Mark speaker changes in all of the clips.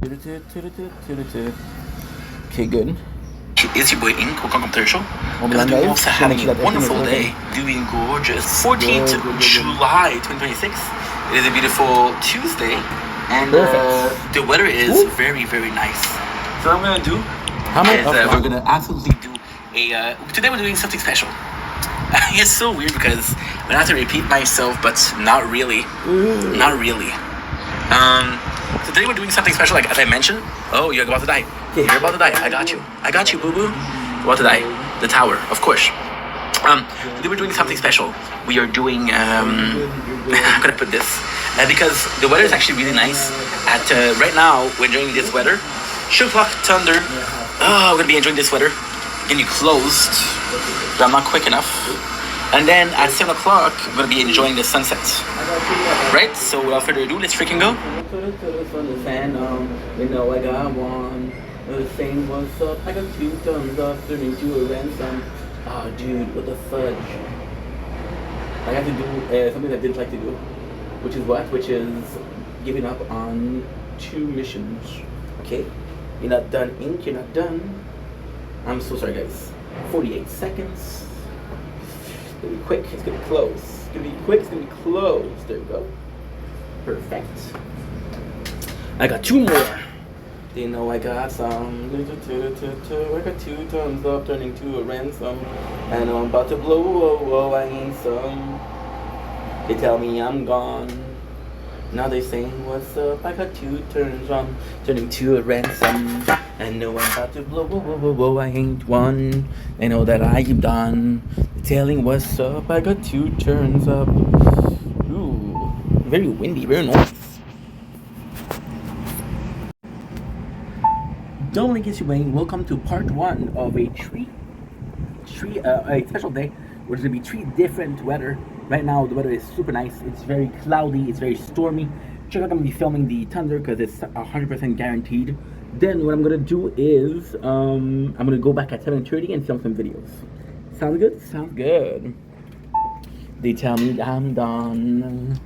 Speaker 1: Okay, good.
Speaker 2: It's your boy Ink, welcome to the show.
Speaker 1: Guys,
Speaker 2: We're also having a wonderful
Speaker 1: okay.
Speaker 2: day, doing gorgeous. 14th July 2026. It is a beautiful Tuesday, and the weather is very, very nice. So what I'm gonna do is we're gonna absolutely do a. Today we're doing something special. It's so weird because I'm gonna have to repeat myself, but not really. Not really. So today we're doing something special, like as I mentioned. Oh, you're about to die. You're about to die. I got you, boo boo. You're about to die. The tower, of course. Today we're doing something special. We are doing. I'm gonna put this because the weather is actually really nice. At right now, we're enjoying this weather. Sugar clock, thunder. Oh, we're gonna be enjoying this weather. Getting closed, but I'm not quick enough. And then at 7 o'clock, we're gonna be enjoying the sunset. Right? So without further ado, let's freaking go.
Speaker 1: You know I got one. Saying what's up? I got 2 thumbs up, turning to a ransom. Oh, dude, what the fudge? I have to do something I didn't like to do, which is what? Which is giving up on 2 missions. Okay, you're not done, Ink. You're not done. I'm so sorry, guys. 48 seconds. It's gonna be quick. It's gonna be close. It's gonna be quick. It's gonna be close. There we go. Perfect. I got 2 more. They know I got some. I got 2 thumbs up, turning to a ransom. And I'm about to blow. Oh, I ain't some. They tell me I'm gone. Now they saying what's up? I got 2 turns on, turning to a ransom. And know I'm about to blow. I ain't one. They know that I am done. They're telling what's up? I got 2 turns up. Ooh, very windy, very nice. Don't link is Wayne. Welcome to part 1 of a special day. Where there's gonna be 3 different weather. Right now the weather is super nice. It's very cloudy. It's very stormy. Check out, I'm gonna be filming the thunder because it's 100% guaranteed. Then what I'm gonna do is I'm gonna go back at 7:30 and film some videos. Sounds good? Sounds good. They tell me I'm done.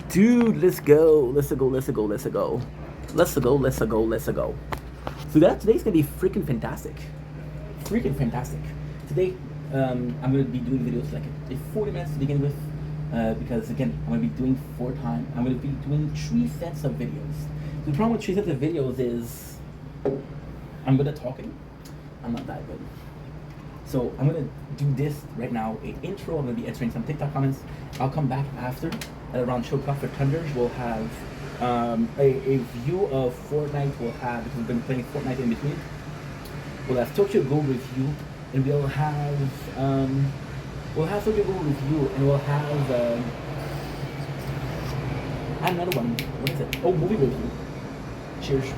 Speaker 1: Dude, let's go. Let's go. So today's gonna be freaking fantastic. Today, I'm gonna be doing videos like 40 minutes to begin with, because again, I'm gonna be doing 4 times. I'm gonna be doing 3 sets of videos. The problem with 3 sets of videos is I'm good at talking. I'm not that good. So I'm gonna do this right now, an intro. I'm gonna be answering some TikTok comments. I'll come back after at around 2 o'clock for Thunders. We'll have a view of Fortnite. We'll have, because we're gonna be playing Fortnite in between. We'll have Tokyo Go review, and we'll have Tokyo Go review, and we'll have another one. What is it? Oh, movie review. Cheers.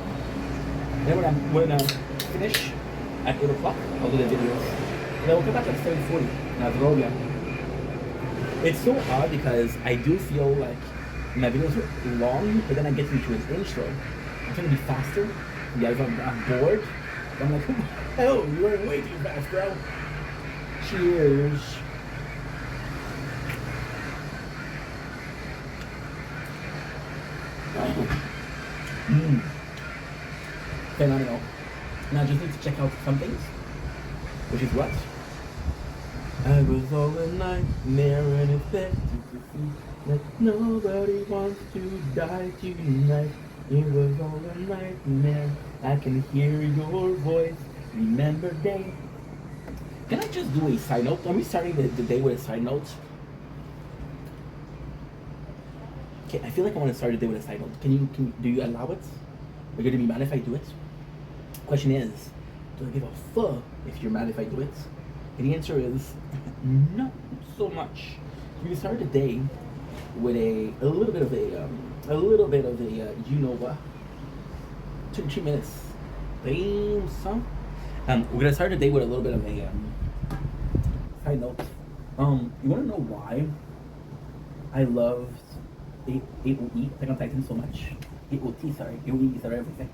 Speaker 1: Then when I finish at 8 o'clock, I'll do the videos. And then we'll come back at 7:40. Now it's roll again. It's so odd because I do feel like my videos are long, but then I get into an intro. I'm trying to be faster. Yeah, I'm bored. I'm like, oh, you were way too fast, bro. Cheers. Phenomenal. Now I just need to check out some things, which is what? I was all a nightmare and expected to see that nobody wants to die tonight. It was all a nightmare. I can hear your voice. Remember day. Can I just do a side note? Are we starting the day with a side note? Okay, I feel like I want to start the day with a side note. Do you allow it? Are you gonna be mad if I do it? Question is, do I give a fuck if you're mad if I do it? And the answer is not so much. We can start the day with a little bit of a you know what? 2 minutes. Damn son. We're gonna start the day with a little bit of a side note. You wanna know why I loved AOE, Attack on Titan, so much? AOT, sorry. AOE is everything.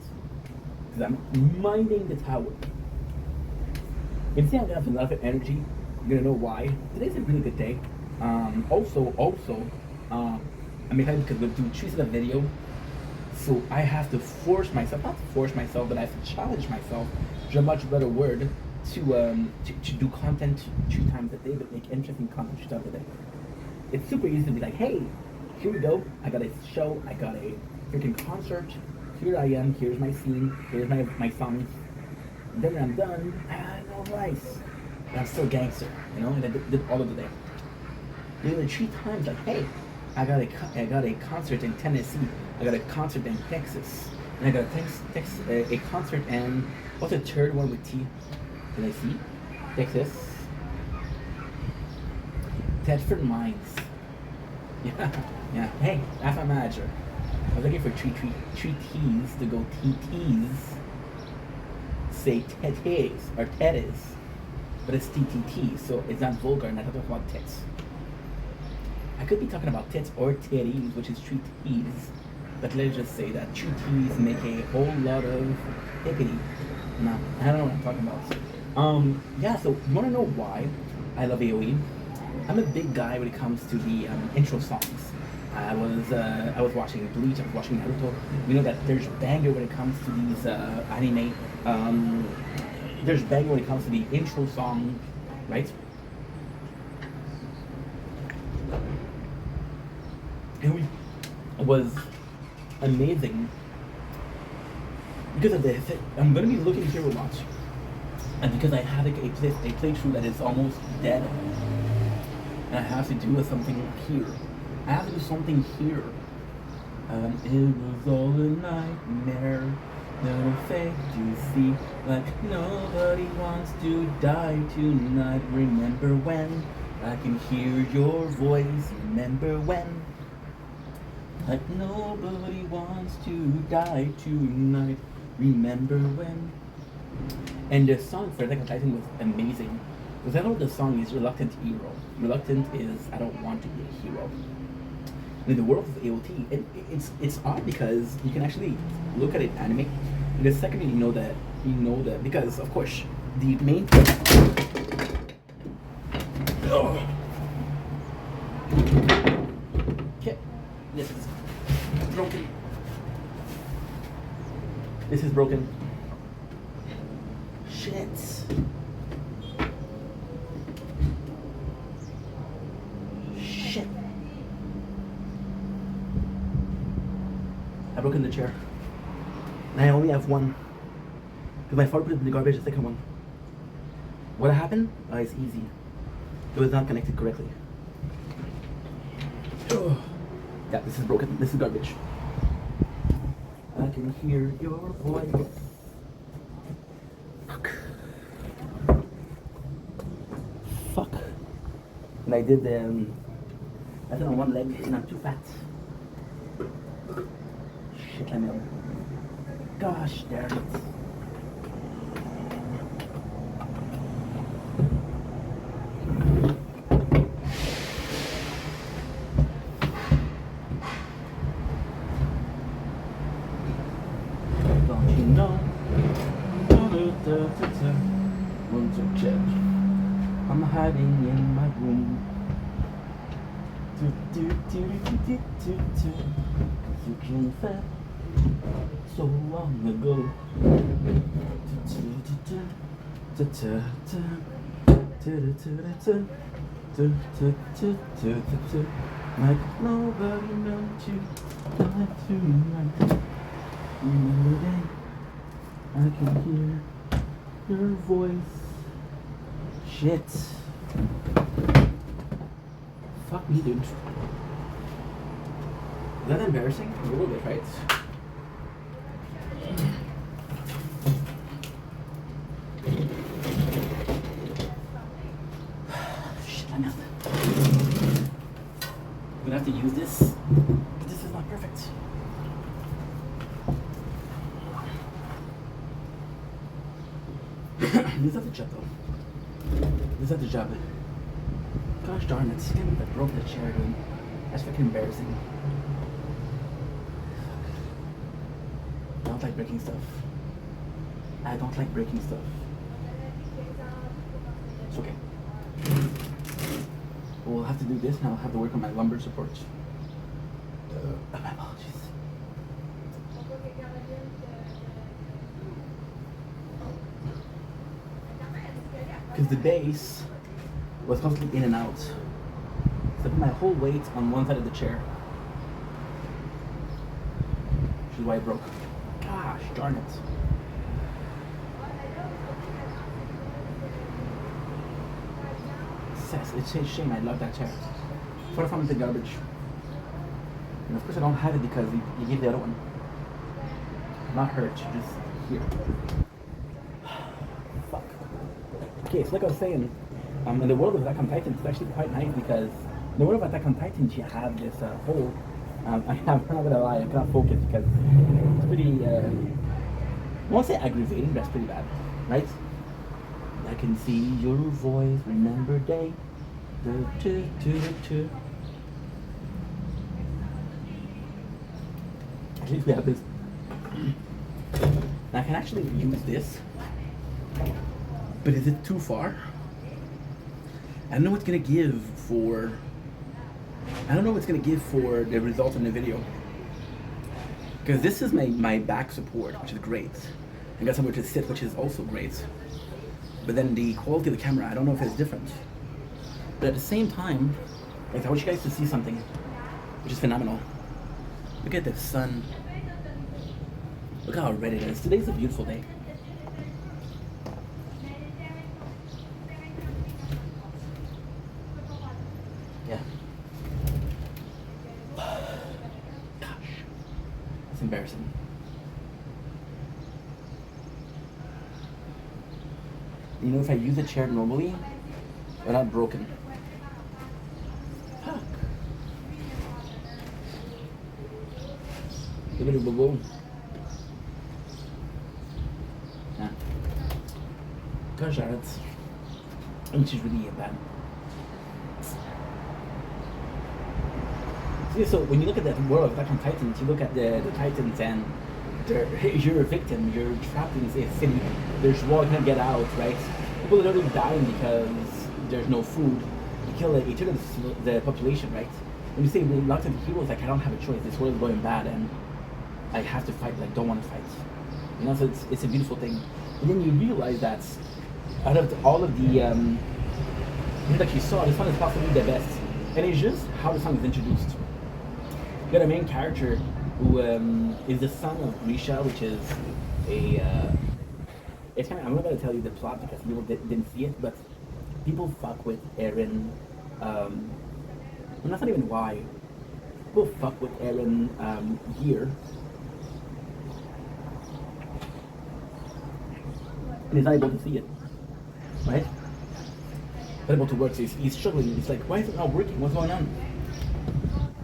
Speaker 1: Because I'm minding the tower. If you see I'm gonna have a lot of energy, you're gonna know why. Today's a really good day. I'm excited because we'll do 3 sets of video. So I have to force myself, not force myself, but I have to challenge myself, which is a much better word, to do content 2 times a day, but make interesting content 2 times a day. It's super easy to be like, hey, here we go. I got a show. I got a freaking concert. Here I am. Here's my scene. Here's my songs. And then when I'm done, no rice. But I'm still gangster, you know. And I did all of the day. Doing it 3 times, like, hey, I got a concert in Tennessee. I got a concert in Texas. And I got a concert in, what's the third one with T? Tennessee, Texas, Tedford Mines. Yeah. Hey, that's my manager. I was looking for three T's to go TT's. Say Ted's or Ted's, but it's TTT, so it's not vulgar. And I talk about tits. I could be talking about tits or titties, which is 3 T's, but let's just say that 3 T's make a whole lot of hippity. No, I don't know what I'm talking about. Yeah, so you want to know why I love AoE? I'm a big guy when it comes to the intro songs. I was watching Bleach, I was watching Naruto. We know that there's banger when it comes to these anime. There's banger when it comes to the intro song, right? And it was amazing because of this. I'm gonna be looking here a lot, and because I had a playthrough that is almost dead, and I have to do something here. I have to do something here. It was all a nightmare, no fake to see, like nobody wants to die tonight. Remember when I can hear your voice? Remember when? Like nobody wants to die tonight. Remember when? And the song for Attack on Titan was amazing. Because I know the song is Reluctant Hero. Reluctant is I don't want to be a hero. In the world of AOT, it's odd because you can actually look at it anime, and the second you know that because of course the main okay, this is broken. This is broken. Shit. Shit. I broke in the chair. And I only have one. Because my father put it in the garbage, the second one. What happened? It's easy. It was not connected correctly. Yeah, this is broken. This is garbage. I can hear your voice. Fuck. And I did I did on one leg and I'm too fat. Shit, I know. Gosh damn it. Don't you know? Want to check. I'm hiding in my room. You came fat so long ago. Like nobody meant you like tonight. Remember that I can hear your voice. Shit. Fuck me, dude. Is that embarrassing? A little bit, right? Shit, I'm out. I'm gonna have to use this. This is not perfect. This is not the job, though. This is not the job. Gosh darn it, I broke the chair, dude. That's freaking embarrassing. I don't like breaking stuff. I don't like breaking stuff. It's okay. We'll have to do this now. I'll have to work on my lumbar support. My apologies. Because the base was constantly in and out. So I put my whole weight on one side of the chair. Which is why it broke. Gosh darn it. It's a shame, I love that chair. What if I'm in the garbage? And of course I don't have it because you gave the other one. Not hurt, just here. Fuck. Okay, so like I was saying, in the world of Attack on Titan, it's actually quite nice because in the world of Attack on Titan, you have this whole. I'm not gonna lie, I cannot focus because it's pretty. I won't say aggravating, but that's pretty bad, right? I can see your voice, remember day. At least we have this. I can actually use this, but is it too far? I don't know what's gonna give for. I don't know what's gonna give for the results in the video. Because this is my back support, which is great. I got somewhere to sit, which is also great. But then the quality of the camera, I don't know if it's different. But at the same time, like I want you guys to see something, which is phenomenal. Look at the sun. Look how red it is. Today's a beautiful day. Yeah. Gosh. That's embarrassing. You know, if I use a chair normally, they're not broken. Fuck. Give it a boo-boo. Yeah. Gosh, that's... which is really bad. See, so when you look at that world of Attack on Titans, you look at the Titans and you're a victim, you're trapped in a city, there's war, you can't get out, right? People are literally dying because there's no food. You kill the population, right? When you say reluctant heroes, like I don't have a choice, this world is going bad and I have to fight, like don't want to fight. You know, so it's a beautiful thing. And then you realize that out of all of the that you saw, this one is possibly the best. And it's just how the song is introduced. You got a main character who is the son of Grisha, which is a it's kind of, I'm not going to tell you the plot because people didn't see it, but people fuck with Eren. And that's not even why. People fuck with Eren here. And he's not able to see it, right? Not able to work, so he's struggling. He's like, why is it not working? What's going on?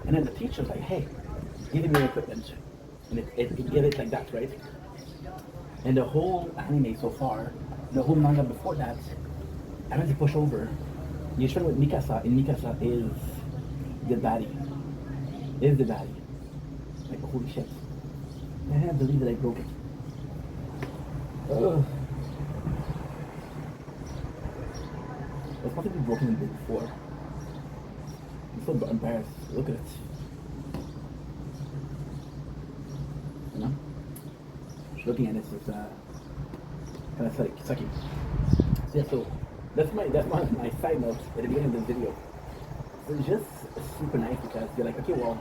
Speaker 1: And then the teacher's like, hey, give me your equipment. And it gave it like that, right? And the whole anime so far, the whole manga before that, I went to push over. You're starting with Mikasa, and Mikasa is the baddie. Is the baddie. Like, holy shit. I can't believe that I broke it. Ugh. It's supposed to be broken the day before. I'm so embarrassed. Look at it. You know? Just looking at this is kind of sucky. So yeah, so that's one of my side notes at the beginning of the video. So it's just super nice because you're like, okay, well,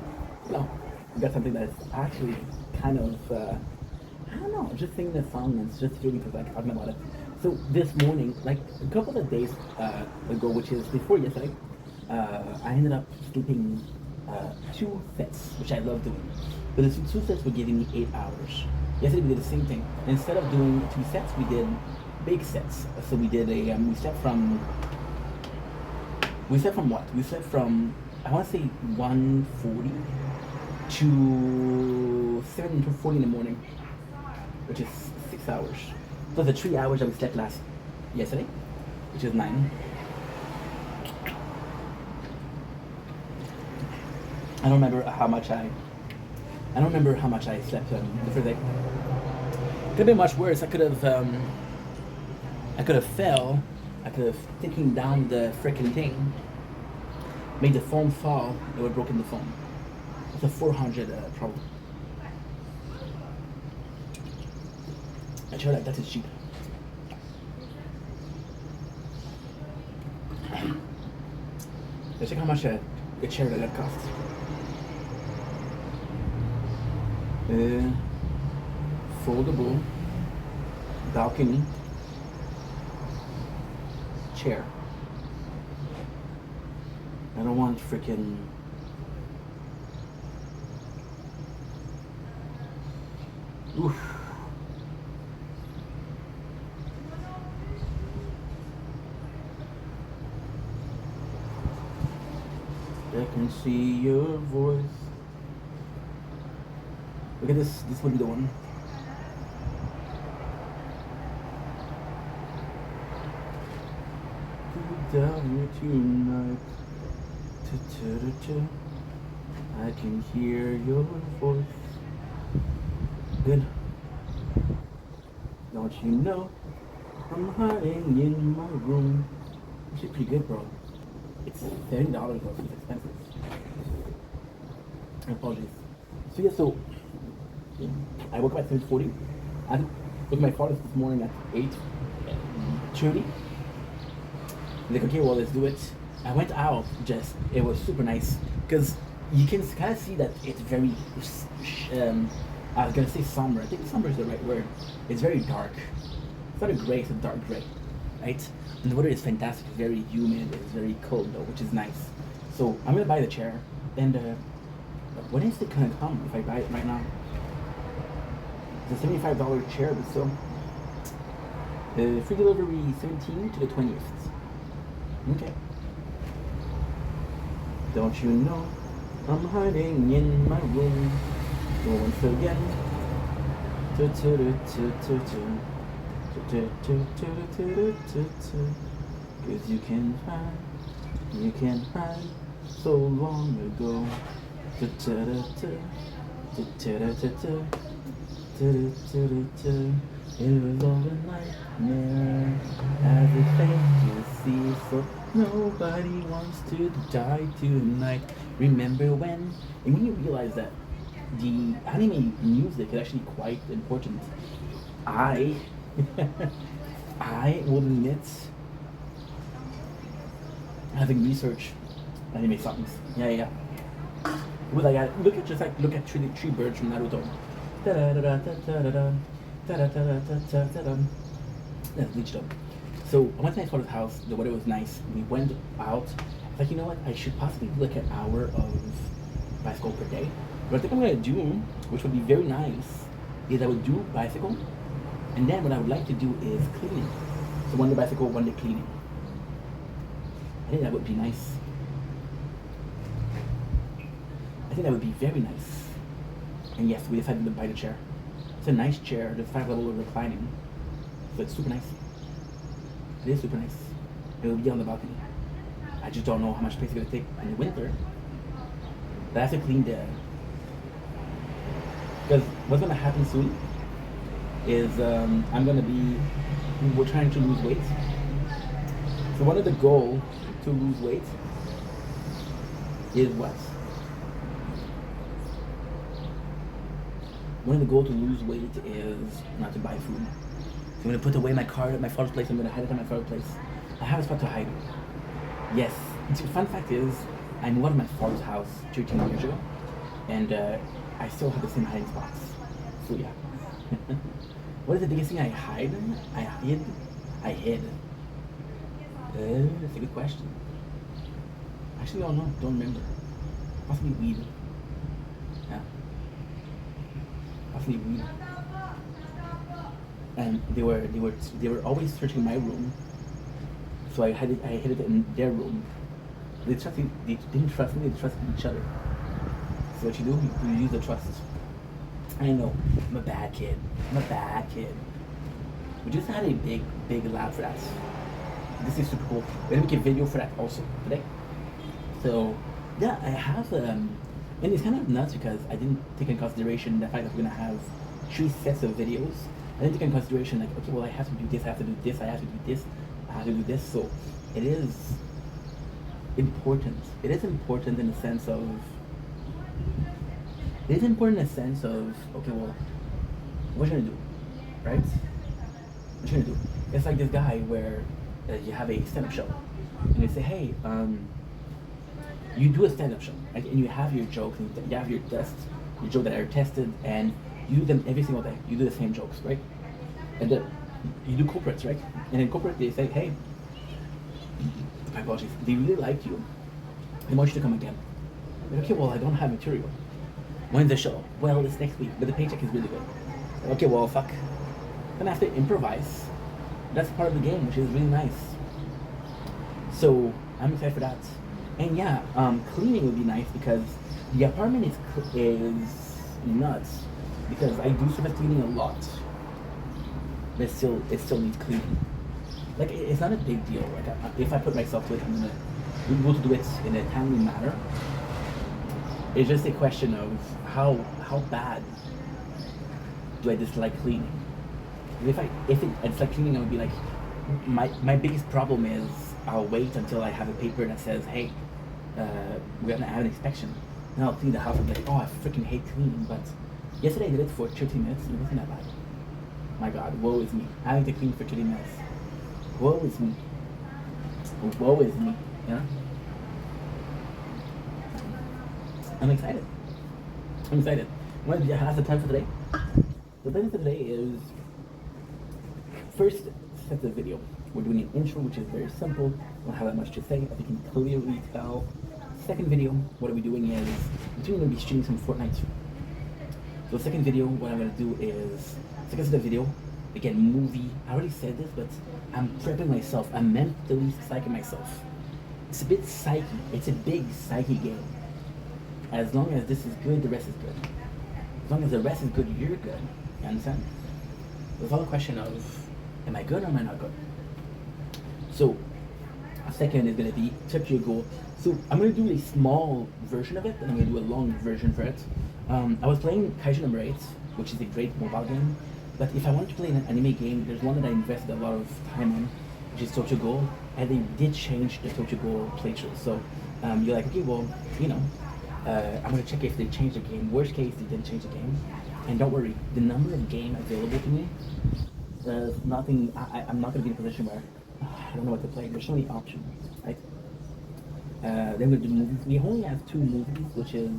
Speaker 1: you know, you got something that's actually kind of I don't know, just singing the song and it's just feeling like talking about it. So this morning, like a couple of days ago, which is before yesterday, I ended up sleeping 2 sets, which I love doing. But the 2 sets were giving me 8 hours. Yesterday we did the same thing. Instead of doing 2 sets, we did big sets. So we did a we slept from what? We slept from, I want to say 1:40 to 7:40 in the morning, which is 6 hours. Plus the 3 hours that we slept yesterday, which is 9. I don't remember how much I slept the first day. Could have been much worse. I could have fell. I could have taken down the freaking thing, made the foam fall. It would have broken the foam. It's a 400 problem. A chair like that is cheap. Let's check how much a chair like that costs. Foldable balcony chair. I don't want freaking oof. I can see your voice. Look at this. This would be the one. Down with you tonight. I can hear your voice. Good. Don't you know I'm hiding in my room? Actually pretty good, bro. It's $30 though, so it's expensive. I apologize. So yeah, so I woke up at 7:40. I with my father this morning at 8:30. Like, okay, well, let's do it. I went out, it was super nice, because you can kind of see that it's very, I was going to say somber, I think somber is the right word. It's very dark. It's not a gray, it's a dark gray, right? And the weather is fantastic, it's very humid, it's very cold though, which is nice. So I'm going to buy the chair, and when is it going to come if I buy it right now? It's a $75 chair, but still. Free delivery 17th to the 20th. Okay. Don't you know I'm hiding in my room? Once again. Cause you can hide so long ago. It was all a nightmare, as it failed to see, so nobody wants to die tonight. Remember when? And when you realize that the anime music is actually quite important, I will admit, having researched anime songs, yeah. But like, look at Tree Birds from Naruto. That's bleached up. So I went to my father's house. The weather was nice. We went out. I was like, you know what? I should possibly do like an hour of bicycle per day. But I think I'm gonna do, which would be very nice, is I would do bicycle, and then what I would like to do is cleaning. So one day bicycle, one day cleaning. I think that would be nice. I think that would be very nice. And yes, we decided to buy the chair. It's a nice chair. There's 5 levels of reclining. So it's super nice. It is super nice. It will be on the balcony. I just don't know how much space it's going to take in the winter. But I have to clean the... Because what's going to happen soon is we're trying to lose weight. So one of the goals to lose weight is what? One of the goals to lose weight is not to buy food. So I'm going to put away my card at my father's place. I'm going to hide it at my father's place. I have a spot to hide. Yes. The fun fact is, I moved out of my father's house 13 years ago. And I still have the same hiding spots. So yeah. What is the biggest thing I hide? I hid. That's a good question. Actually, I don't know. Don't remember. Possibly weed. Yeah. Possibly weed. And they were always searching my room. So I hid it in their room. They didn't trust me. They trusted each other. So what you do? You use the trust. I know. I'm a bad kid. We just had a big lab for that. This is super cool. We're gonna make a video for that also today. So yeah, I have and it's kind of nuts because I didn't take in consideration the fact that we're gonna have 3 sets of videos. I didn't take in consideration like, okay, well, I have to do this, I have to do this, I have to do this, I have to do this. So it is important. It is important in the sense of okay, well, what are you gonna do, right? What you gonna do? It's like this guy where you have a stand-up show, and they say, hey, you do a stand-up show, right? And you have your jokes, and you have your tests, your jokes that are tested, and you do them every single day. You do the same jokes, right? And then you do corporates, right? And in corporate, they say, hey, my apologies, they really like you. They want you to come again. Like, okay, well, I don't have material. When's the show? Well, it's next week, but the paycheck is really good. Like, okay, well, fuck. Then I have to improvise. That's part of the game, which is really nice. So I'm excited for that. And yeah, cleaning would be nice because the apartment is nuts. Because I do surface cleaning a lot, but it still needs cleaning. Like it's not a big deal. Like if I put myself to it, I'm gonna be able to do it in a timely manner. It's just a question of how bad do I dislike cleaning. If it's like cleaning, I would be like, my biggest problem is I'll wait until I have a paper that says, hey, we're gonna have an inspection. Then I'll clean the house. I'm like, oh, I freaking hate cleaning. But yesterday I did it for 30 minutes and it wasn't that bad. My God, woe is me. Having to clean for 30 minutes. Woe is me. Woe is me. Yeah. I'm excited. What do you have the time for today? The plan for today is first set the video. We're doing an intro, which is very simple. I don't have that much to say, as you can clearly tell. Second video, what are we doing is we're going to be streaming some Fortnite. So second video, what I'm going to do is second set of video. Again, movie. I already said this, but I'm prepping myself. I'm mentally psyching myself. It's a bit psyche. It's a big psyche game. As long as this is good, the rest is good. As long as the rest is good, you're good. You understand? It's all a question of, am I good or am I not good? So, second is going to be check your goal. So, I'm going to do a small version of it, and I'm going to do a long version for it. I was playing Kaiju number 8, which is a great mobile game. But if I wanted to play an anime game, there's one that I invested a lot of time in, which is Tokyo Ghoul, and they did change the Tokyo Ghoul playthrough. So, you're like, okay, well, you know, I'm going to check if they changed the game. Worst case, they didn't change the game. And don't worry, the number of game available to me, there's nothing, I'm not going to be in a position where I don't know what to play. There's so many options, right? Then we're going to do movies. We only have 2 movies, which is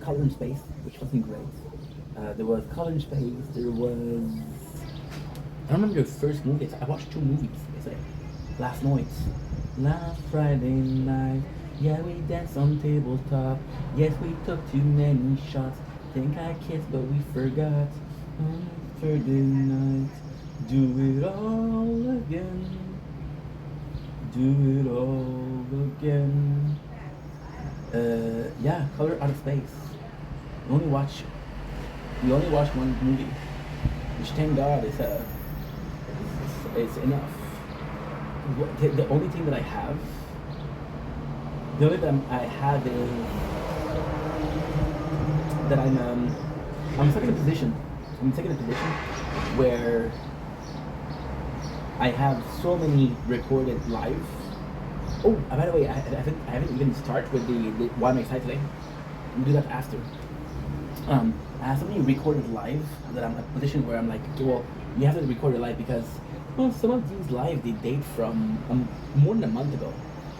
Speaker 1: Color in Space, which wasn't great. There was Color in Space, there was, I don't remember the first movie. I watched 2 movies yesterday, last night. Last Friday night. Yeah, we danced on tabletop. Yes, we took too many shots. Think I kissed, but we forgot. Friday night. Do it all again. Do it all again. Yeah, Color Out of Space. We only watched 1 movie, which thank God it's enough. The only thing that I have. The only thing I have is that I'm stuck in a position. I'm stuck in a position where I have so many recorded live. Oh, by the way, I haven't even started with the why I'm excited today. We'll do that after. I have so many recorded live that I'm in a position where I'm like, okay, well, you have to record it live because well, some of these live they date from more than a month ago,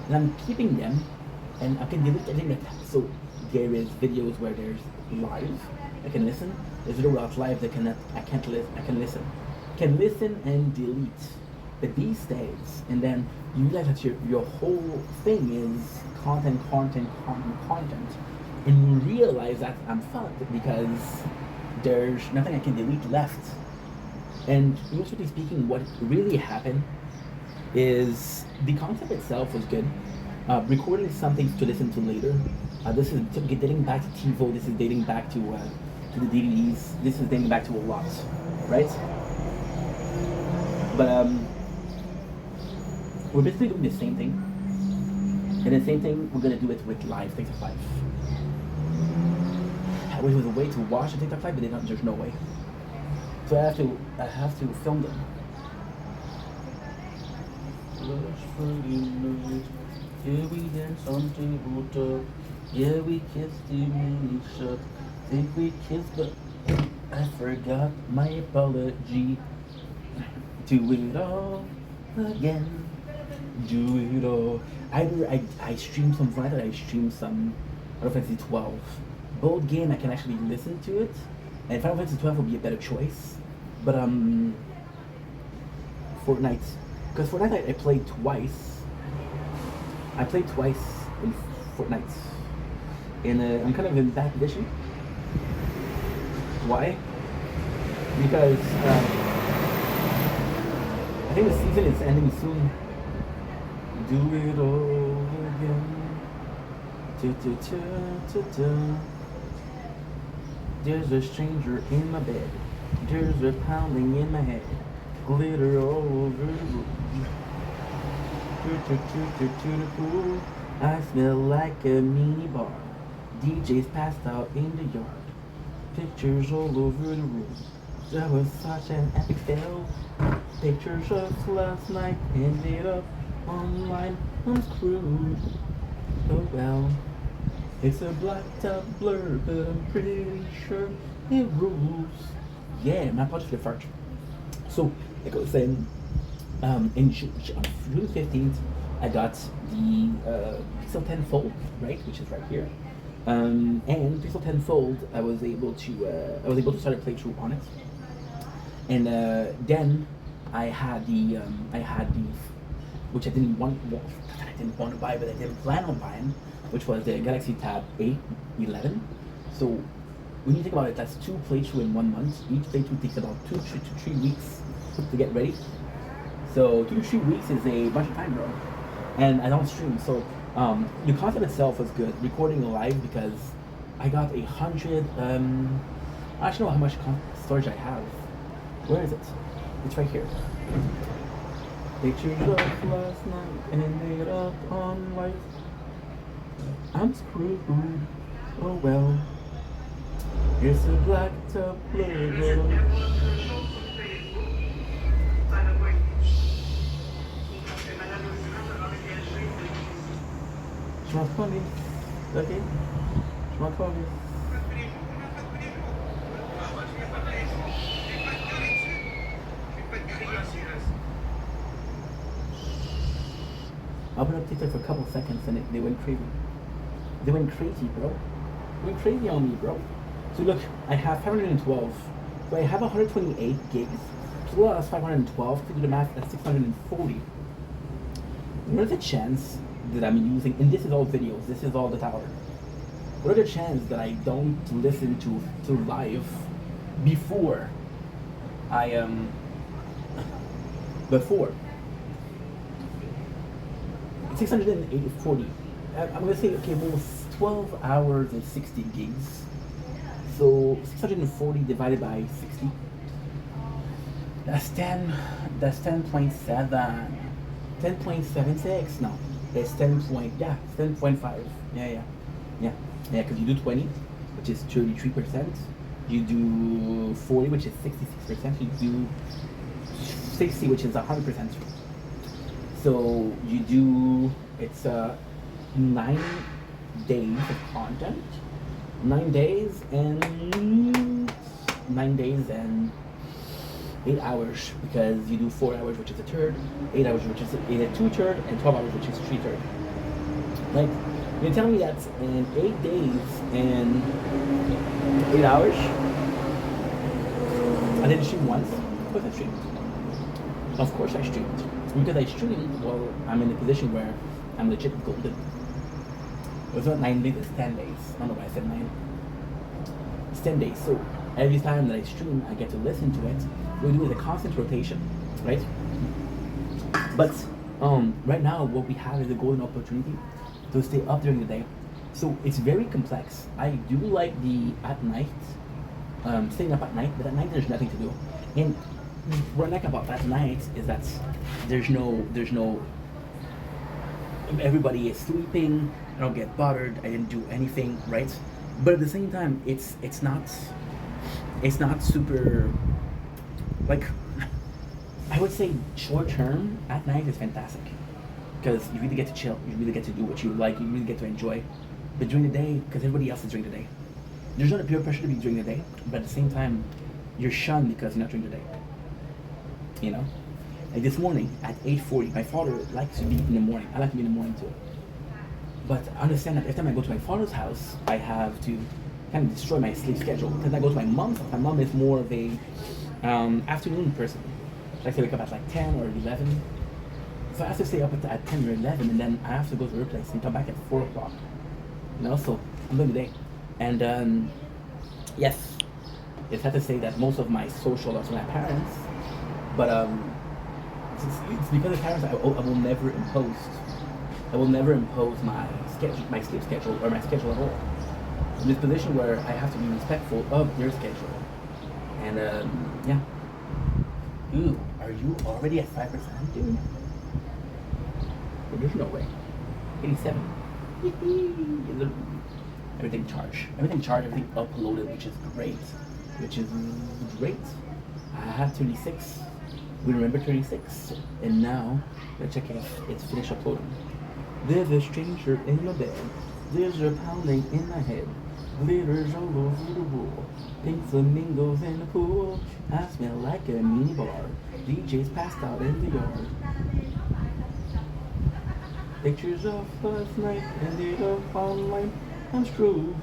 Speaker 1: and I'm keeping them. And I can delete everything that, so there is videos where there's live, I can listen. There's video without live that I can listen. Can listen and delete. But these days, and then you realize that your whole thing is content. And you realize that I'm fucked because there's nothing I can delete left. And honestly speaking, what really happened is the concept itself was good. Recording something to listen to later. This is dating back to TiVo. This is dating back to the DVDs. This is dating back to a lot, right? But we're basically doing the same thing, and the same thing we're gonna do it with live TikTok Live. I wish there was a way to watch the TikTok Live, but there's no way. So I have to film them. Yeah, we dance on tabletop. Yeah, we kissed too many shots. Think we kissed, but I forgot. My apology. Do it all again. Do it all. Either I stream some Fortnite or I stream some Final Fantasy 12. Both game I can actually listen to it, and Final Fantasy 12 would be a better choice. But Fortnite, because Fortnite I played twice. I played twice in Fortnite, and I'm kind of in bad condition. Why? Because I think the season is ending soon. Do it all again. There's a stranger in my bed. There's a pounding in my head. Glitter all over the room. I smell like a mini bar. DJ's passed out in the yard. Pictures all over the room. That was such an epic fail. Pictures of last night ended up online. I'm screwed. Oh well. It's a blacked out blur, but I'm pretty sure it rules. Yeah, my apologies for the fart. So, like I was saying, in June 15th, I got the Pixel 10 Fold, right, which is right here. And Pixel 10 Fold, I was able to start a playthrough on it. And then I had the which I didn't want to buy, but I didn't plan on buying, which was the Galaxy Tab A11. So when you think about it, that's 2 playthrough in 1 month. Each playthrough takes about 2 to 3 weeks to get ready. So 2 to 3 weeks is a bunch of time, bro. And I don't stream, so the concept itself was good. Recording live because I got 100. I don't know how much storage I have. Where is it? It's right here. Pictures of last night ended up on light. I'm screwed. Oh well. It's a black top blur. Je m'en prends les. Ok? Je m'en prends les. I opened up TikTok for a couple seconds and they went crazy. They went crazy, bro. They went crazy on me, bro. So look, I have 512. So I have 128 gigs plus 512 to do the math at 640. What are the chance that I'm using, and this is all videos, this is all the tower. What are the chances that I don't listen to live before I before 640. I'm gonna say, okay, well, 12 hours and 60 gigs. So 640 divided by 60. That's 10.7. 10.76. No, that's 10.5. Yeah. Because you do 20, which is 33%. You do 40, which is 66%. You do 60, which is 100%. So you do, it's 9 days of content, 9 days and 8 hours, because you do 4 hours, which is a third, 8 hours, which is a 2/3, and 12 hours, which is 3/3. Like, you're telling me that in 8 days and 8 hours, I didn't stream once? Of course I streamed. Of course I streamed. Because I streamed, well, I'm in a position where I'm legit golden. It's not 9 days, it's 10 days. I don't know why I said 9. It's 10 days. So every time that I stream, I get to listen to it. We do is a constant rotation, right? But right now, what we have is a golden opportunity to stay up during the day. So it's very complex. I do like the at night, staying up at night, but at night there's nothing to do. And what I like about that night is that there's no everybody is sleeping. I don't get bothered. I didn't do anything, right? But at the same time, it's not super, like, I would say short term at night is fantastic because you really get to chill. You really get to do what you like. You really get to enjoy. But during the day, because everybody else is during the day, there's not a peer pressure to be during the day. But at the same time, you're shunned because you're not during the day. You know, Like this morning at 8:40, my father likes to be in the morning. I like to be in the morning too. But I understand that every time I go to my father's house, I have to kind of destroy my sleep schedule. Because I go to my mom's house. My mom is more of a afternoon person. She likes to wake up at like 10 or 11. So I have to stay up at 10 or 11, and then I have to go to her place and come back at 4 o'clock. You know, so I'm doing the day. And yes, it's had to say that most of my social lives with my parents, but it's because of parents I will never impose. I will never impose my schedule, my sleep schedule, or my schedule at all. In this position where I have to be respectful of their schedule. And yeah. Ooh, are you already at 5%, dude? Well, there's no way. 87. Everything charged. Everything uploaded, which is great. I have 36. We remember 36. And now, let's check if it's finished uploading. There's a stranger in your bed. There's a pounding in my head. Glitters all over the wall. Pink flamingos in the pool. I smell like a mini bar. DJ's passed out in the yard. Pictures of last night ended up online. I'm screwed.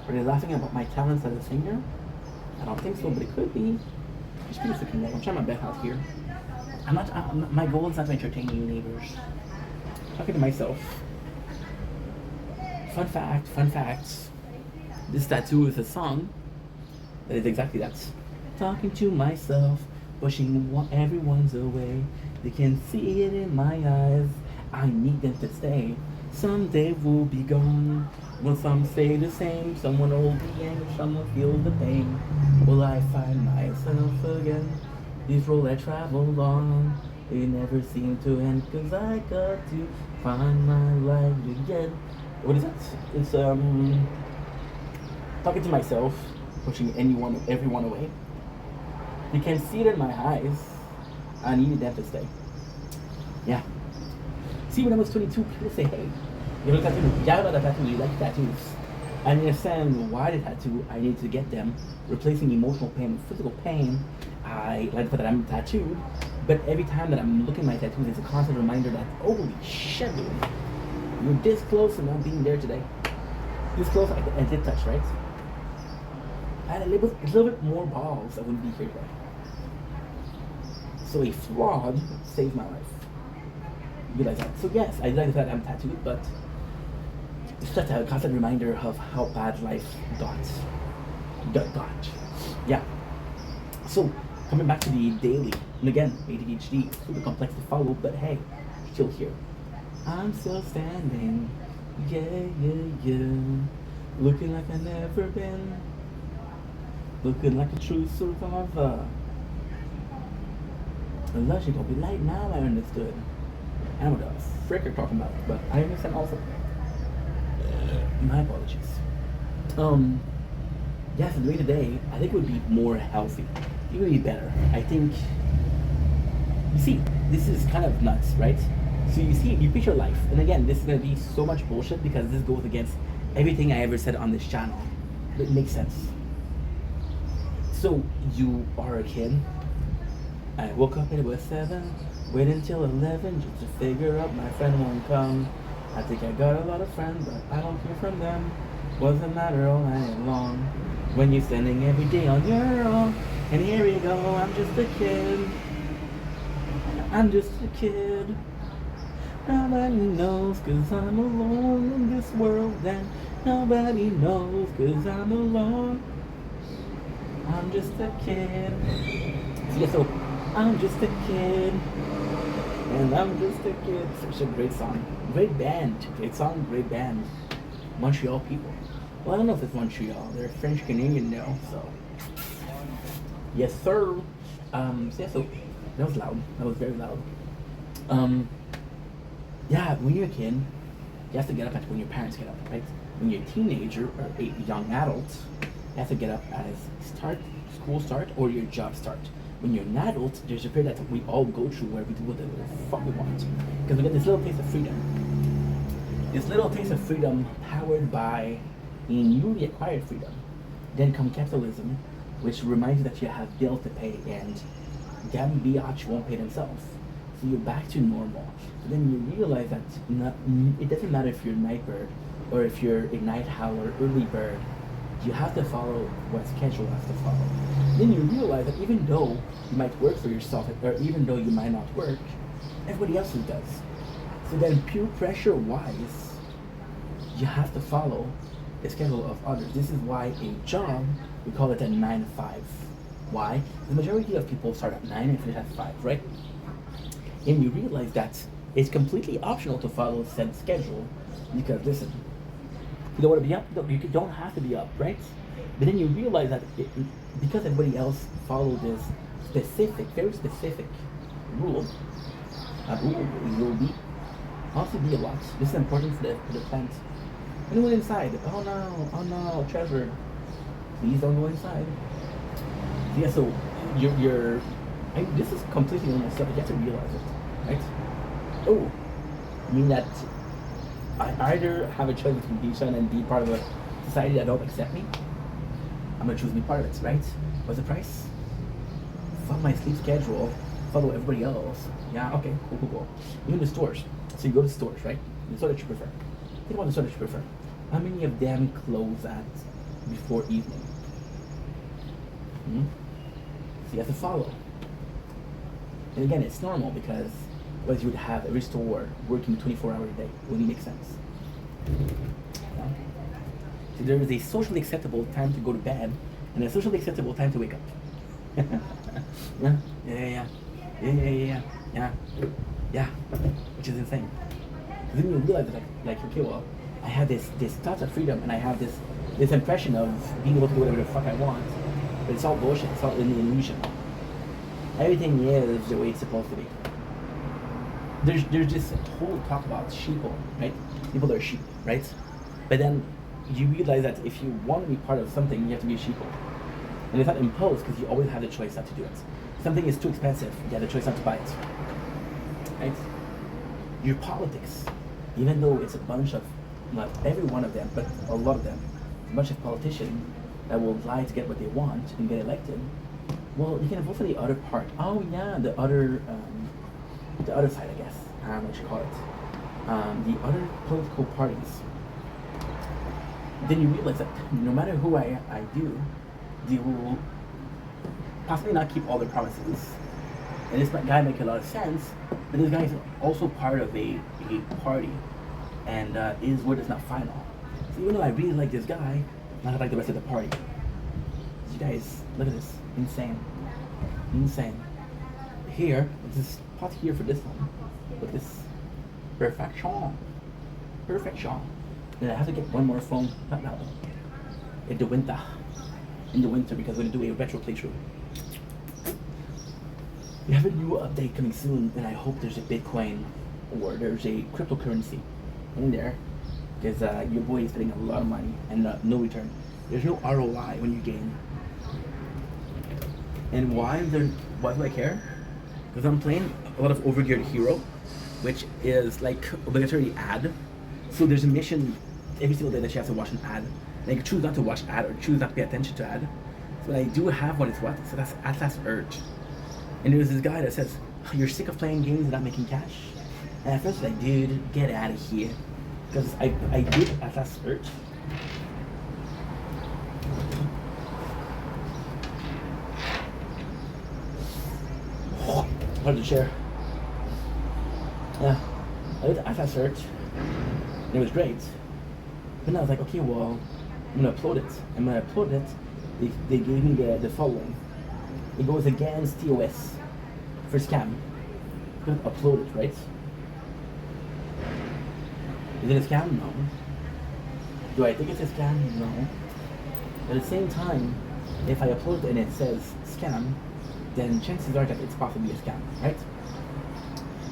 Speaker 1: Are they laughing about my talents as a singer? I don't think so, but it could be. Just be freaking I'm trying my best out here. My goal is not to entertain you neighbors. Talking to myself. Fun facts. This tattoo is a song that is exactly that. Talking to myself, pushing everyone's away. They can see it in my eyes. I need them to stay. Someday we'll be gone. Will some say the same? Someone will be angry, someone feel the pain. Will I find myself again? These roads I travel on, they never seem to end. Cause I got to find my life again. What is it? It's talking to myself, pushing everyone away. You can see it in my eyes. I needed them to stay. Yeah. See, when I was 22, people say, hey, you have a tattoo. Yeah, I got a tattoo. You like tattoos. I understand why the tattoo. I need to get them. Replacing emotional pain with physical pain. I like the fact that I'm tattooed. But every time that I'm looking at my tattoos, it's a constant reminder that, holy shit, dude. You're this close to not being there today. This close, I did touch, right? And a little bit more balls, I wouldn't be here today. So a fraud saved my life. You realize that? So yes, I like the fact that I'm tattooed, but it's just a constant reminder of how bad life got. Yeah. So coming back to the daily, and again, ADHD, super complex to follow, but hey, still here. I'm still standing, yeah. Looking like I've never been. Looking like a true survivor. Unless you're gonna be late now, I understood. I don't know what the frick you're talking about, but I understand also. My apologies. Yeah, for the way today, I think it would be more healthy. It would be better. I think, you see, this is kind of nuts, right? So you see, you picture life, and again, this is going to be so much bullshit because this goes against everything I ever said on this channel. It makes sense. So, you are a kid. I woke up and it was 7, wait until 11 just to figure out my friend won't come. I think I got a lot of friends, but I don't hear from them. Wasn't matter all night long. When you're standing every day on your own, and here we go, I'm just a kid. I'm just a kid. Nobody knows cause I'm alone in this world, and nobody knows cause I'm alone. I'm just a kid. Yeah, so I'm just a kid. And I'm just a kid. Such a great song. Great band. Great song, great band. Montreal people. Well, I don't know if it's Montreal. They're French Canadian now, so. Yes, sir. Yeah, so that was loud. That was very loud. Yeah, when you're a kid, you have to get up when your parents get up, right? When you're a teenager or a young adult, you have to get up as school start or your job start. When you're an adult, there's a period that we all go through where we do whatever the fuck we want. Because we get this little taste of freedom. This little taste of freedom powered by a newly acquired freedom. Then come capitalism, which reminds you that you have bills to pay and damn biatch won't pay themselves. So you're back to normal. But then you realize that it doesn't matter if you're night bird or if you're a night howler, early bird. You have to follow what schedule has to follow. Then you realize that even though you might work for yourself, or even though you might not work, everybody else does. So then peer pressure wise, you have to follow the schedule of others. This is why a job, we call it a 9 to 5. Why? The majority of people start at 9 and finish at 5, right? And you realize that it's completely optional to follow said schedule, because listen, you don't want to be up, you don't have to be up, right? But then you realize that because everybody else follows this specific, very specific rule, will be also be a lot. This is important for the plant. Anyone inside? Oh no, Trevor, please don't go inside. Yeah, so this is completely normal stuff, but you have to realize it, right? Oh, I mean that I either have a choice between being son and be part of a society that don't accept me. I'm gonna choose to be part of it, right? What's the price? Follow my sleep schedule, follow everybody else. Yeah, okay, cool. Even the stores. So you go to stores, right? The store that you prefer. Think about the store that you prefer. How many of them close at before evening? So you have to follow. And again, it's normal because otherwise you would have every store working 24 hours a day. It wouldn't make sense. Yeah. So there is a socially acceptable time to go to bed and a socially acceptable time to wake up. Yeah, which is insane. Because then you realize that, like, okay, well, I have this thought of freedom, and I have this impression of being able to do whatever the fuck I want, but it's all bullshit. It's all an illusion. Everything is the way it's supposed to be. There's this whole talk about sheeple, right? People are sheep, right? But then you realize that if you want to be part of something, you have to be a sheeple. And it's not imposed because you always have the choice not to do it. Something is too expensive, you have the choice not to buy it. Right? Your politics, even though it's a bunch of, not every one of them, but a lot of them, a bunch of politicians that will lie to get what they want and get elected, well, you can vote for the other part. Oh yeah, the other side, I guess. What you call it. The other political parties. Then you realize that no matter who I do, they will possibly not keep all their promises. And this guy makes a lot of sense, but this guy is also part of a party, and his word is not final. So even though I really like this guy, I'm not like the rest of the party. You guys, look at this. Insane. Here, this pot here for this one. Look at this. Perfection. And I have to get one more phone, not now, in the winter, because we're going to do a retro playthrough. We have a new update coming soon, and I hope there's a Bitcoin or there's a cryptocurrency in there, because your boy is spending a lot of money and no return. There's no ROI when you gain. And why do I care? Because I'm playing a lot of Overgeared Hero, which is like obligatory ad. So there's a mission every single day that you have to watch an ad. Like choose not to watch ad or choose not to pay attention to ad. So I do have one, it's what? So that's Atlas Urge. And there's this guy that says, oh, you're sick of playing games and not making cash? And at first I was like, dude, get out of here. Because I did Atlas Urge. Hard to share. Yeah, I did Atlas Search, and it was great. But then I was like, okay, well, I'm gonna upload it. And when I uploaded it, they gave me the following. It goes against TOS for scam. I'm gonna upload it, right? Is it a scam? No. Do I think it's a scam? No. At the same time, if I upload it and it says scam, then chances are that it's possibly a scam, right?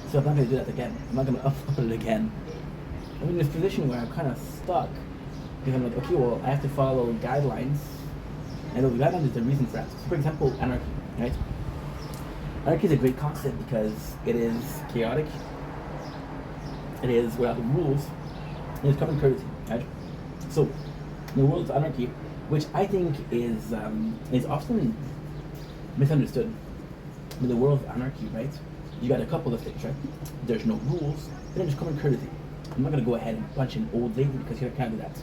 Speaker 1: So I'm not going to do that again. I'm not going to upload it again. I'm in this position where I'm kind of stuck, because I'm like, okay, well, I have to follow guidelines, and those guidelines is the reason for that. So for example, anarchy, right? Anarchy is a great concept because it is chaotic, it is without rules, and it's common courtesy, right? So, in the world of anarchy, which I think is often misunderstood. In the world of anarchy, right? you got a couple of things, right? There's no rules, and then there's common courtesy. I'm not gonna go ahead and punch an old lady because you can't do that.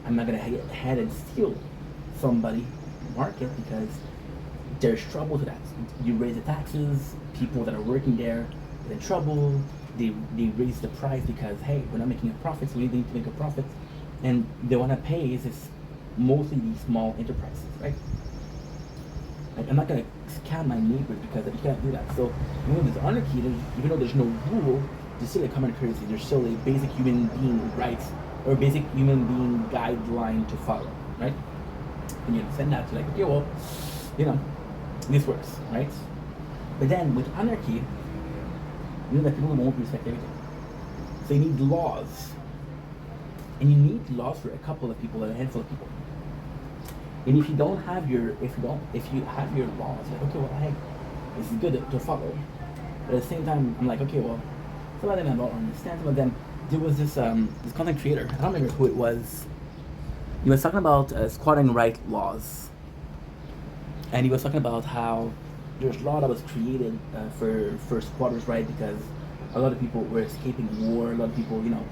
Speaker 1: I'm not gonna get ahead and steal somebody market because there's trouble to that. You raise the taxes, people that are working there get in trouble. They raise the price because hey, we're not making a profit, so we need to make a profit, and they want to pay is mostly these small enterprises, right? Like, I'm not gonna scam my neighbors because you can't do that. So even though there's anarchy, even though there's no rule, there's still a common courtesy. There's still a basic human being rights or basic human being guideline to follow, right? And you understand that, you're like, okay, well, you know, this works, right? But then with anarchy, you know that people won't respect everything. So you need laws. And you need laws for a couple of people or a handful of people. And if you have your laws, like, okay, well, hey, this is good to follow. But at the same time, I'm like, okay, well, some of them I don't understand. Some of them, there was this content creator, I don't remember who it was. He was talking about squatting right laws. And he was talking about how there's law that was created for squatters' right because a lot of people were escaping war. A lot of people, you know,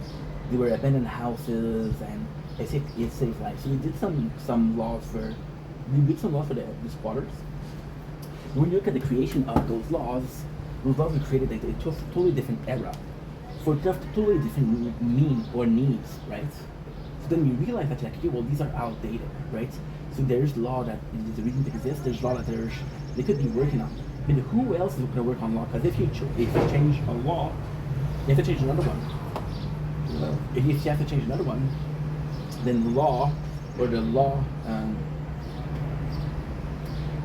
Speaker 1: they were abandoned houses and it saved lives. So he did some laws for the squatters. When you look at the creation of those laws were created at a totally different era for totally different needs, right? So then you realize that like, okay, well, these are outdated, right? So there's law that is the reason to exist. There's law that they could be working on. But who else is going to work on law? Because if you change a law, you have to change another one. If you have to change another one, then the law,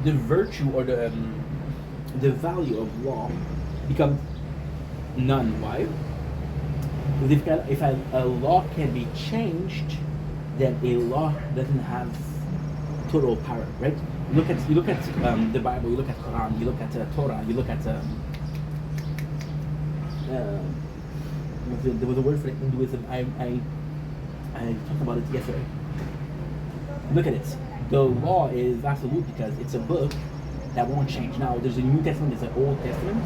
Speaker 1: the virtue or the value of law becomes none. Why? Because if a law can be changed, then a law doesn't have total power, right? You look at the Bible, you look at Quran, you look at Torah, you look at there was a word for it, Hinduism. I talked about it yesterday. Look at it. The law is absolute because it's a book that won't change. Now there's a New Testament, there's an Old Testament.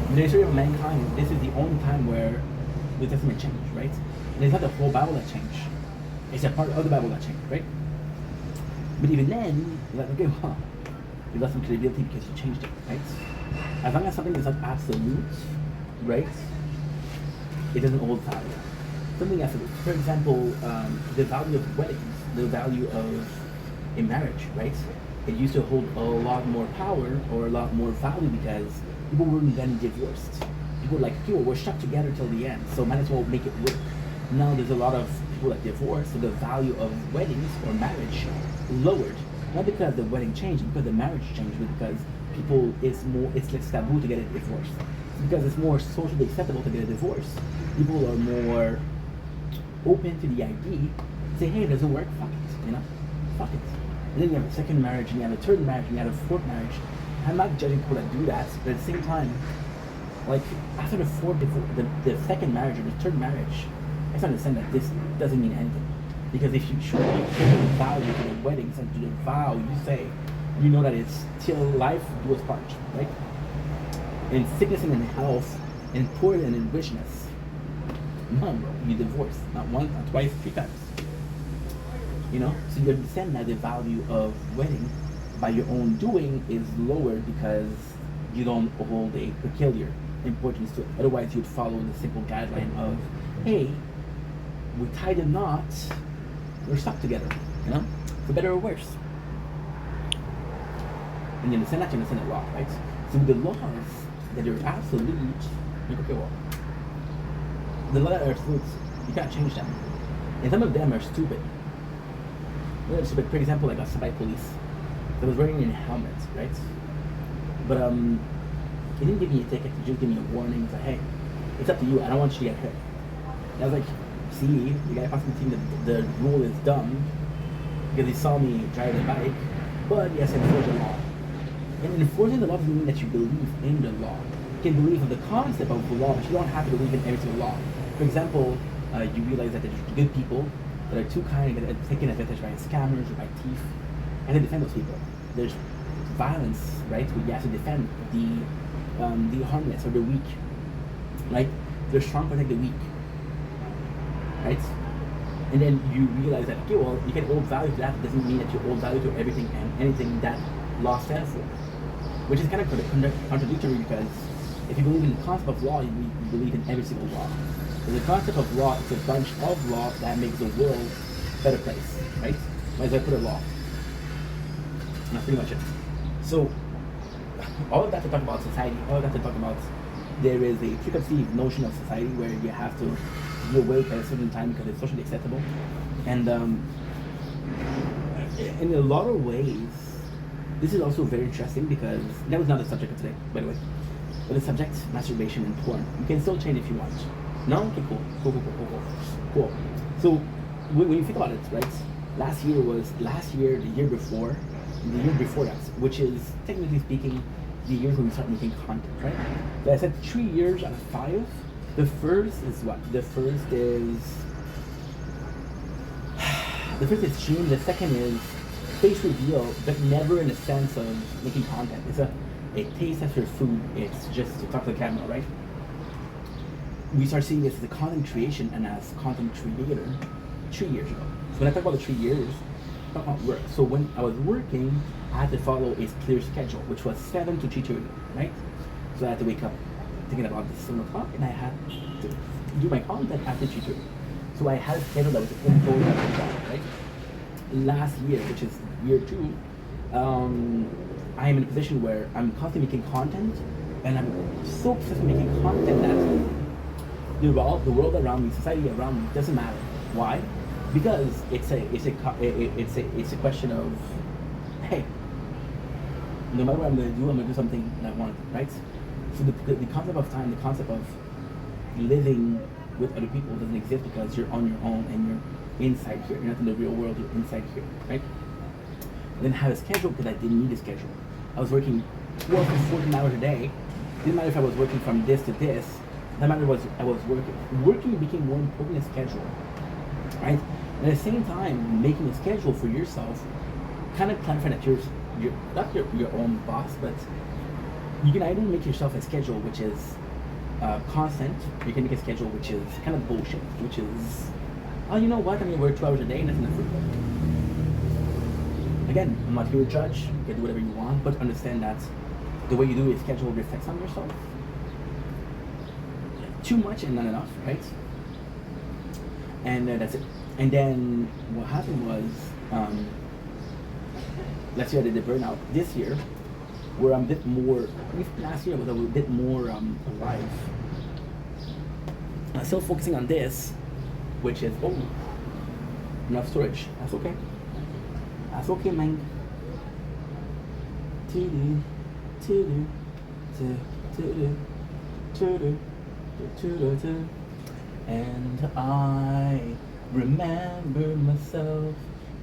Speaker 1: In the history of mankind, this is the only time where the Testament changed, right? And it's not the whole Bible that changed. It's a part of the Bible that changed, right? But even then, you're like, okay, well, you lost some credibility because you changed it, right? As long as something is not absolute, right, it doesn't hold value. Something absolute. For example, the value of weddings, the value of a marriage, right? It used to hold a lot more power or a lot more value because people weren't then divorced. People were like, okay, well, we're stuck together till the end, so might as well make it work. Now there's a lot of people that divorce, so the value of weddings or marriage lowered. Not because the wedding changed, because the marriage changed, but because it's less taboo to get a divorce. Because it's more socially acceptable to get a divorce. People are more open to the idea, say, hey, it doesn't work, fuck it, you know? Fuck it. And then you have a second marriage, and you have a third marriage, and you have a fourth marriage. I'm not judging people that do that, but at the same time, like, after the second marriage or the third marriage, I have to understand that this doesn't mean anything. Because if you show the value to the weddings and to the vow you say, you know that it's till life do us part, right? In sickness and in health, in poor and in richness. None, you divorce. Not once, not twice, 3 times. You know? So you understand that the value of wedding by your own doing is lowered because you don't hold a peculiar importance to it. Otherwise you'd follow the simple guideline of, hey, we tied a knot, we're stuck together, you know? For better or worse. And you understand that, you understand the law, right? So the laws that are absolute, like, okay, well, the laws that are absolute, you can't change them. And some of them are stupid. They're stupid. For example, like a spy police that was wearing a helmet, right? But he didn't give me a ticket, he just gave me a warning. He's like, hey, it's up to you, I don't want you to get hurt. And I was like, see, the guy possibly think that the rule is dumb because he saw me drive the bike, but yes, enforce the law. And enforcing the law doesn't mean that you believe in the law. You can believe in the concept of the law, but you don't have to believe in every single law. For example, you realize that there's good people that are too kind and get taken advantage by scammers or by thieves, and they defend those people. There's violence, right? Where you have to defend the the harmless or the weak, right? The strong protect the weak, right? And then you realize that, okay, well, you can hold value to that. It doesn't mean that you hold value to everything and anything that law stands for, which is kind of contradictory, because if you believe in the concept of law, you believe in every single law. So the concept of law is a bunch of law that makes the world a better place, right? Might as well put a law. That's pretty much it. So all of that to talk about society, all of that to talk about, there is a preconceived notion of society where you have to be awake at a certain time because it's socially acceptable. And in a lot of ways, this is also very interesting, because that was not the subject of today, by the way. But the subject, masturbation and porn. You can still change if you want. No? Okay, cool. So when you think about it, right? Last year, the year before that, which is technically speaking the year when we start making content, right? So I said 3 years out of 5. The first is what? The first is June. The second is face reveal, but never in the sense of making content. It's a taste of your food. It's just to talk to the camera, right? We start seeing this as a content creation and as content creator 3 years ago. So when I talk about the 3 years, I talk about work. So when I was working, I had to follow a clear schedule, which was 7 to 3:30, right? So I had to wake up thinking about this 7 o'clock, and I had to do my content after 3:30. So I had a schedule that was imposed, right? Last year, which is year 2, I am in a position where I'm constantly making content, and I'm so obsessed with making content that the world around me, society around me, doesn't matter. Why? Because it's a question of, hey, no matter what I'm gonna do something that I want, right? So the concept of time, the concept of living with other people doesn't exist, because you're on your own and you're inside here. You're not in the real world, you're inside here, right? I didn't have a schedule because I didn't need a schedule. I was working 12 to 14 hours a day. Didn't matter if I was working from this to this. No matter what I was working. Working became more important than schedule, right? And at the same time, making a schedule for yourself, kind of clarifying that you're not your own boss, but you can either make yourself a schedule which is constant, or you can make a schedule which is kind of bullshit, which is, oh, you know what, I'm gonna work 2 hours a day and that's enough for you. Again, I'm not here to judge, you can do whatever you want, but understand that the way you do a schedule reflects on yourself. Too much and not enough, right? And that's it. And then what happened was, last year I did the burnout. This year, where I'm a bit more, last year I was a bit more alive. I'm still focusing on this, which is, oh, enough storage. That's okay. That's okay, man. And I remember myself,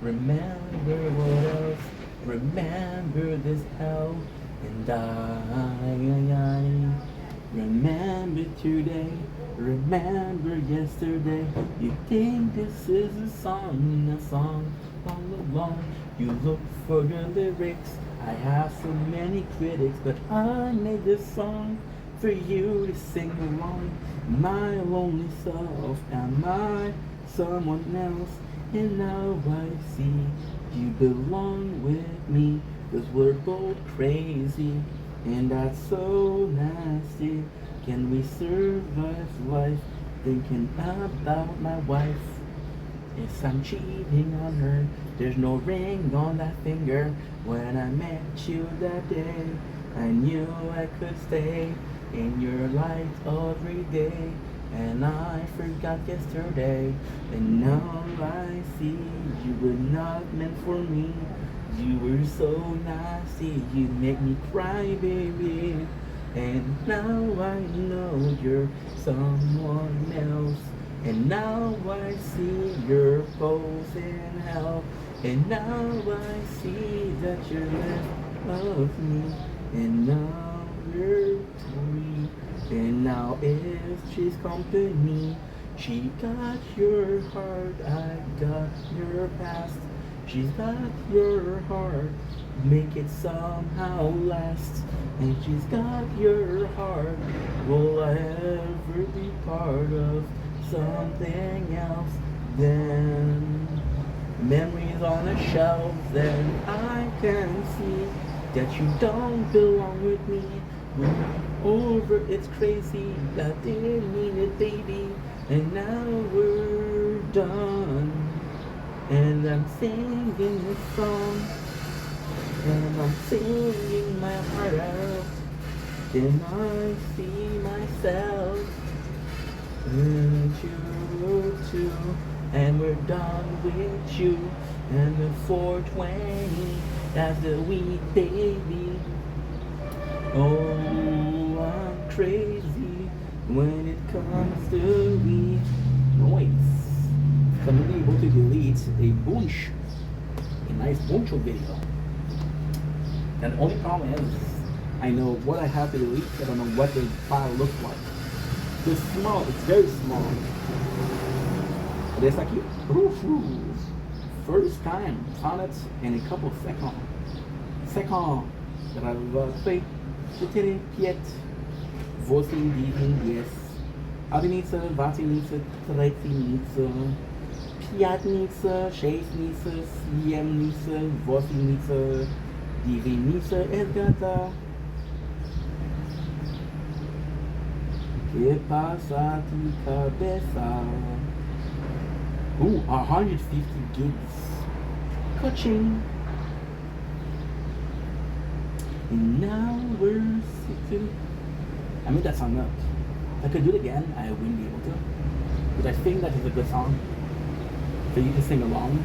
Speaker 1: remember what else, remember this hell, and I remember today, remember yesterday. You think this is a song all along. You look for the lyrics, I have so many critics, but I made this song for you to sing along. My lonely self, am I someone else? And now I see you belong with me, 'cause we're both crazy, and that's so nasty. Can we survive life thinking about my wife? Yes, I'm cheating on her, there's no ring on that finger. When I met you that day, I knew I could stay in your light every day, and I forgot yesterday, and now I see you were not meant for me. You were so nasty, you make me cry, baby, and now I know you're someone else, and now I see your pose in hell, and now I see that you're left of me, and now you're free, and now if she's company, she got your heart, I got your past, She's got your heart, make it somehow last. And she's got your heart, will I ever be part of something else? Then memories on a shelf, then I can see that you don't belong with me. When I'm over, it's crazy, I didn't mean it, baby. And now we're done. And I'm singing this song, and I'm singing my heart out. Then I see myself and you too, and we're done with you. And the 420, that's the weed, baby. Oh, I'm crazy when it comes to weed. Noise. So I'm able to delete a bunch, a nice bunch of video. And the only problem is, I know what I have to delete, I don't know what the file looks like. It's small, it's very small. It's like, first time, found it in a couple of seconds. Fait, c'était piet, voting diesen yes. Adinice, vatinice, tretinice, piatnice, šestnice, siemnice, vosinice, divinice, esgata. ¿Qué pasa tu cabeza? Ooh, 150 gigs. Coaching. And now we're sitting. I made that song up. If I could do it again, I wouldn't be able to. But I think that is a good song. So you can sing along.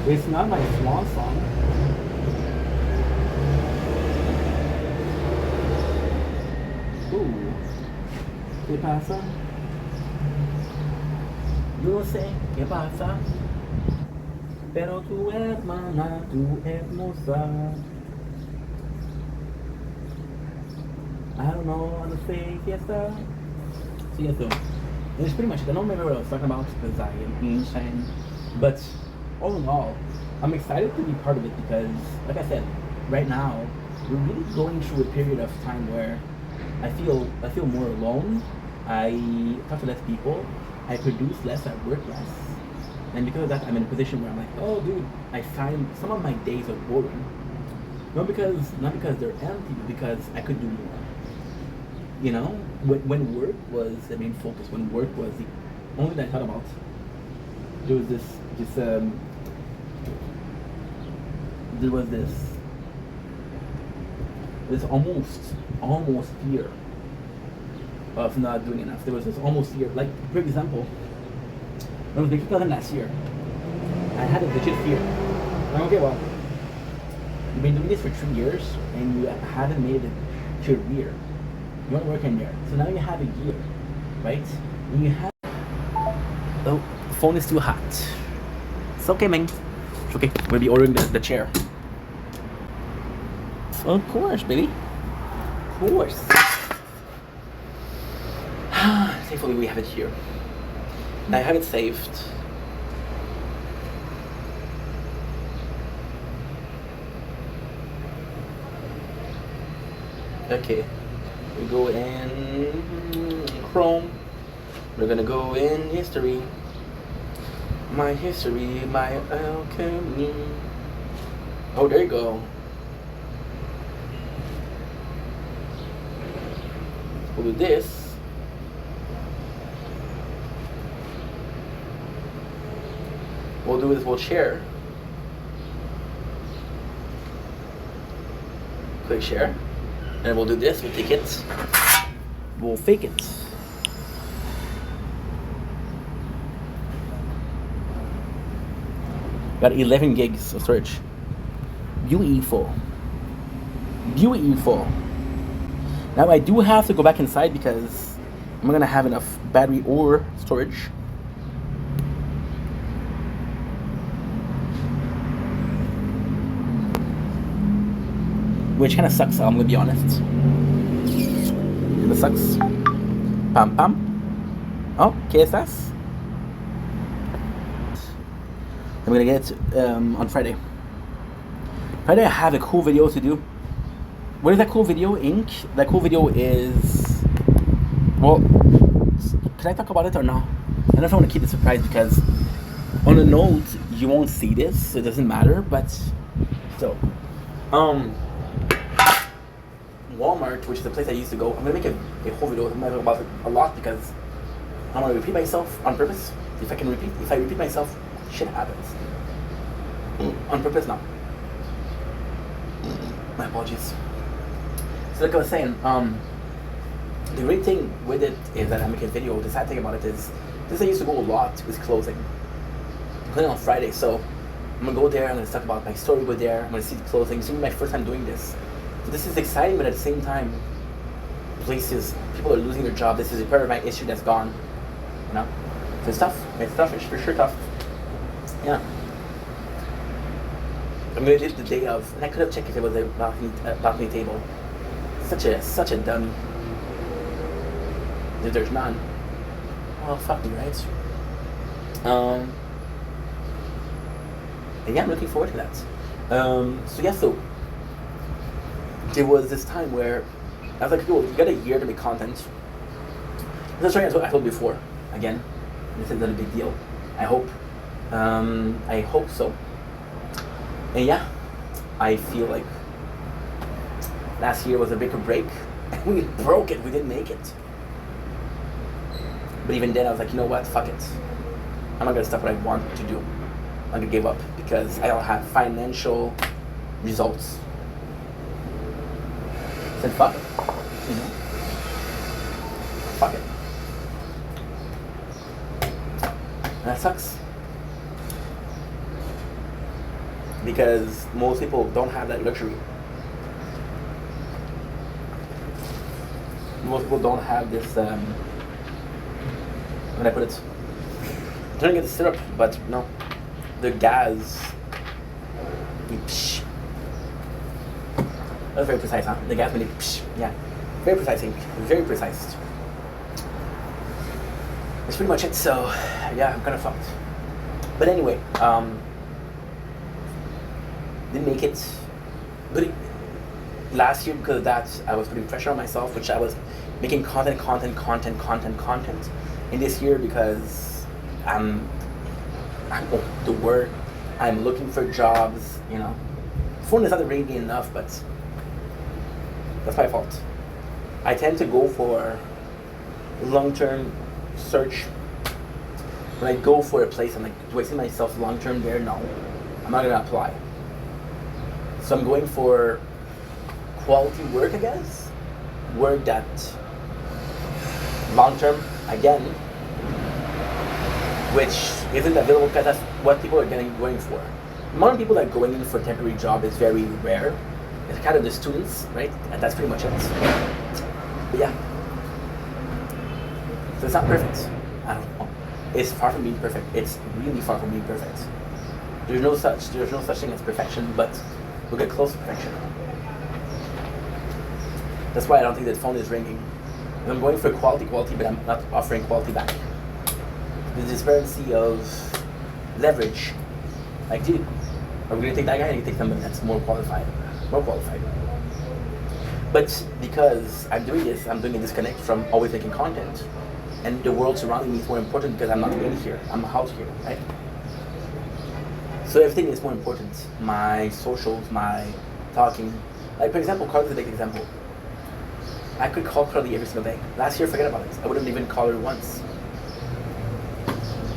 Speaker 1: It's not my swan song. Ooh. ¿Qué pasa? Yo no sé qué pasa. Pero tu hermana, tu hermosa. I don't know how to say fiesta. So yeah, so it's pretty much it. I don't remember what I was talking about because I am insane. But all in all, I'm excited to be part of it because, like I said, right now we're really going through a period of time where I feel more alone. I talk to less people. I produce less. I work less. And because of that, I'm in a position where I'm like, oh, dude, I find some of my days are boring. Not because they're empty, but because I could do more. You know, when work was the main focus, when work was the only thing I thought about, there was this almost fear of not doing enough. There was this almost fear. Like, for example, when I was making 2000 last year, I had a legit fear. I'm like, okay, well, you've been doing this for 3 years and you haven't made it a career. You want to work in there. So now you have a year, right? And you have... Oh, the phone is too hot. It's okay, man. It's okay. We'll be ordering the chair. Of course, baby. Of course. Thankfully, we have it here. I have it saved. Okay. We go in Chrome. We're gonna go in history. My history, my alchemy. Oh, there you go. We'll do this. We'll do this, we'll share. Click share. And we'll do this, we'll take it. We'll fake it. Got 11 gigs of storage. Beautiful. Beautiful. Now I do have to go back inside because I'm not gonna have enough battery or storage. Which kind of sucks, I'm gonna be honest. It sucks. Pam pam. Oh, ¿qué estás? I'm gonna get it on Friday. Friday I have a cool video to do. What is that cool video, Inc? That cool video is... Well, can I talk about it or no? I don't know if I want to keep it a surprise because on a note, you won't see this, so it doesn't matter, but still. Walmart, which is the place I used to go, I'm gonna make a whole video about it a lot because I want to repeat myself on purpose. If I repeat myself, shit happens. On purpose, no. My apologies. So like I was saying, the great thing with it is that I'm making a video. The sad thing about it is, this I used to go a lot is closing. I'm going on Friday, so I'm gonna go there, I'm gonna talk about my story with there, I'm gonna see the closing. It's gonna be my first time doing this. So this is exciting, but at the same time, people are losing their job. This is a part of my issue that's gone. You know? So it's tough. It's for sure tough. Yeah. I'm gonna live the day of, and I could have checked if it was a balcony table. Such a dummy. If there's none, well, fuck me, right? And yeah, I'm looking forward to that. So there was this time where I was like, yo, you got a year to make content. That's right, I told before. Again, this is not a big deal. I hope so. And yeah, I feel like last year was a bigger break. We broke it, we didn't make it. But even then I was like, you know what, fuck it. I'm not gonna stop what I want to do. I'm gonna give up because I don't have financial results. I said fuck it. You know? Fuck it. And that sucks. Because most people don't have that luxury. Most people don't have this, how can I put it? I'm trying to get the syrup, but no. The gas. That's very precise, huh? The gas when yeah. Very precise, very precise. That's pretty much it, so yeah, I'm kind of fucked. But anyway, didn't make it. But last year, because of that, I was putting pressure on myself, which I was making content. And this year, because I'm to work, I'm looking for jobs, you know. Phone is not really enough, but that's my fault. I tend to go for long-term search. When I go for a place, I'm like, do I see myself long-term there? No, I'm not gonna apply. So I'm going for quality work, I guess. Work that long-term, again, which isn't available because that's what people are going for. The amount of people that are going in for a temporary job is very rare. It's kind of the students, right? And that's pretty much it. But yeah. So it's not perfect. I don't know. It's far from being perfect. It's really far from being perfect. There's no such thing as perfection, but we'll get close to perfection. That's why I don't think that phone is ringing. I'm going for quality, but I'm not offering quality back. The disparity of leverage. Like, dude, are we gonna take that guy or you take somebody that's more qualified? But because I'm doing this, I'm doing a disconnect from always making content. And the world surrounding me is more important because I'm not in here. I'm out here, right? So everything is more important. My socials, my talking. Like, for example, Carly's a big example. I could call Carly every single day. Last year, forget about it. I wouldn't even call her once.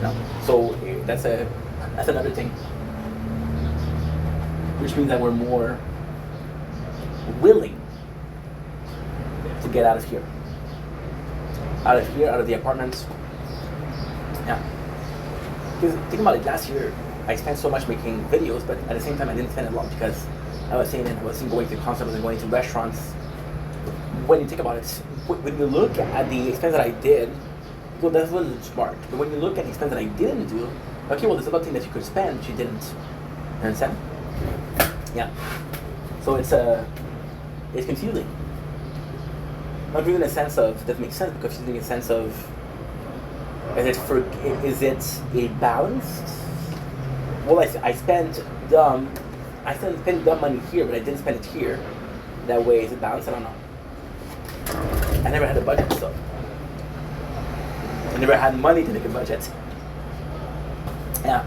Speaker 1: No. So that's another thing. Which means that we're more willing to get out of here. Out of the apartment. Yeah. Because think about it, last year I spent so much making videos, but at the same time I didn't spend a lot because I was saying I wasn't going to concerts and going to restaurants. When you think about it, when you look at the expense that I did, well, that was smart. But when you look at the expense that I didn't do, okay, well, there's a lot of things that you could spend, but you didn't. You understand? Yeah. So it's confusing. Not confusing in a sense of, that makes sense, but confusing in a sense of, is it a balanced well, I spent dumb money here, but I didn't spend it here. That way, is it balanced? I don't know. I never had a budget, so I never had money to make a budget. Yeah.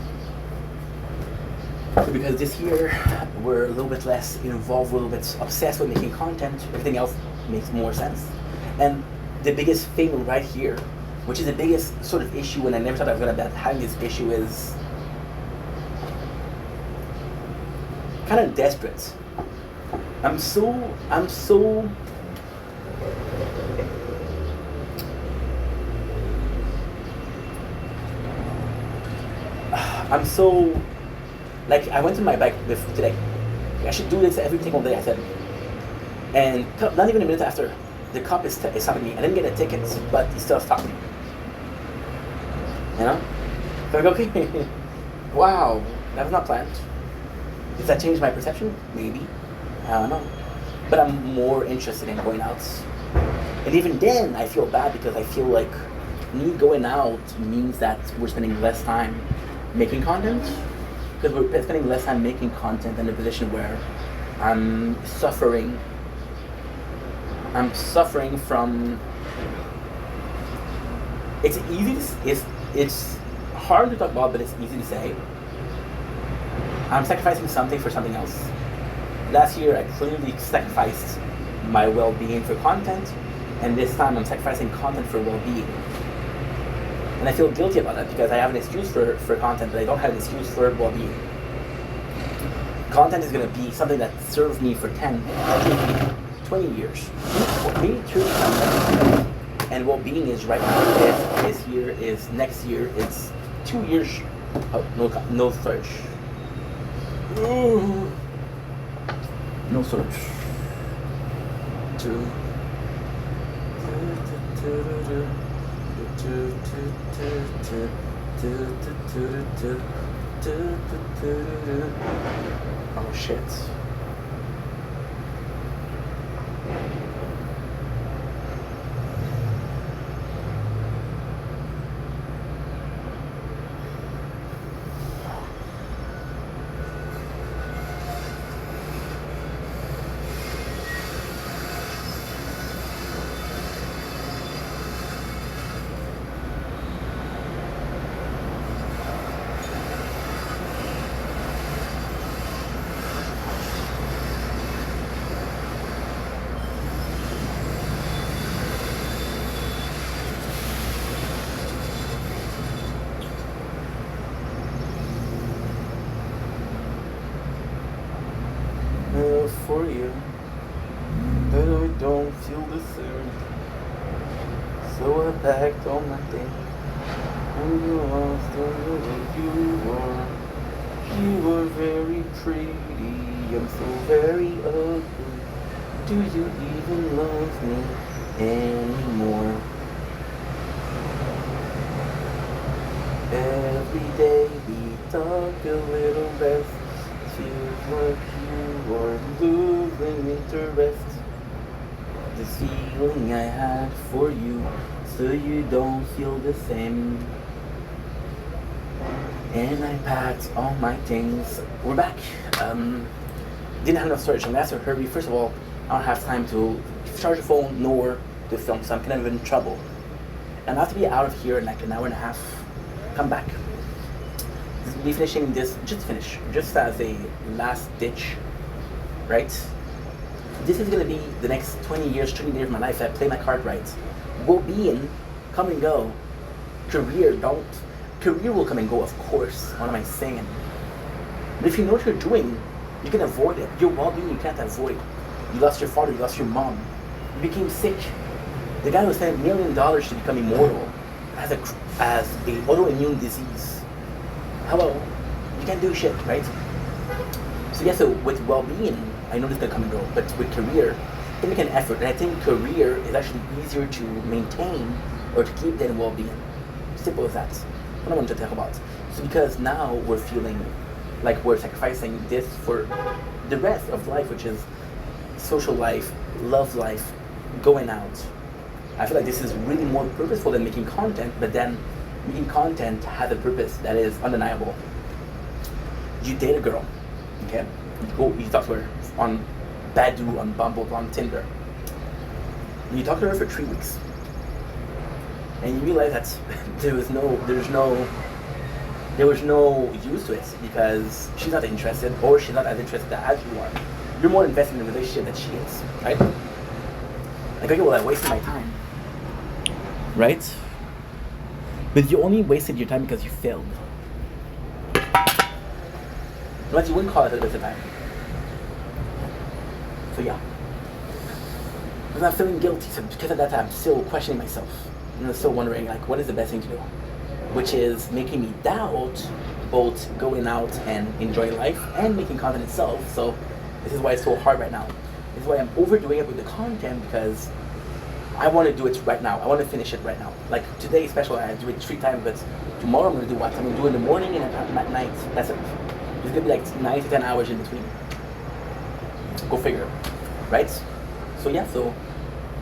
Speaker 1: So because this year we're a little bit less involved, a little bit obsessed with making content. Everything else makes more sense. And the biggest thing right here, which is the biggest sort of issue, and I never thought I was gonna be having this issue, is kind of desperate. I'm so like, I went to my bike today. I should do this every single day, I said. And not even a minute after, the cop is stopping me. I didn't get a ticket, but he still stopped me. You know? So I go, okay, wow, that was not planned. Does that change my perception? Maybe. I don't know. But I'm more interested in going out. And even then, I feel bad because I feel like me going out means that we're spending less time making content. Because we're spending less time making content in a position where I'm suffering from. It's easy to, it's hard to talk about, but it's easy to say. I'm sacrificing something for something else. Last year, I clearly sacrificed my well-being for content, and this time I'm sacrificing content for well-being. And I feel guilty about that because I have an excuse for content, but I don't have an excuse for well-being. Content is going to be something that serves me for 10, 20 years. Maybe 30 times. And well-being is right now, is here, is next year, it's 2 years. Oh, no search. No search. Oh shit. For you, but I don't feel the same. So I packed all my things, and you lost the way you were. You were very pretty, I'm so very ugly. Do you even love me anymore? Every day we talk a little less. Feels like you are losing interest. This feeling I had for you, so you don't feel the same. And I packed all my things. We're back. Didn't have enough storage. I'm gonna have to hurry. First of all, I don't have time to charge the phone nor to film, so I'm kind of in trouble. And I have to be out of here in like an hour and a half. Come back. Be finishing this, just as a last ditch, right? This is gonna be the next 20 years of my life. I play my card right. Well-being, come and go. Career will come and go, of course. What am I saying? But if you know what you're doing, you can avoid it. Your well-being you can't avoid. You lost your father, you lost your mom. You became sick. The guy who spent $1 million to become immortal has a autoimmune disease. Hello, you can't do shit, right? So yeah, so with well-being, I know this is gonna come and go, but with career, you can make an effort, and I think career is actually easier to maintain or to keep than well-being. Simple as that. What I want to talk about. So because now we're feeling like we're sacrificing this for the rest of life, which is social life, love life, going out. I feel like this is really more purposeful than making content, but then making content has a purpose that is undeniable. You date a girl, okay? You talk to her on Badoo, on Bumble, on Tinder. You talk to her for 3 weeks, and you realize that there was no use to it because she's not interested, or she's not as interested as you are. You're more invested in the relationship than she is, right? Like, okay, well, I wasted my time, right? But you only wasted your time because you failed. But you wouldn't call it a waste of time. So yeah. Because I'm feeling guilty, so because of that, I'm still questioning myself. And I'm still wondering, like, what is the best thing to do? Which is making me doubt both going out and enjoying life and making content itself. So this is why it's so hard right now. This is why I'm overdoing it with the content, because I want to do it right now. I want to finish it right now. Like today, especially, I do it 3 times, but tomorrow I'm going to do what? I'm going to do it in the morning and at night. That's it. There's going to be like 9 to 10 hours in between. Go figure, right? So yeah, so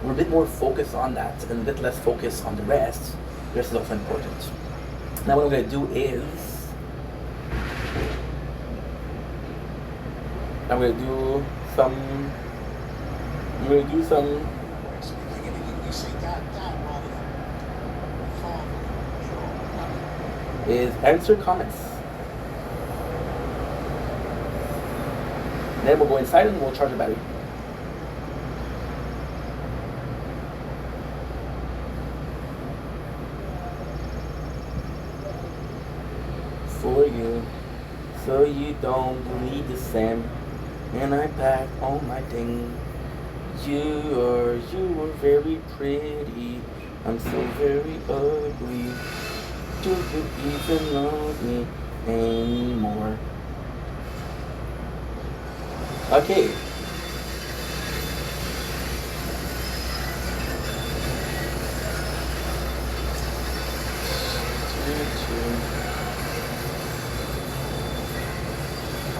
Speaker 1: we're a bit more focused on that and a bit less focused on the rest. The rest is also important. Now what I'm going to do is, I'm going to do some is answer comments. Then we'll go inside and we'll charge the battery. For you, so you don't bleed the same. And I packed all my things. You were very pretty. I'm so very ugly. Do you even love me anymore? Okay.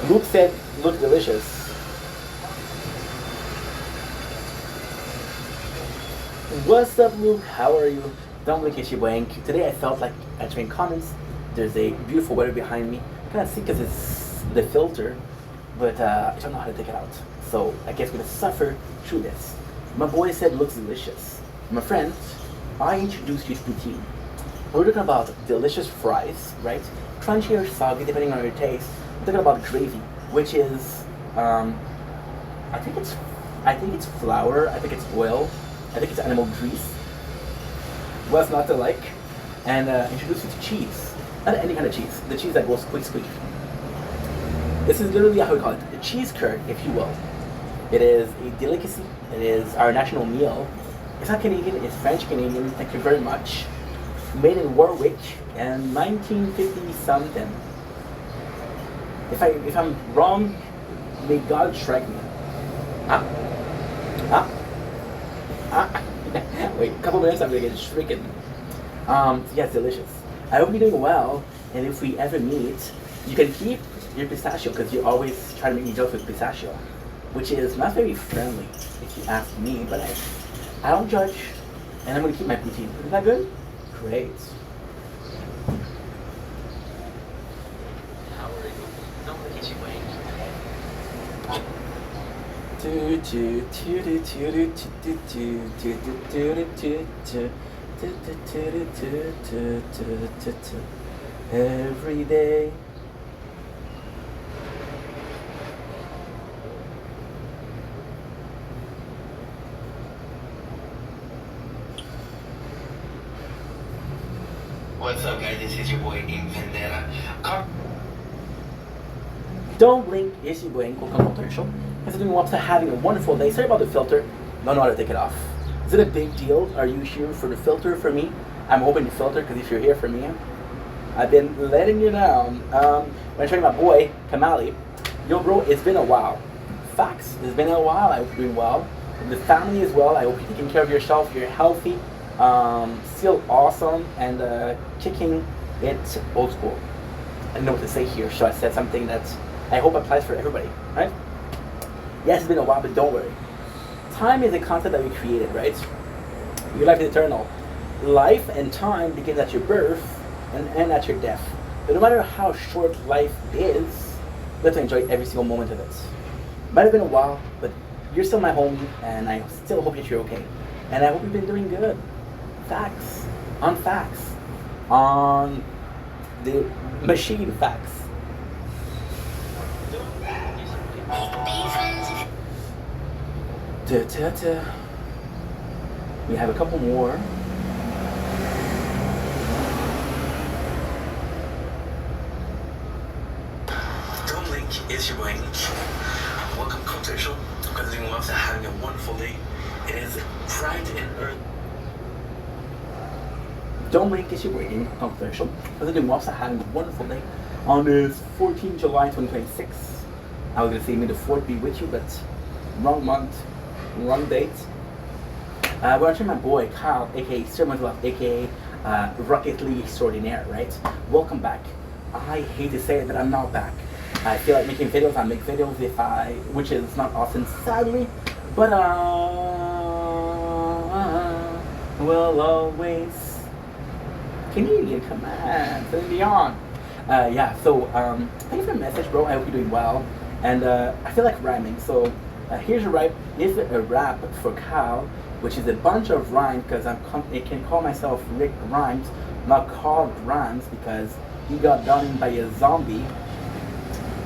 Speaker 1: Luke said, look delicious. What's up, Luke? How are you? Don't blink, Ishibwank. Today I felt like answering comments. There's a beautiful weather behind me. I can't see because it's the filter, but I don't know how to take it out. So I guess we're gonna suffer through this. My boy said looks delicious. My friend, I introduced you to poutine. We're talking about delicious fries, right? Crunchy or soggy depending on your taste. We're talking about gravy, which is I think it's flour, I think it's oil, I think it's animal grease. What's not to like? And introduce you to cheese. Not any kind of cheese. The cheese that goes squeak squeak. This is literally how we call it. A cheese curd, if you will. It is a delicacy. It is our national meal. It's not Canadian, it's French Canadian. Thank you very much. Made in Warwick in 1950 something. If I'm wrong, may God strike me. Wait, a couple minutes I'm gonna get stricken. Yeah, it's delicious. I hope you're doing well, and if we ever meet, you can keep your pistachio, because you always try to make me jokes with pistachio, which is not very friendly, if you ask me, but I don't judge, and I'm gonna keep my poutine. Isn't that good? Great. Every day.
Speaker 2: What's up, guys? This is your boy in Vendetta.
Speaker 1: Don't blink, it's your boy in Commercial. Considering we're up to having a wonderful day. Sorry about the filter. Don't know how to take it off. Is it a big deal? Are you here for the filter for me? I'm hoping the filter, because if you're here for me, I've been letting you down. When I trained my boy, Kamali, yo bro, it's been a while. Facts, it's been a while. I hope you're doing well. The family as well. I hope you're taking care of yourself. You're healthy, still awesome, and kicking it old school. I don't know what to say here, so I said something that I hope applies for everybody, right? Yes, it's been a while, but don't worry. Time is a concept that we created, right? Your life is eternal. Life and time begins at your birth and end at your death. But no matter how short life is, Got to enjoy every single moment of it. Might have been a while, but you're still my homie, and I still hope that you're okay. And I hope you've been doing good. Facts. On the machine facts. We have a couple more.
Speaker 2: Don't blink, it's your blink. Welcome, Controversial. Continuing on, having a wonderful day. It is Pride in Earth.
Speaker 1: Don't blink, it's your waiting. Controversial. Continuing on, having a wonderful day. On this 14 July 2026. I was gonna say may the 4th be with you, but wrong month, wrong date. We're watching my boy Kyle, aka Sermons Love, aka Rocket League Extraordinaire, right? Welcome back. I hate to say it, but I'm not back. I feel like making videos. I make videos which is not often, sadly, but will always. Canadian, come on, send me on. Yeah. So thanks for the message, bro. I hope you're doing well, and I feel like rhyming. So here's a rap for Kyle, which is a bunch of rhymes because I can call myself Rick Rhymes, not called Rhymes because he got done in by a zombie.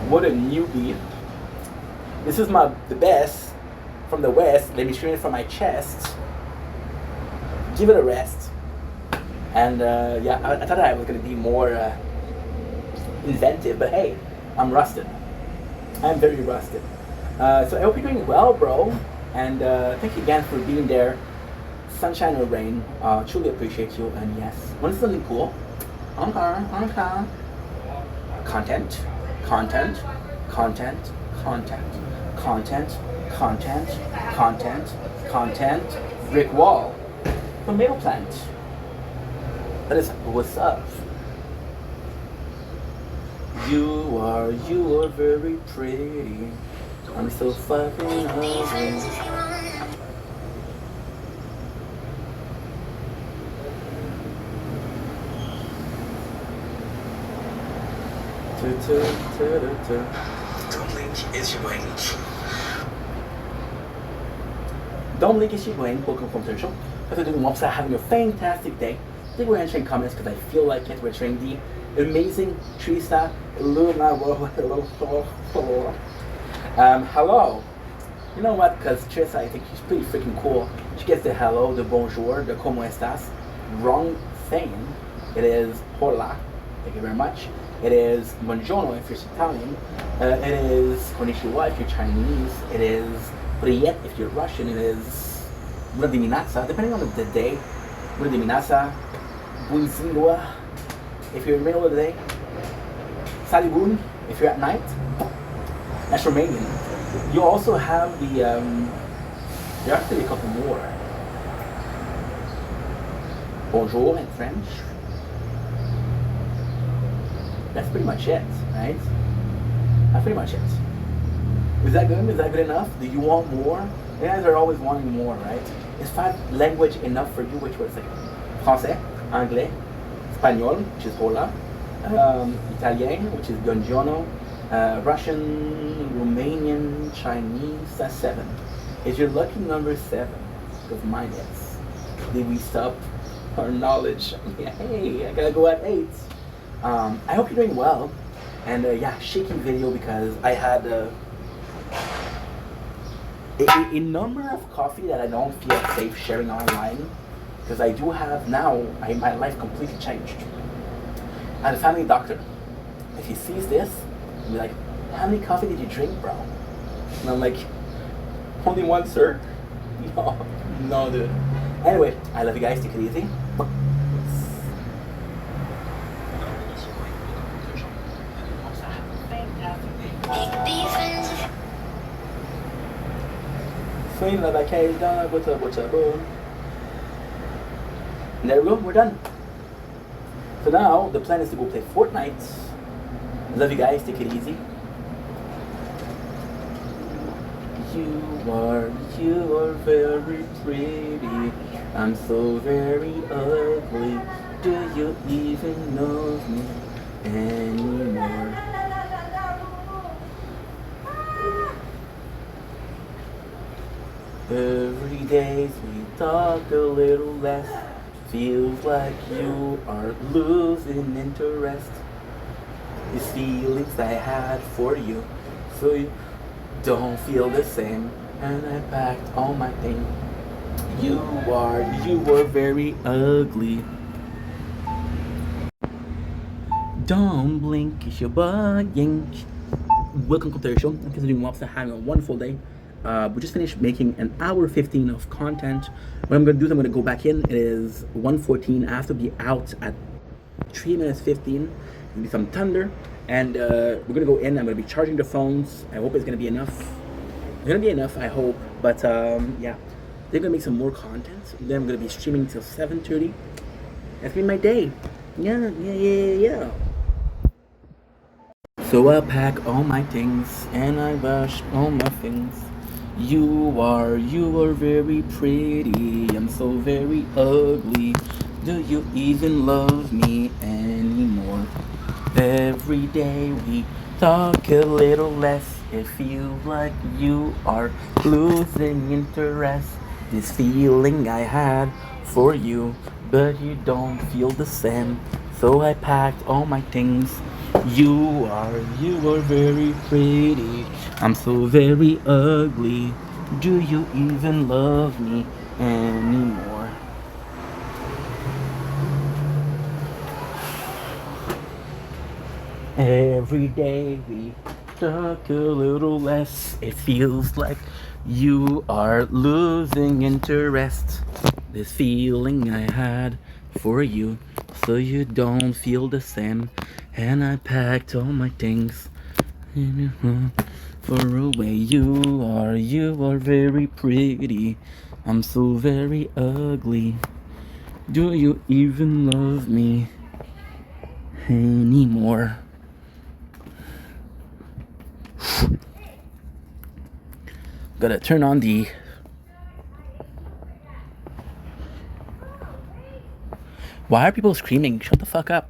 Speaker 1: What a newbie. This is the best from the West. Let me stream it from my chest. Give it a rest. And yeah, I thought I was going to be more inventive, but hey, I'm rusted. I'm very rusted. So I hope you're doing well, bro. And thank you again for being there. Sunshine or rain. Truly appreciate you. And yes, when it's something cool. Content. Brick wall. Tomato plant. That is what's up. You are very pretty. I'm so fucking ugly.
Speaker 2: Don't blink, it's your blink.
Speaker 1: Don't blink, it's your blink. Welcome from Social. After doing website, having a fantastic day. I think we're entering comments because I feel like it. We're entering the amazing Trista Luna. Hello. You know what? Because Trista, I think she's pretty freaking cool. She gets the hello, the bonjour, the como estas. Wrong thing. It is hola. Thank you very much. It is buongiorno if you're Italian. It is konnichiwa if you're Chinese. It is priet if you're Russian. It is bună dimineața, depending on the day. Bună dimineața, bun ziua if you're in the middle of the day. Salut bun if you're at night. That's Romanian. You also have the, there are actually a couple more. Bonjour in French. That's pretty much it, right? That's pretty much it. Is that good? Is that good enough? Do you want more? You guys are always wanting more, right? Is 5 language enough for you? Which was like Français, Anglais, Espagnol, which is hola, Italian, which is buongiorno, Russian, Romanian, Chinese, that's 7. Is your lucky number 7? Because mine is. Did we stop our knowledge? Yeah, hey, I gotta go at 8. I hope you're doing well, and yeah, shaking video because I had a number of coffee that I don't feel safe sharing online, because I do have now, my life completely changed. I had a family doctor. If he sees this, he'll be like, how many coffee did you drink, bro? And I'm like, only one, sir. No, dude. Anyway, I love you guys, take it easy. Swing the back cage down, what's up, boom. And there we go, we're done. So now, the plan is to go play Fortnite. Love you guys, take it easy. You are very pretty. I'm so very ugly. Do you even know me anymore? Every day we talk a little less. Feels like you are losing interest. These feelings I had for you, so you don't feel the same. And I packed all my things. You were very ugly. Don't blink, it's your bugging. Welcome to the show. I'm considering Mobster having a wonderful day. We just finished making an hour 15 of content. What I'm gonna do is I'm gonna go back in. It is 1:14. I have to be out at 3 minutes 15. Gonna be some thunder, and we're gonna go in. I'm gonna be charging the phones. I hope it's gonna be enough. It's gonna be enough, I hope. But yeah, they're gonna make some more content. Then I'm gonna be streaming till 7:30. That's been my day. Yeah. So I pack all my things and I wash all my things. You are very pretty. I'm so very ugly. Do you even love me anymore? Every day we talk a little less. It feels like you are losing interest. This feeling I had for you, but you don't feel the same. So I packed all my things. You are very pretty. I'm so very ugly. Do you even love me anymore? Every day we talk a little less. It feels like you are losing interest. This feeling I had for you, so you don't feel the same. And I packed all my things for away. You are very pretty. I'm so very ugly. Do you even love me anymore? Gotta turn on the... Why are people screaming? Shut the fuck up.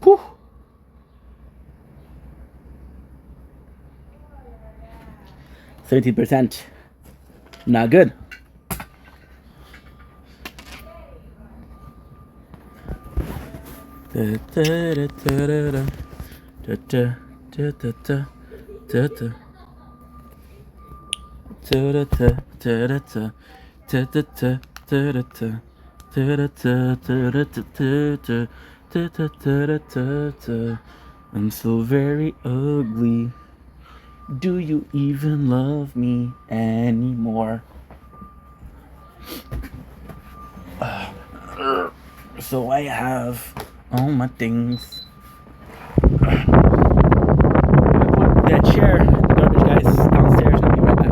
Speaker 1: Whew. 17%. Not good. I'm so very ugly. Do you even love me anymore? So I have all my things. That chair in the garbage, guys, downstairs. I'll be right back.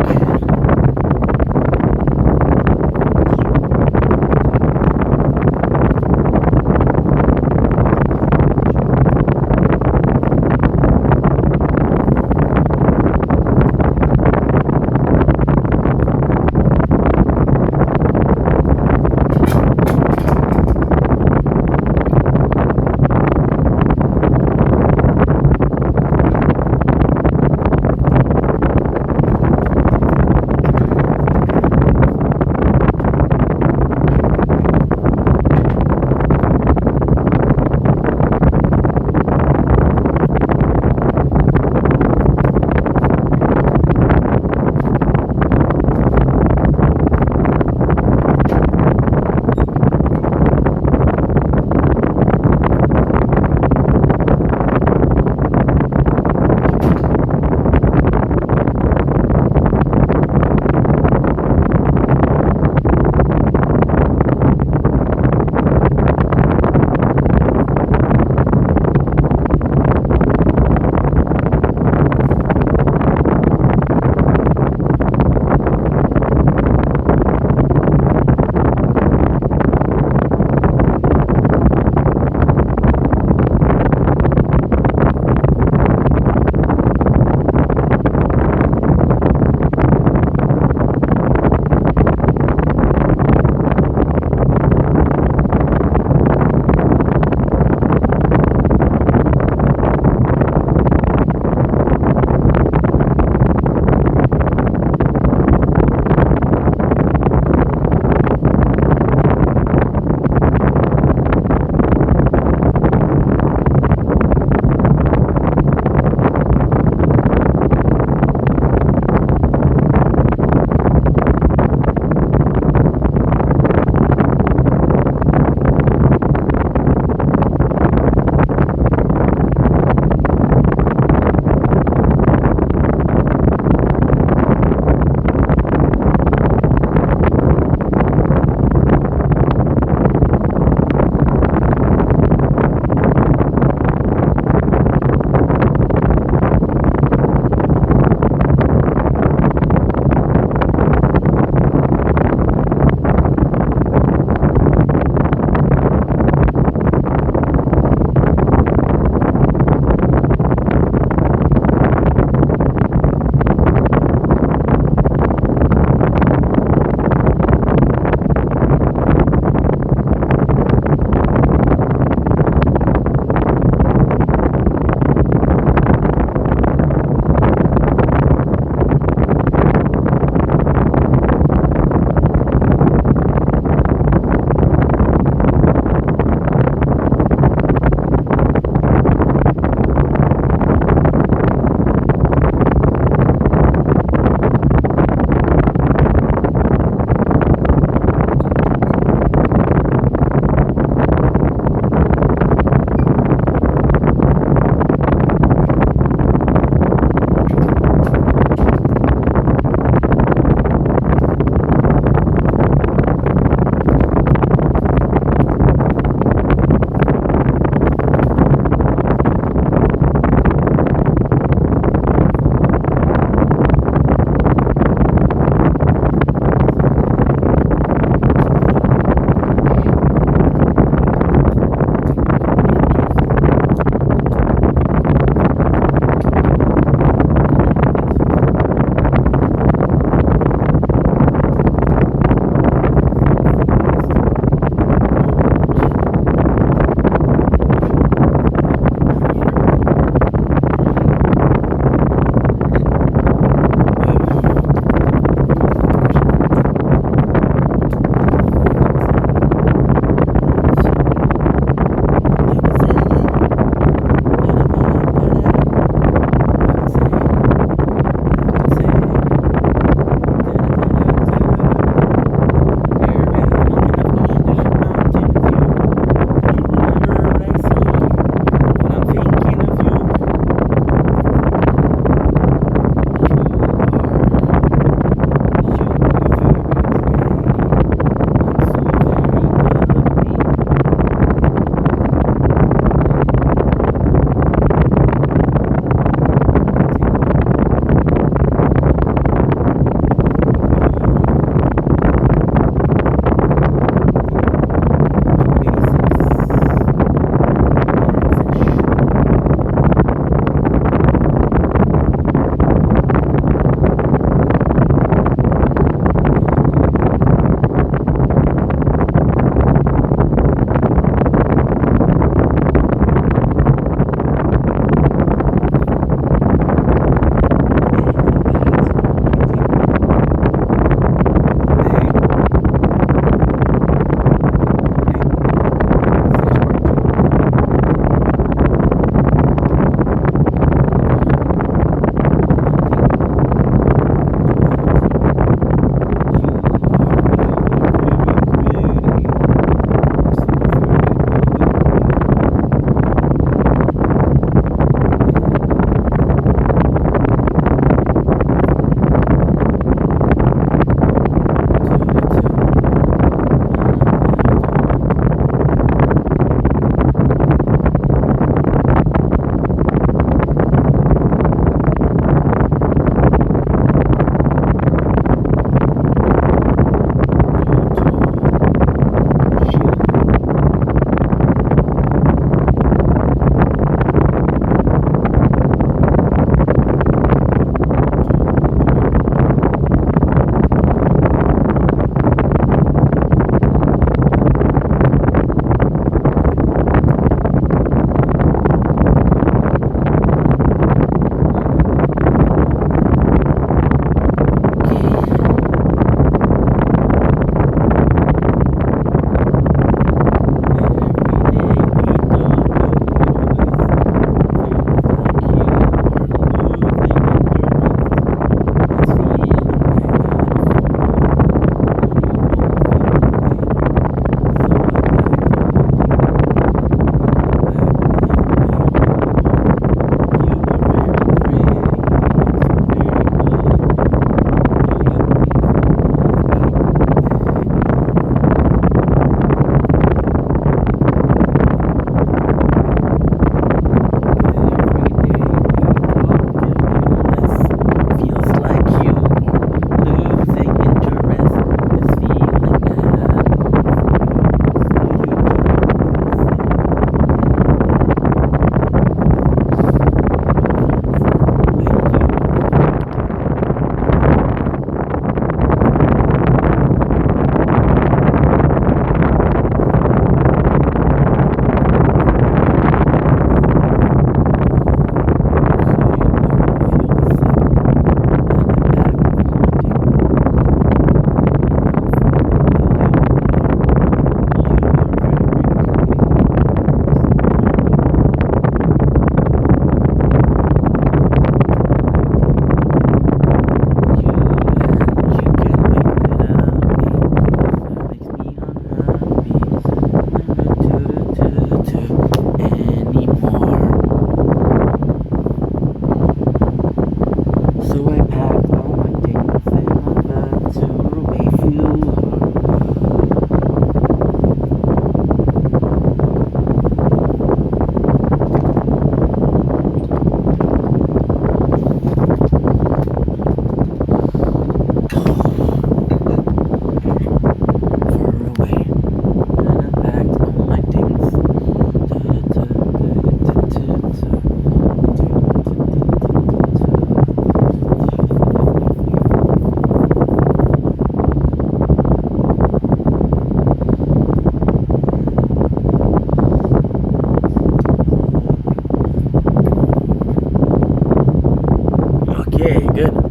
Speaker 1: Okay, good.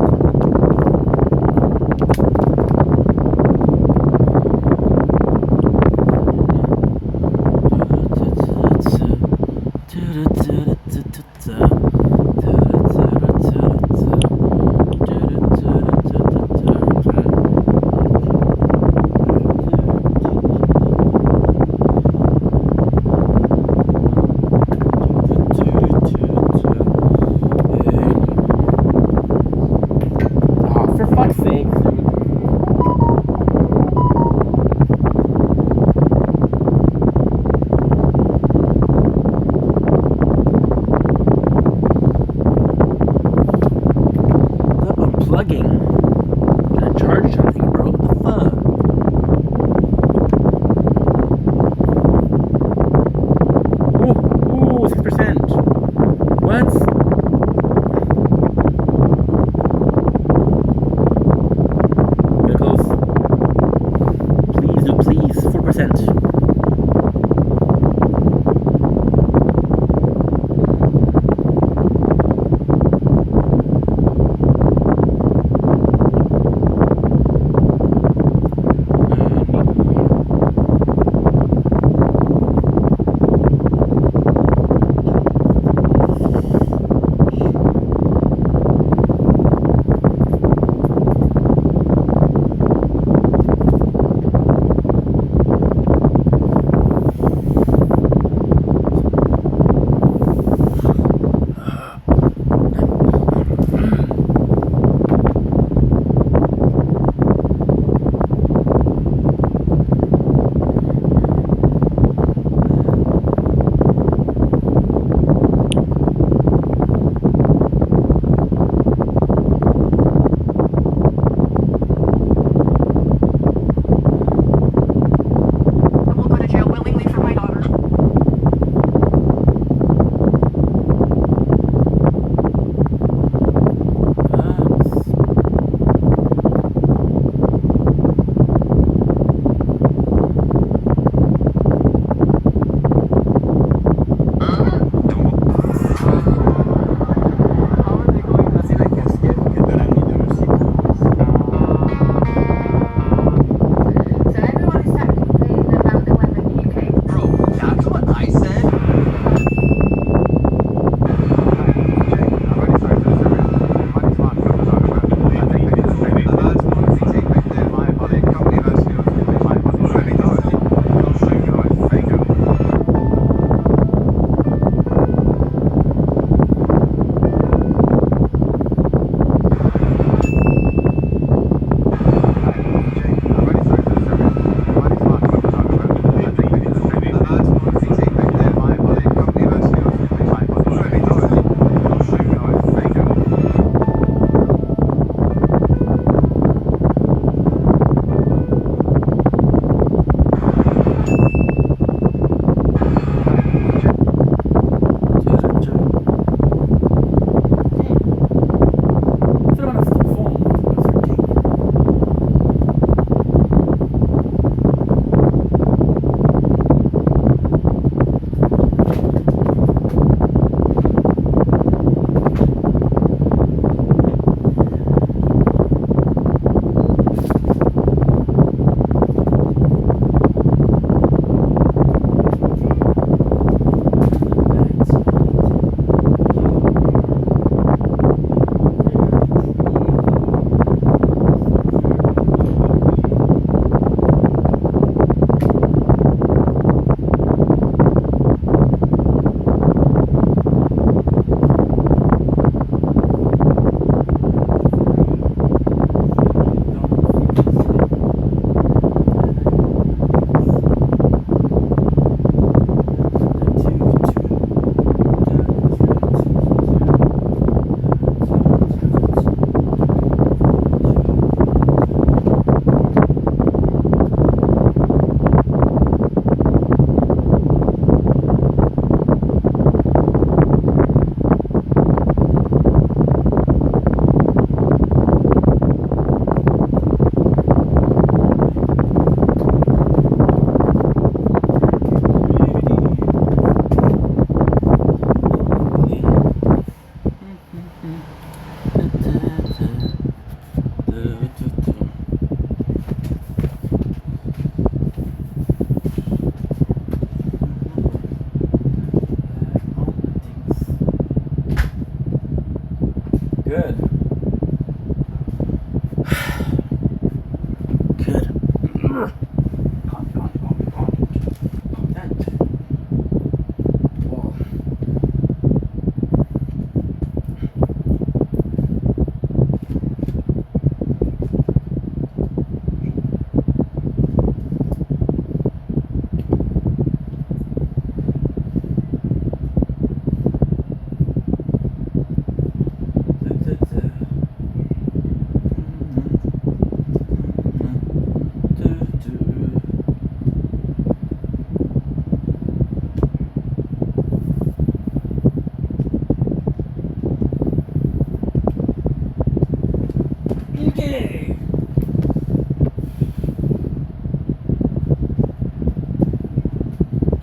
Speaker 1: Good. Good.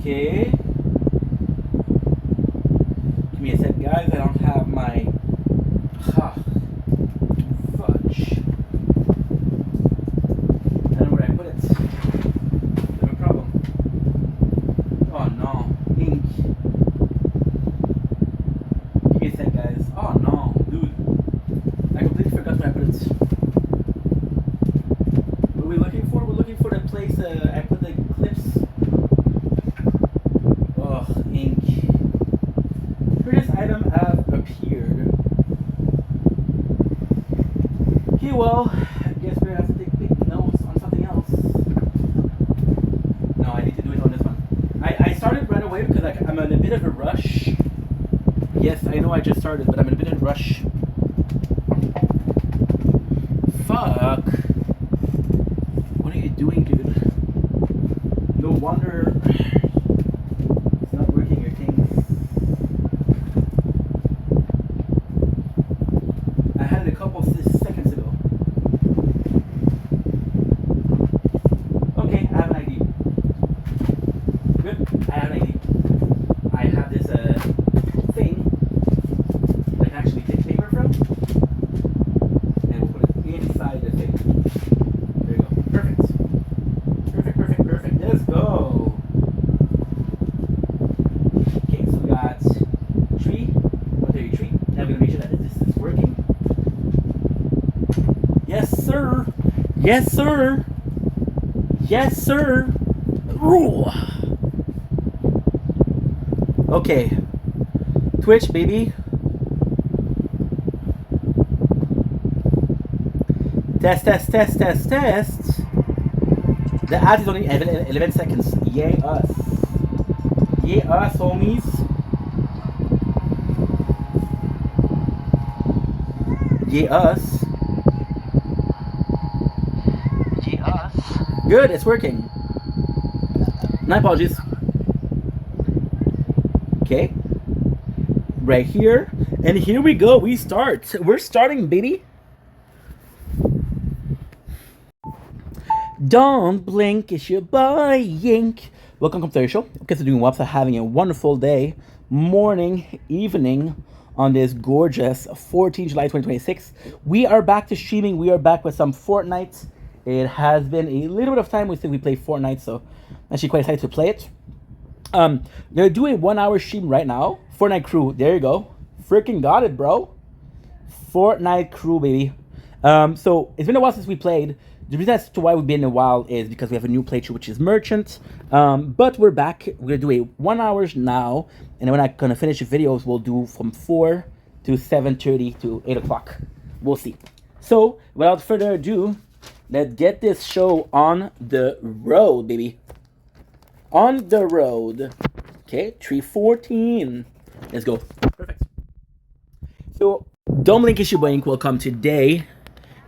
Speaker 1: Okay. Give me a sec, guys. I don't have my fudge. I don't know where I put it. I have a problem. Oh no. Ink. Give me a sec, guys. Oh no, dude. I completely forgot where I put it. What are we looking for? We're looking for the place I put the clips. Oh, ink. Previous item have appeared. Okay, well, I guess we have to take big notes on something else. No, I need to do it on this one. I started right away because I'm in a bit of a rush. Yes, I know I just started, but I'm in a bit of a rush. Fuck. What are you doing, dude? No wonder it's not working your things. I had it a couple seconds ago. Okay, I have an idea. Good, I have an idea. I have this thing that I can actually take paper from, and we'll put it inside the thing. There you go. Perfect. Perfect, perfect, perfect. Let's go. Okay, so we got tree, 133. Now we're gonna make sure that this is working. Yes, sir. Yes, sir. Yes, sir. Ooh. Okay. Twitch, baby. Test, test, test, test, test. The ad is only 11 seconds. Yay us. Yay us, homies. Yay us. Yay us. Good, it's working. My apologies. Okay. Right here. And here we go. We start. We're starting, baby. Don't blink, it's your boy Yink. Welcome to the show. Okay, so doing what's having a wonderful day, morning, evening on this gorgeous 14 July 2026. We are back to streaming. We are back with some Fortnite. It has been a little bit of time since we played Fortnite, so I'm actually quite excited to play it. Gonna do a 1 hour stream right now. Fortnite crew, there you go. Freaking got it, bro. Fortnite crew, baby. So it's been a while since we played. The reason as to why we've been a while is because we have a new playthrough, which is Merchant. But we're back. We're gonna do a 1 hour now, and then when I'm gonna finish the videos, we'll do from 4 to 7:30 to 8 o'clock. We'll see. So without further ado, let's get this show on the road, baby. On the road. Okay, 314. Let's go. Perfect. So, Dominic Ishibank, welcome today.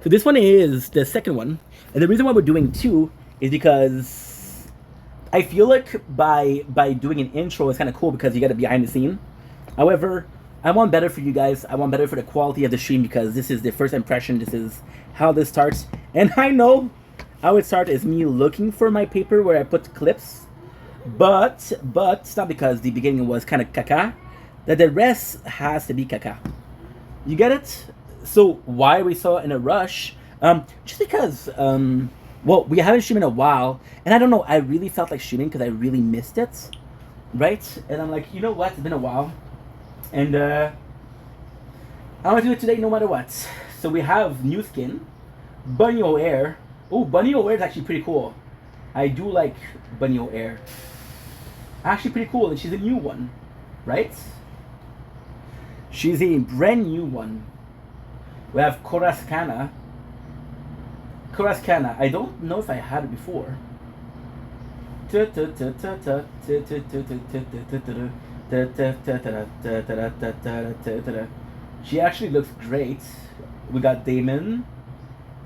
Speaker 1: So this one is the second one. And the reason why we're doing two is because I feel like by doing an intro is kind of cool because you got it behind the scene. However, I want better for you guys. I want better for the quality of the stream because this is the first impression. This is how this starts. And I know how it starts is me looking for my paper where I put clips. But it's not because the beginning was kind of caca. That the rest has to be caca. You get it? So why are we so in a rush? Just because, well, we haven't streamed in a while, and I don't know, I really felt like streaming because I really missed it, right? And I'm like, you know what, it's been a while, and I I want to do it today no matter what. So we have new skin, Bunny O'Air. Oh, Bunny O'Air is actually pretty cool. I do like Bunny O'Air. Actually pretty cool, and she's a new one, right? She's a brand new one. We have Corazcana. Corazcana. I don't know if I had it before. She actually looks great. We got Damon.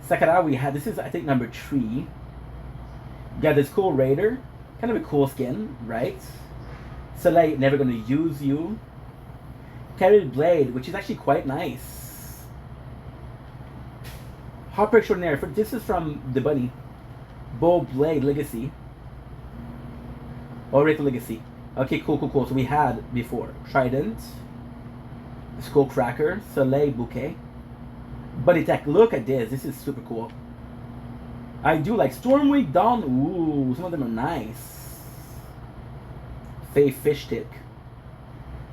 Speaker 1: Sakura we had, this is I think number 3. We got this cool Raider. Kind of a cool skin, right? Soleil, Never Gonna Use You. Carried Blade, which is actually quite nice. Harper Extraordinaire, this is from the Bunny. Bow Blade Legacy. Oracle Legacy. Okay, cool. So we had before Trident, Skull Cracker, Soleil Bouquet, Buddy Tech. Look at this. This is super cool. I do like Stormwing Dawn. Ooh, some of them are nice. Faye Fish Stick.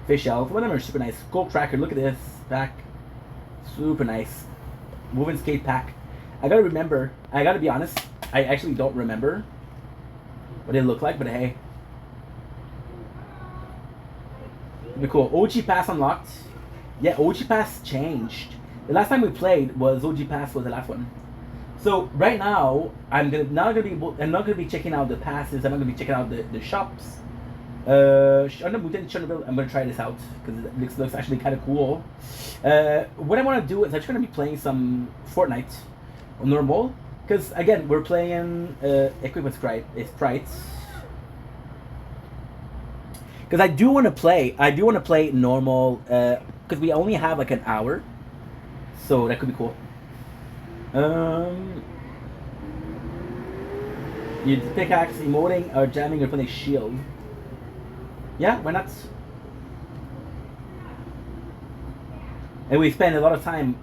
Speaker 1: Fish Elf. Some of them are super nice. Skull Cracker. Look at this. Pack. Super nice. Moving Skate Pack. I gotta remember. I gotta be honest. I actually don't remember what it looked like, but hey. It'd be cool. OG Pass unlocked. Yeah, OG Pass changed. The last time we played was OG Pass was the last one. So right now I'm not gonna be checking out the passes. I'm not gonna be checking out the shops. I'm gonna try this out because it looks actually kind of cool. What I want to do is I'm just gonna be playing some Fortnite on normal because again we're playing equipment sprites. Because I do want to play normal, because we only have like an hour, so that could be cool. You pickaxe, emoting, or jamming, or putting a shield. Yeah, why not? And we spend a lot of time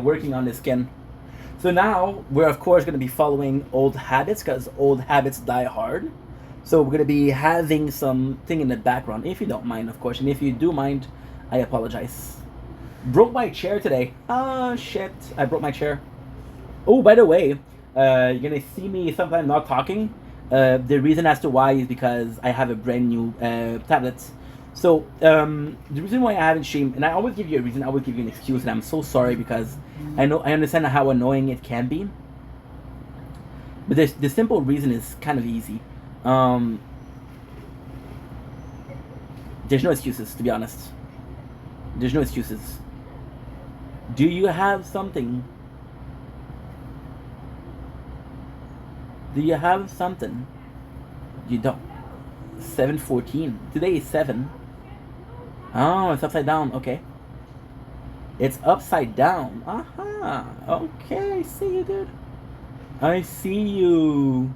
Speaker 1: working on this skin. So now we're of course going to be following old habits, because old habits die hard. So we're going to be having something in the background, if you don't mind, of course. And if you do mind, I apologize. Broke my chair today. Oh, shit. I broke my chair. Oh, by the way, you're going to see me sometimes not talking. The reason as to why is because I have a brand new tablet. So the reason why I haven't streamed, and I always give you a reason, I always give you an excuse, and I'm so sorry because I understand how annoying it can be. But the simple reason is kind of easy. There's no excuses, to be honest. There's no excuses. Do you have something? Do you have something? You don't. 7:14. Today is 7. Oh, it's upside down. Okay. It's upside down. Aha. Okay, I see you, dude. I see you.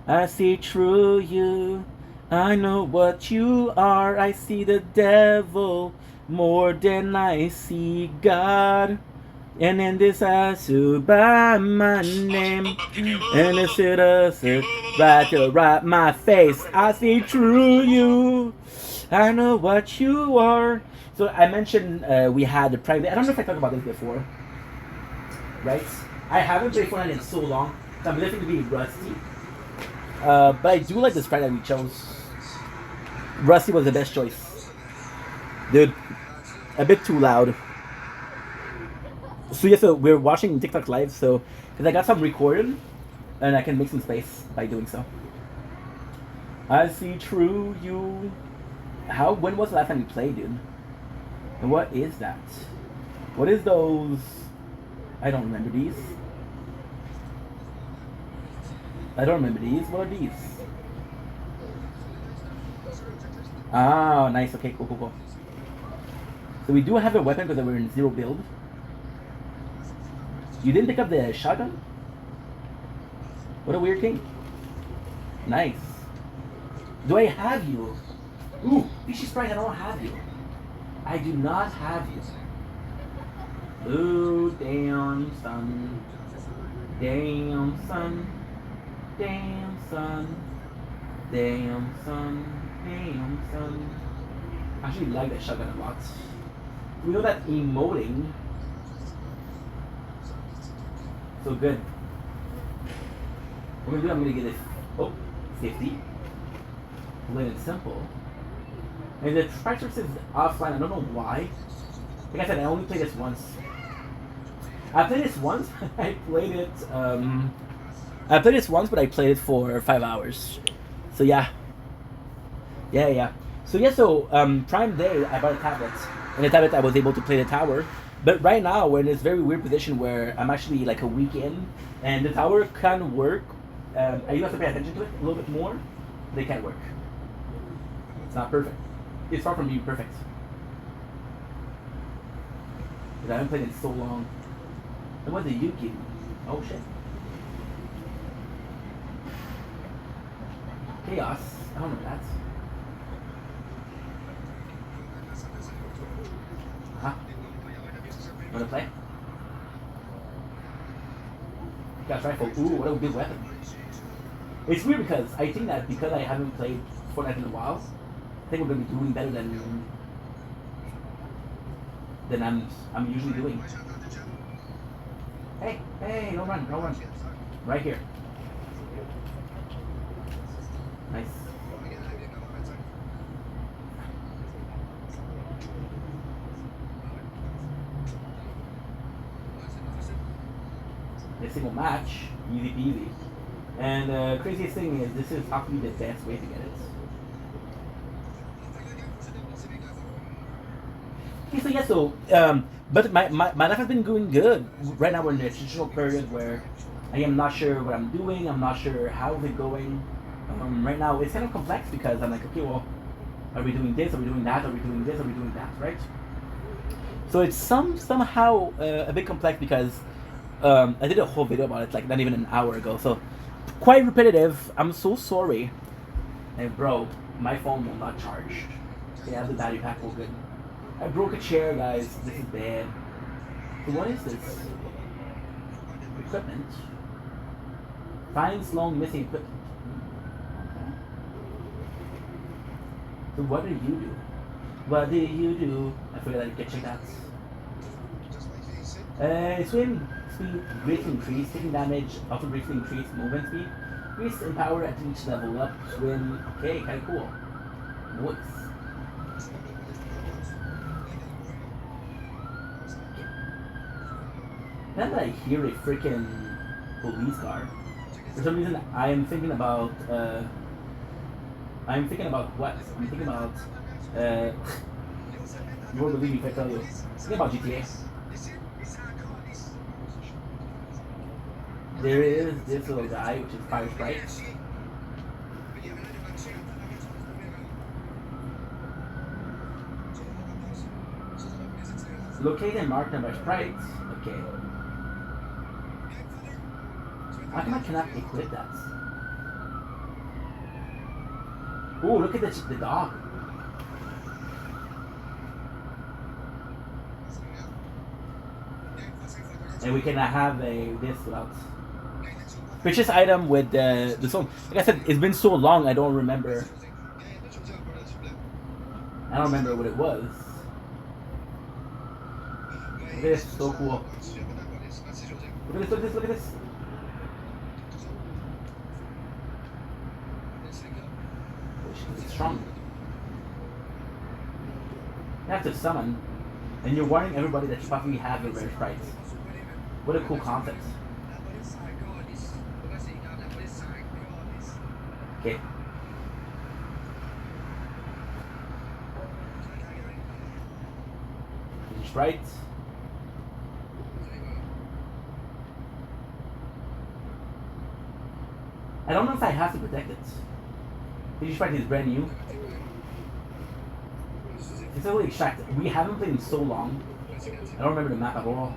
Speaker 1: I see through you. I know what you are. I see the devil more than I see God. And in this I stood by my name. And it should have said right my face. I see through you. I know what you are. So I mentioned we had the private. I don't know if I talked about this before. Right? I haven't played Fortnite in so long. So I'm definitely rusty. But I do like the sprite that we chose. Rusty was the best choice. Dude, a bit too loud. So yeah, so we're watching TikTok live, so because I got some recorded, and I can make some space by doing so. I see through you. When was the last time you played, dude? And what is that? What is those? I don't remember these. I don't remember these. What are these? Ah, nice. Okay, cool. So we do have a weapon because we're in 0 build. You didn't pick up the shotgun? What a weird thing. Nice. Do I have you? Ooh, Fishy Sprite, I don't have you. I do not have you. Ooh, damn, son. Damn, son. Damn, son. Damn, son. Damn, son. I actually like that shotgun a lot. We know that emoting So good. What I'm gonna do, I'm gonna get it. Oh, 50. Plain and simple. And the Spectre is offline. I don't know why. Like I said, I only played this once. I played this once. I played it. I played this once, but I played it for 5 hours. So yeah. Yeah. So yeah. So Prime Day, I bought a tablet. And the tablet, I was able to play the tower. But right now, we're in this very weird position where I'm actually like a week in, and the tower can work. I do have to pay attention to it a little bit more. But it can't work. It's not perfect. It's far from being perfect. But I haven't played it in so long. And what did you give me? Oh shit. Chaos. I don't remember that. Huh? Wanna play? Chaos Rifle. Ooh, what a good weapon. It's weird because I think that because I haven't played Fortnite in a while, I think we're gonna be doing better than I'm usually doing. Hey, don't run. Right here. Nice. A single match, easy peasy. And craziest thing is, this is probably the best way to get it. Okay, so yeah, but my life has been going good. Right now we're in a transitional period where I am not sure what I'm doing. I'm not sure how it's going. Right now it's kind of complex because I'm like, okay, well, are we doing this? Are we doing that? Are we doing this? Are we doing that? Right? So it's somehow a bit complex because I did a whole video about it like not even an hour ago. So quite repetitive. I'm so sorry. And bro, my phone will not charge. Yeah, the battery pack will good. I broke a chair, guys. This is bad. So what is this? Equipment. Find Sloan missing equipment. Okay. So what did you do? What did you do? I forgot I could check that. Swim speed greatly increased, taking damage, also greatly increased movement speed. Increase in power at each level up. Swim. Okay, kinda cool. Nice. Now that I hear a freaking police car, for some reason I am thinking about what? I'm thinking about you won't believe me if I tell you. I'm thinking about GTA. There is this little guy which is Fire Sprite. Locate and mark number sprites. Okay. How come I cannot equip that? Ooh, look at the dog. And we can have this without purchase item with the song. Like I said, it's been so long I don't remember. I don't remember what it was. This is so cool. Look at this, look at this. It's strong. You have to summon, and you're warning everybody that you probably have the rare sprites. What a cool concept. Okay. Sprites. I don't know if I have to protect it. This sprite is brand new. It's totally extracted. We haven't played in so long. I don't remember the map at all.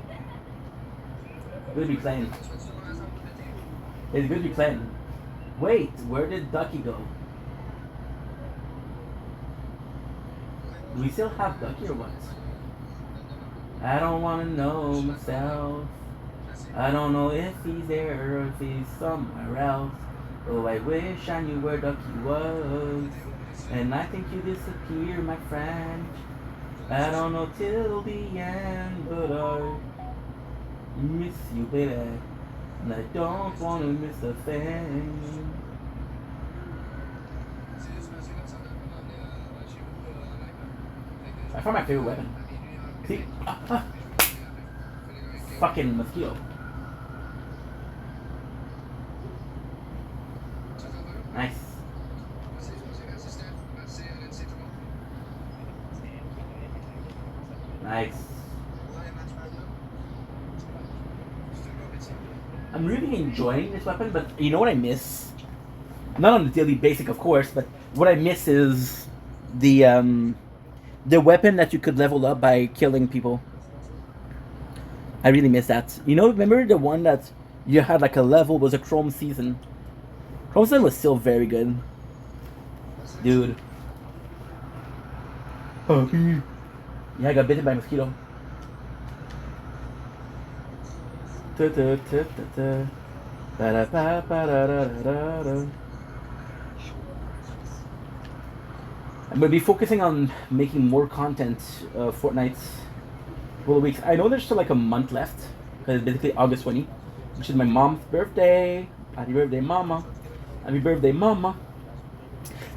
Speaker 1: Good to be playing. It's good to be playing. Wait, where did Ducky go? Do we still have Ducky or what? I don't want to know myself. I don't know if he's there or if he's somewhere else. Oh, I wish I knew where Ducky was. And I think you disappear, my friend. I don't know till the end, but I miss you, baby. And I don't want to miss a thing. I found my favorite weapon. See? Fucking mosquito. Nice. Nice. I'm really enjoying this weapon, but you know what I miss? Not on the daily basic, of course, but what I miss is the weapon that you could level up by killing people. I really miss that. You know, remember the one that you had like a level was a Chrome Season? Chrome Season was still very good. Dude. Puppy. Yeah, I got bitten by a mosquito. I'm gonna be focusing on making more content Fortnite's couple of weeks. I know there's still like a month left because it's basically August 20, which is my mom's birthday. Happy birthday, mama! Happy birthday, mama!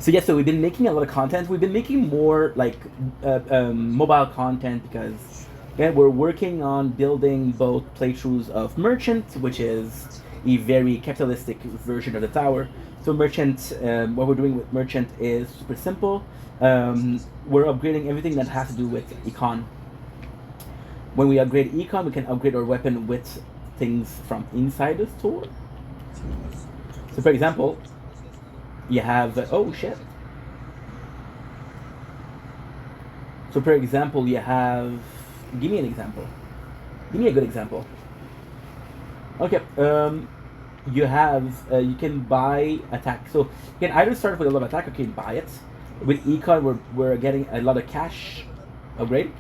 Speaker 1: So yeah, so we've been making a lot of content. We've been making more like mobile content because yeah, we're working on building both playthroughs of Merchant, which is a very capitalistic version of the tower. So Merchant, what we're doing with Merchant is super simple. We're upgrading everything that has to do with econ. When we upgrade econ, we can upgrade our weapon with things from inside the store. So for example, you have oh shit. So for example, you have give me an example. Give me a good example. Okay, you have you can buy attack. So you can either start with a lot of attack or you can buy it. With econ, we're getting a lot of cash upgrade.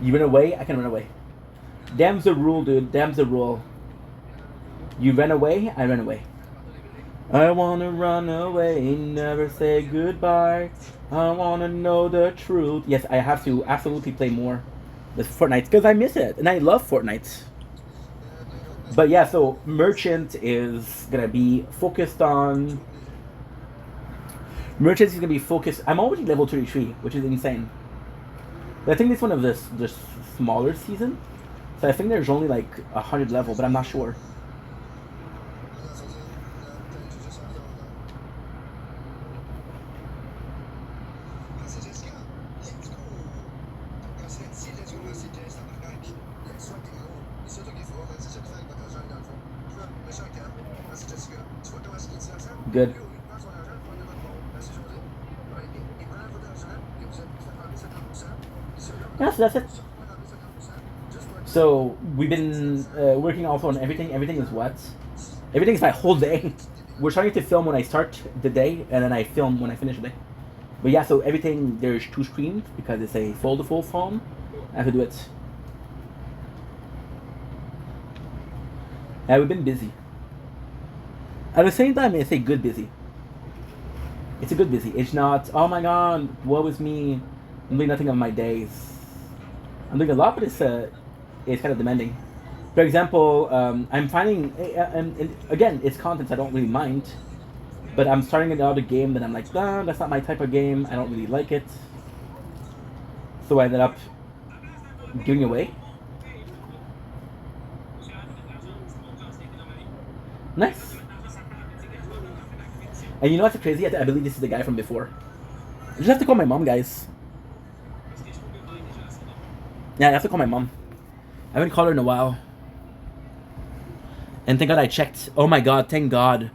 Speaker 1: You run away, I can run away. Damn's the rule, dude. Damn's the rule. You ran away, I ran away. I wanna run away, never say goodbye. I wanna know the truth. Yes, I have to absolutely play more with Fortnite because I miss it and I love Fortnite. But yeah, so Merchant is gonna be focused on. Merchant is gonna be focused. I'm already level 33, which is insane. But I think this one of this smaller season. So I think there's only like 100 level, but I'm not sure. Good. Yes, that's it. So we've been working also on everything. Everything is what? Everything is my whole day. We're trying to film when I start the day, and then I film when I finish the day. But yeah, so everything there's two screens because it's a foldable phone. I have to do it. We've been busy. At the same time, it's a good busy. It's a good busy. It's not, oh my god, woe is me. I'm doing nothing on my days. I'm doing a lot, but it's kind of demanding. For example, I'm finding, and again, it's content I don't really mind. But I'm starting another game that I'm like, nah, that's not my type of game. I don't really like it. So I ended up giving away. Nice. And you know what's crazy? I believe this is the guy from before. I just have to call my mom, guys. Yeah, I have to call my mom. I haven't called her in a while. And thank God I checked. Oh my god, thank God.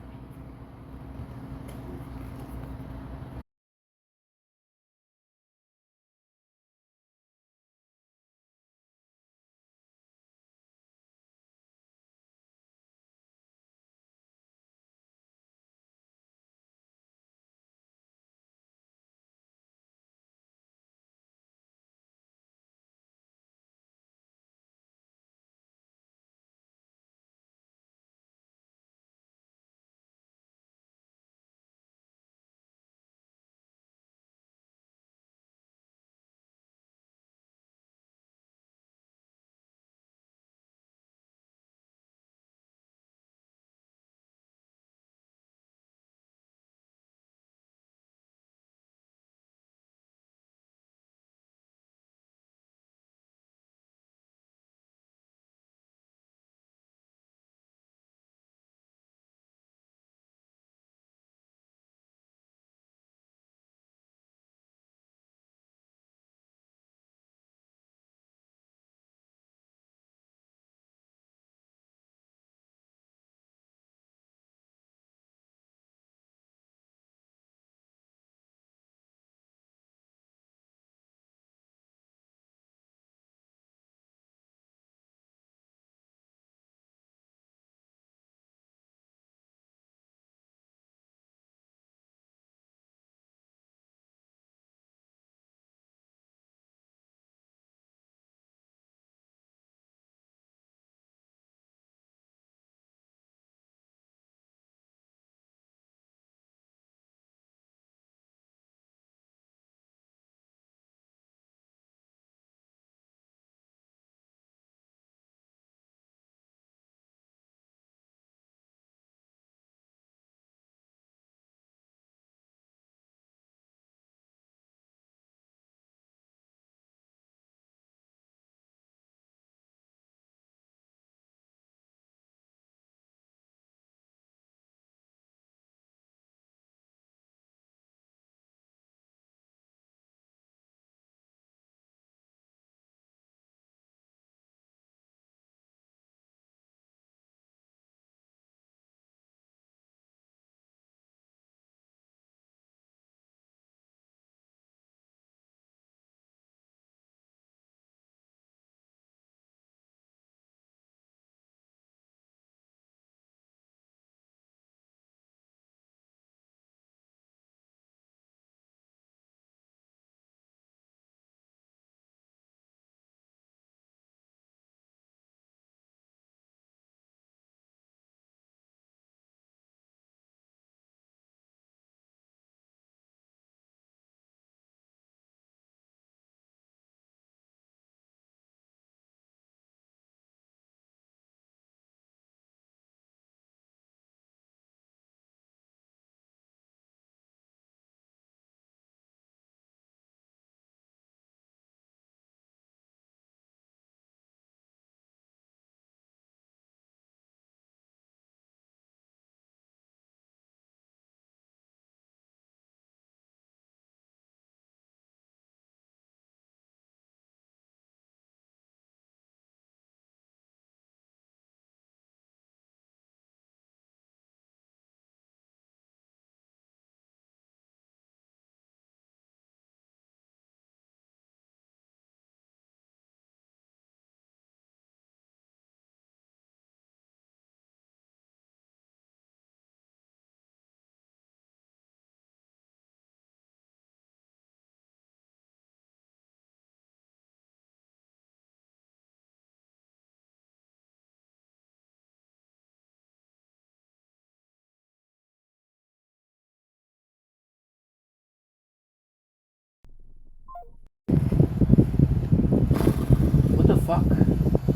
Speaker 1: fuck?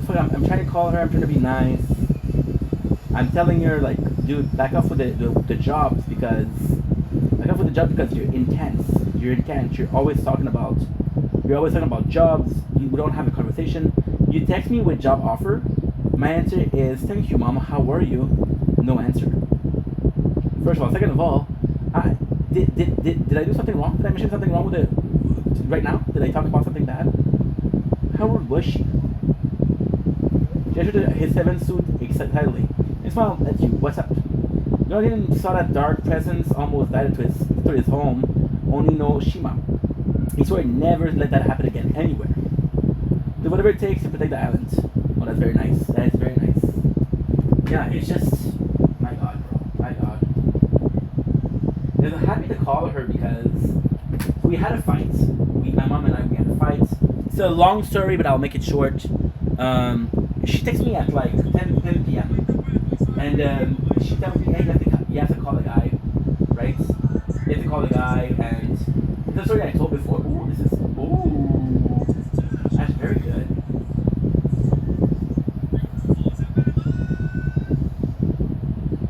Speaker 1: I'm trying to call her. I'm trying to be nice. I'm telling her like, dude, back off with the jobs because you're intense. You're intense. You're always talking about jobs. We don't have a conversation. You text me with job offer. My answer is thank you, mom. How are you? No answer. First of all, second of all, did I do something wrong? Did I mention something wrong with it right now? Did I talk about something bad? How rude was she? She entered his 7 suit excitedly. He smiled at you. What's up? No, didn't saw that dark presence almost died to his home. Only no Shima. He swore he'd never let that happen again anywhere. Do whatever it takes to protect the island. Oh, that's very nice. That is very nice. Yeah, it's just my God, bro. My God. I'm happy to call her because we had a fight. My mom and I, we had a fight. It's a long story, but I'll make it short. She texted me at like 10 p.m. And she tells me, hey, you have to call the guy, right? You have to call the guy, and it's a story I told before. Ooh, that's very good.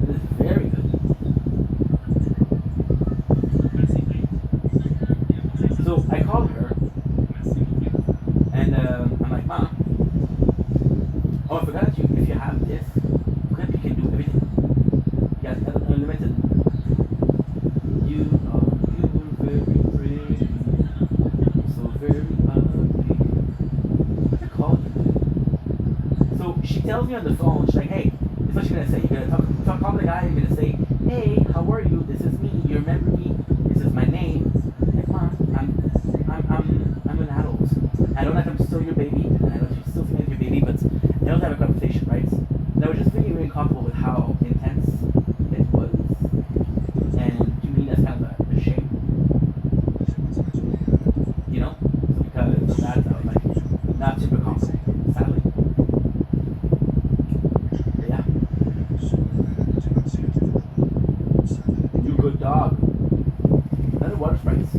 Speaker 1: That is very good. So I called her, and I'm like, Mom, oh, I forgot if you have this, you can do everything. You have unlimited. You are very pretty, so very ugly. What I call you? So she tells me on the phone, she's like, hey, this is what she's gonna say. You're gonna call the guy, you're gonna say, hey, how are you? This is me, you remember me, this is my name. Like, Mom, I'm an adult. I know that I'm still your baby, and I know you still feel like your baby, but I don't have a conversation, right? And I was just really, really comfortable with how intense it was. And to me, that's kind of a shame. You know? Because of that, I was like, not super comfortable, sadly. But yeah. You good dog. Another water sprites.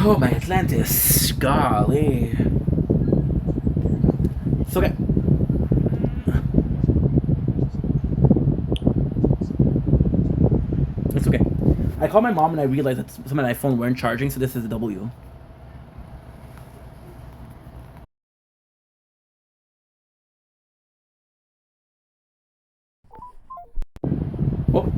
Speaker 1: Oh, my Atlantis. Golly. It's okay. It's okay. I called my mom and I realized that some of my phone weren't charging, so this is a W. Oh.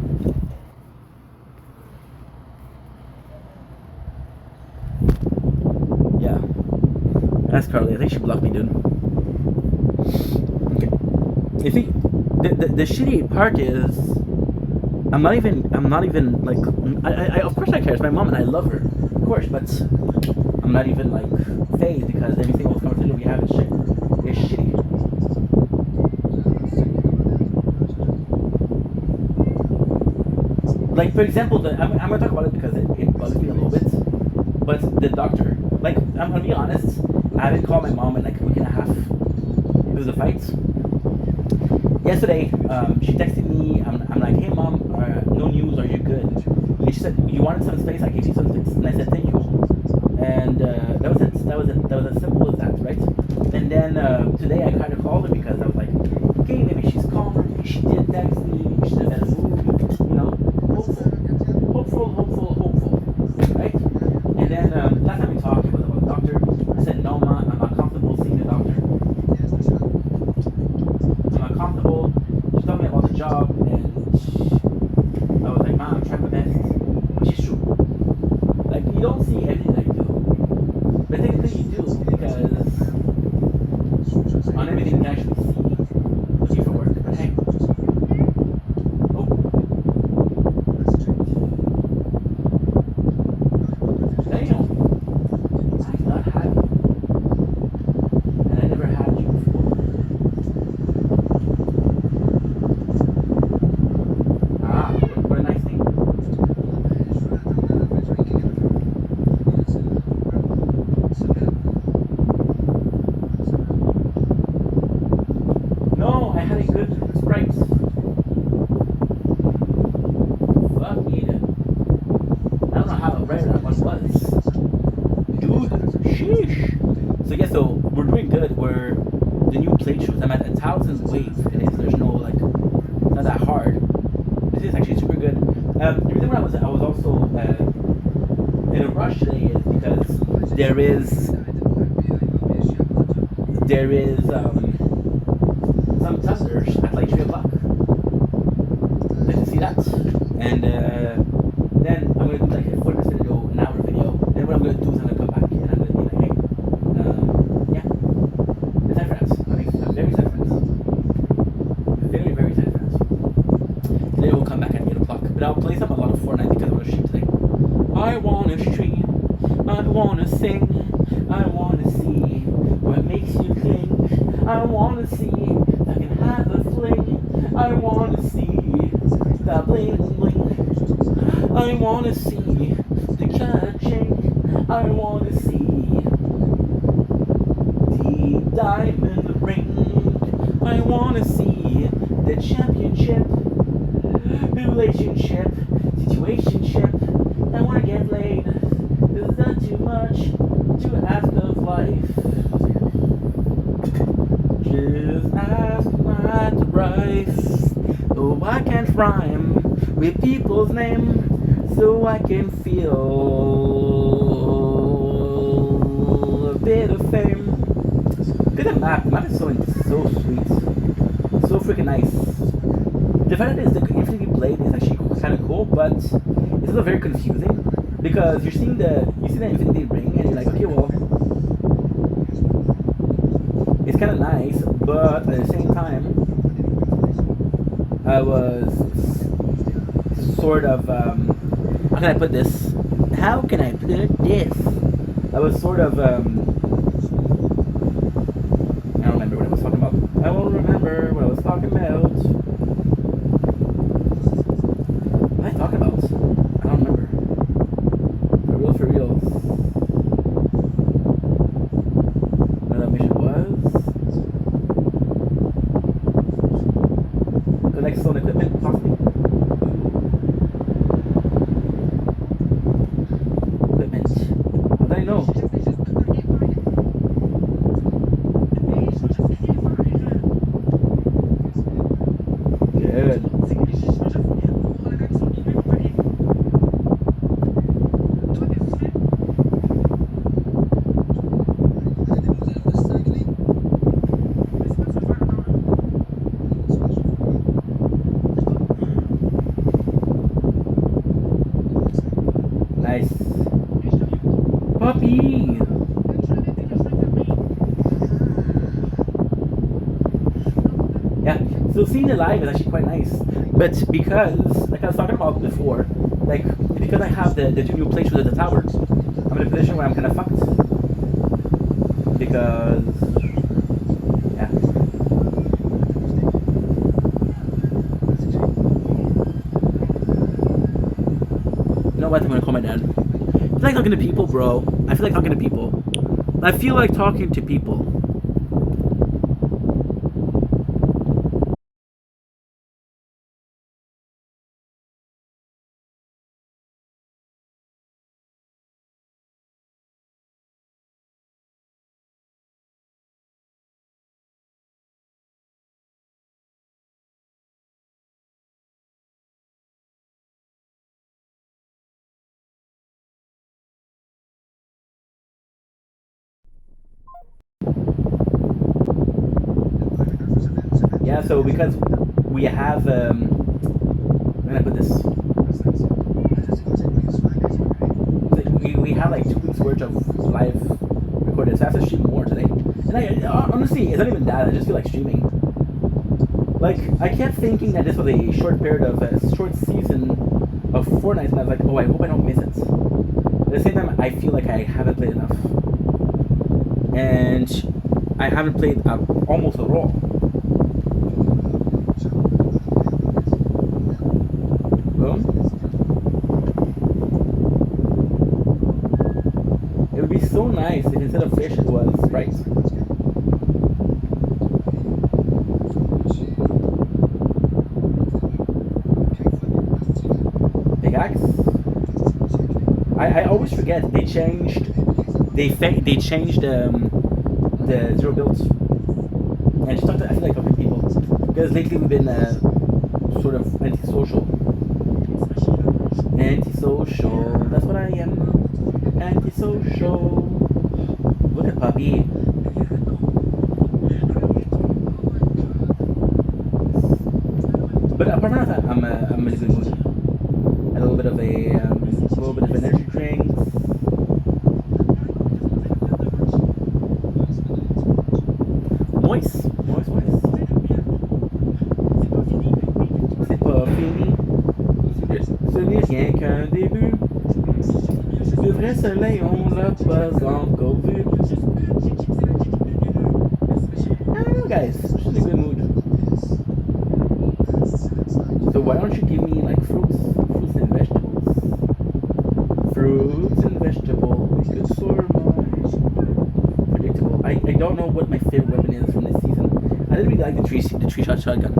Speaker 1: Yeah. That's Carly. I think she blocked me, dude. Okay. You see, the shitty part is, I'm not even like, I of course I care. It's my mom and I love her, of course, but I'm not even like phased because every single conversation we have is shit. It's shitty. Like, for example, I'm gonna talk about it because it bugs me a little bit. But the doctor, like, I'm gonna be honest, I haven't called my mom in like a week and a half. It was a fight. Yesterday, she texted me. I'm like, hey mom, no news. Are you good? And she said, you wanted some space. I gave you some space, and I said thank you. And that was it. That was as simple as that, right? And then today I kind of called her because I was like, okay, maybe she's calmer. Maybe she did text me. Maybe she did that movie. You know, hopeful, right? And then last time we talked, it was about the doctor. I said, no, ma, I'm not comfortable seeing the doctor. I'm not comfortable. She told me about the job, and I was like, ma, I'm trying my best. Which is true. Like, you don't see everything I do. But technically you do. think we can actually see for work. But hey. Oh. Damn. I've not had you. And I never had you before. Ah, what a nice thing. No, I had a good Sprite. Fuck me, dude. I don't know how rare that one was. Dude, sheesh. So yeah, so we're doing good. We're the new playthroughs. I'm at 1,000 waves. It is. There's no like, not that hard. This is actually super good. The reason why I was also in a rush today is because there is some testers at like 3 o'clock. Did you see that? And then I'm gonna do like a 40 minute video, an hour video. And what I'm gonna do is I'm gonna come back and I'm gonna be like, hey, yeah, it's time for that. I'm very excited for that. Very, very excited for that. Today we'll come back at 8 o'clock. But I'll play a lot of Fortnite because I wanna stream today. I wanna stream, I wanna sing, I wanna see what makes you think. I wanna see if I can have a fling. I wanna see the bling bling. I wanna see the catching. I wanna see the diamond ring. I wanna see the championship, relationship, situationship. I wanna get laid. Is that too much to ask of life? Just ask my rice. Oh, I can't rhyme with people's name, so I can feel a bit of fame. Look at the map. The map is so sweet, so freaking nice. The fact that it's the Infinity Blade is actually kind of cool, but it's also very confusing because you see the Infinity Ring and you're like, okay, well, it's kind of nice, but at the same time, I was sort of, how can I put this? How can I put this? I was sort of, I don't remember what I was talking about. I won't remember what I was talking about. What was I talking about? I don't remember. For real. What that mission was? Collect stone equipment, possibly. Equipment. How did I know? Good. Nice. Puppy! Yeah, so seeing it live is actually quite nice. But because, like I was talking about before, like, because I have the 2 new playthroughs at the tower, I'm in a position where I'm kind of fucked. Because, yeah. You know what? I'm gonna call my dad. I feel like talking to people, bro. I feel like talking to people. I feel like talking to people. Yeah, so because we have, I'm gonna put this. We have like 2 weeks worth of live recorded, so I have to stream more today. And honestly, it's not even that. I just feel like streaming. Like, I kept thinking that this was a short period of a short season of Fortnite, and I was like, oh, I hope I don't miss it. At the same time, I feel like I haven't played enough. And I haven't played almost at all. Boom. It would be so nice if instead of fish it was Sprite. Pickaxe? I always forget they changed the zero builds, and just talk to, I feel like talking to people because lately we've been sort of antisocial. That's what I am. Antisocial. Look at Puppy. But apart from that, I'm in a good mood. A little bit of energy drink. Moist. C'est pas fini. Ce n'est rien qu'un début. Le vrai soleil, on l'a pas encore vu. I don't know, guys. I'm just in a good mood. So why don't you give me like fruits and vegetables? Fruits and vegetables. Good for my predictable. I don't know what my favorite weapon is from this season. I didn't really like the three shot shotgun.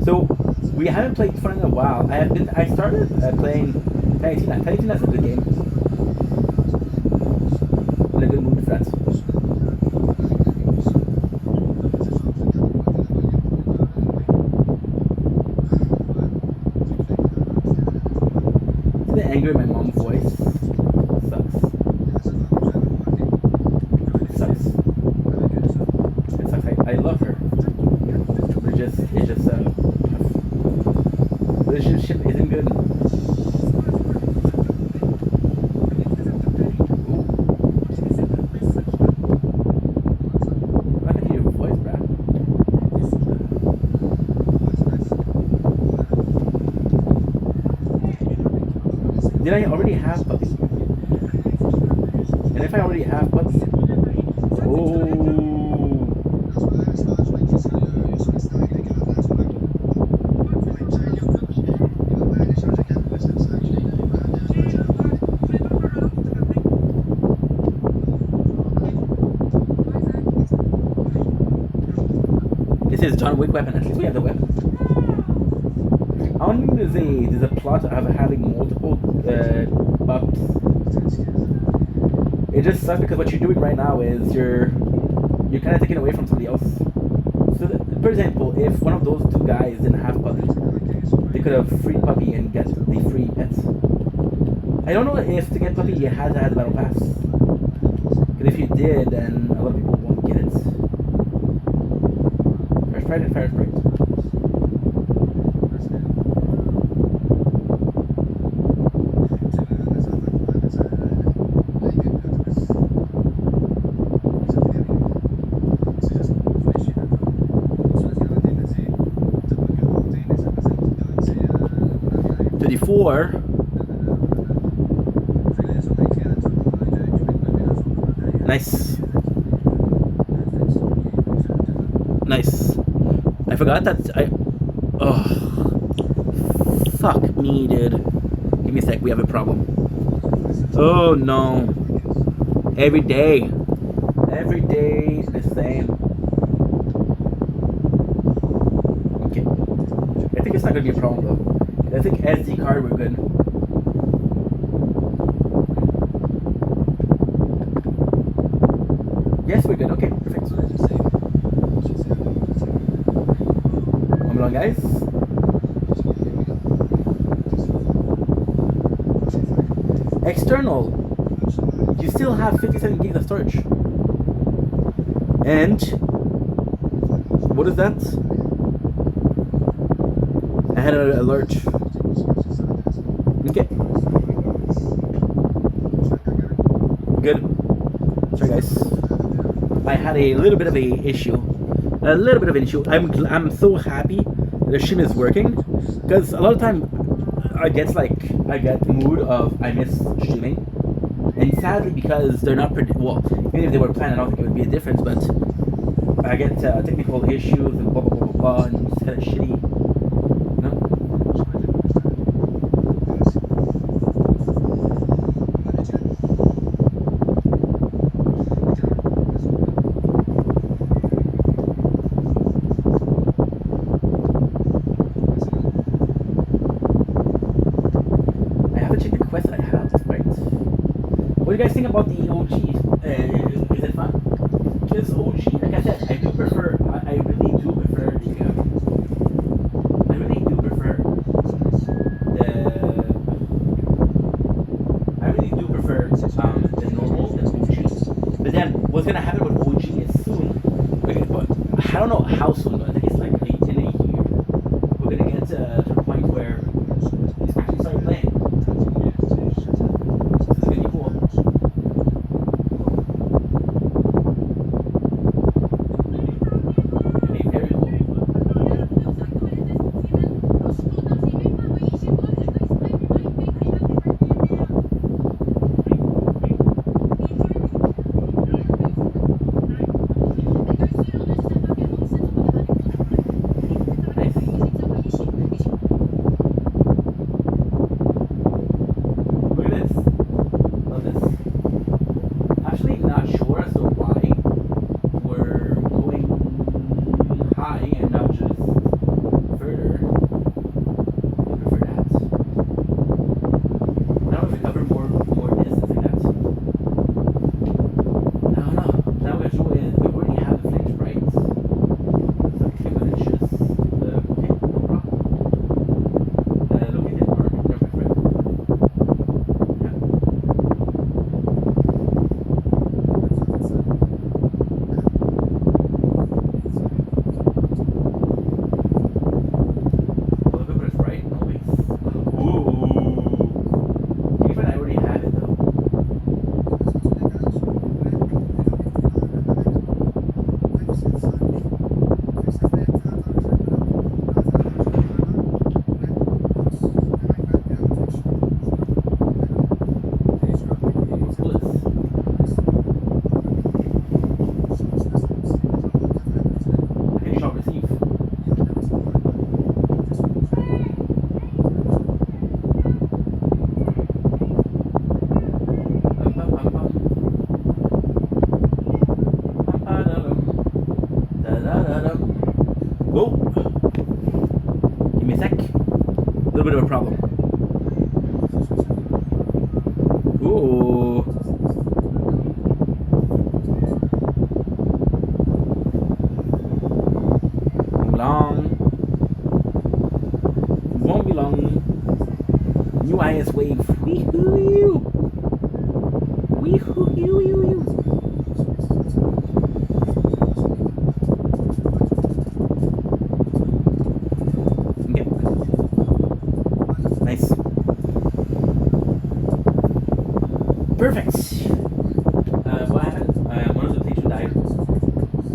Speaker 1: So we haven't played Fortnite in a while. I started playing Tiny Tina's a good game. In a good mood for that. The anger in my mom's voice sucks. It sucks. I love her. But it's just relationship isn't good. Did I already have Puppy? And if I already have Puppy... Oh... This is John Wick weapon. At least we have the weapon. I don't think there's a plot of having multiple buffs. It just sucks because what you're doing right now is you're kind of taking away from somebody else. So, for example, if one of those two guys didn't have Puppy, they could have freed Puppy and get the free pets. I don't know if to get Puppy you had to have the battle pass. Because if you did, then a lot of people won't get it. Fire Sprite and Fire Sprite. Nice. I forgot that fuck me, dude. Give me a sec, we have a problem. Oh no. Every day the same. Okay. I think it's not gonna be a problem though. I think SD card we're good. Yes, we're good. Okay, perfect. Moving on, guys. External. You still have 57 gigs of storage. And what is that? I had an alert. Okay. Good. Sorry, guys. I had a little bit of a issue. A little bit of an issue. I'm so happy the stream is working, because a lot of time I get the mood of I miss streaming, and sadly because they're not well, even if they were planned, I don't think it would be a difference, but I get technical issues and blah blah blah blah blah, and it's kind of shitty, you know. What do you guys think about the OG? Is it fun? This OG, like I said, I do prefer. I really do prefer the. I really do prefer the. I really do prefer the normal than OG. But then what's gonna happen with OG is soon. I don't know how soon, but I think it's like in a year. We're gonna get to the point where it's actually start playing. Bit of a problem. Ooh. Long. Won't be long. New IS wave. Wee-hoo-yoo. Wee-hoo-yoo-yoo-yoo. Perfect. What happened? One of the playthrough died,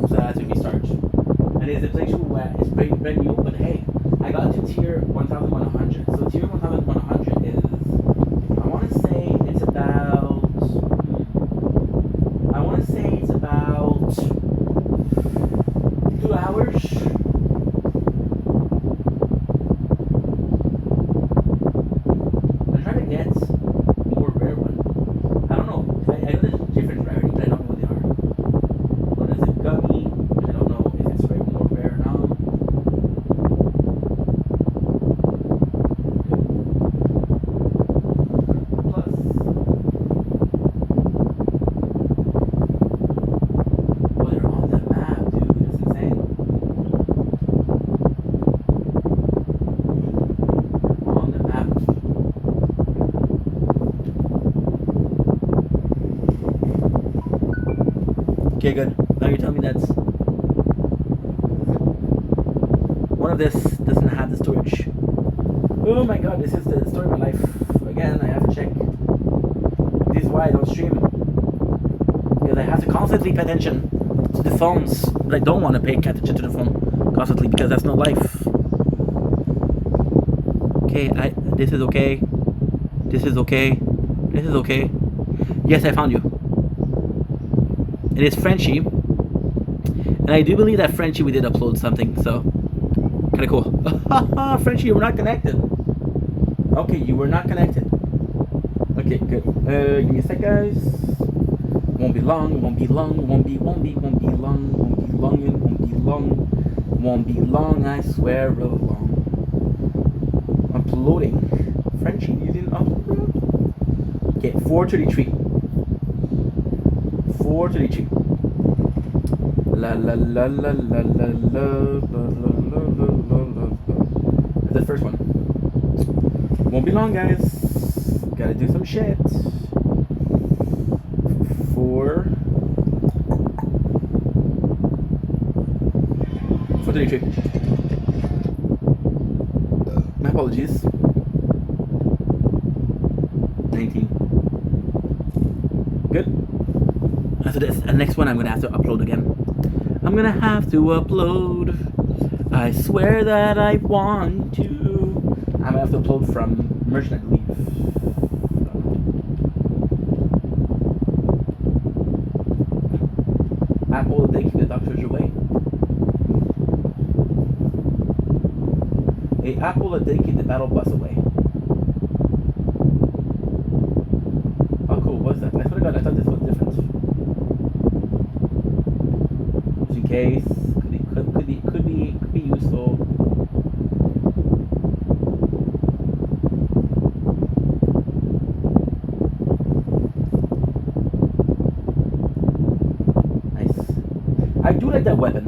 Speaker 1: so I had to restart. And it's a playthrough where it's brand new, but hey, I got to tier 1100. So tier 1100 is, I want to say it's about 2 hours. I'm trying to get more rare one. I don't know. I know there's different rarities, but I don't know what they are. One is a gummy, which I don't know if it's more rare or not. Plus. Oh, they're on the map, dude. That's insane. On the map. Okay, good. Now you're telling me that's one of this doesn't have the storage. Oh my god, this is the story of my life. Again, I have to check. This is why I don't stream. Because I have to constantly pay attention the phones, but I don't want to pay attention to the phone constantly because that's not life. Okay, this is okay. This is okay. This is okay. Yes, I found you. It is Frenchie. And I do believe that Frenchie we did upload something, so kinda cool. Frenchie, you were not connected. Okay, you were not connected. Okay, good. Give me a sec, guys. Won't be long, won't be long, won't be long, won't be long, won't be long, I swear along. Uploading. Frenchie, you didn't upload? Okay, 4:33. 4:33. La la la la la la la la la la la. That's the first one. Won't be long, guys. Gotta do some shit. 4:33. My apologies. 19. Good. After this, the next one I'm gonna have to upload again. I'm gonna have to upload. I swear that I want to. I'm gonna have to upload from Merchant, I believe. Apple, they keep the doctors away. A apple a day keep the battle bus away. Oh, cool. What's that? I swear to God, I thought this was different. Just in case, could be useful. Nice. I do like that weapon.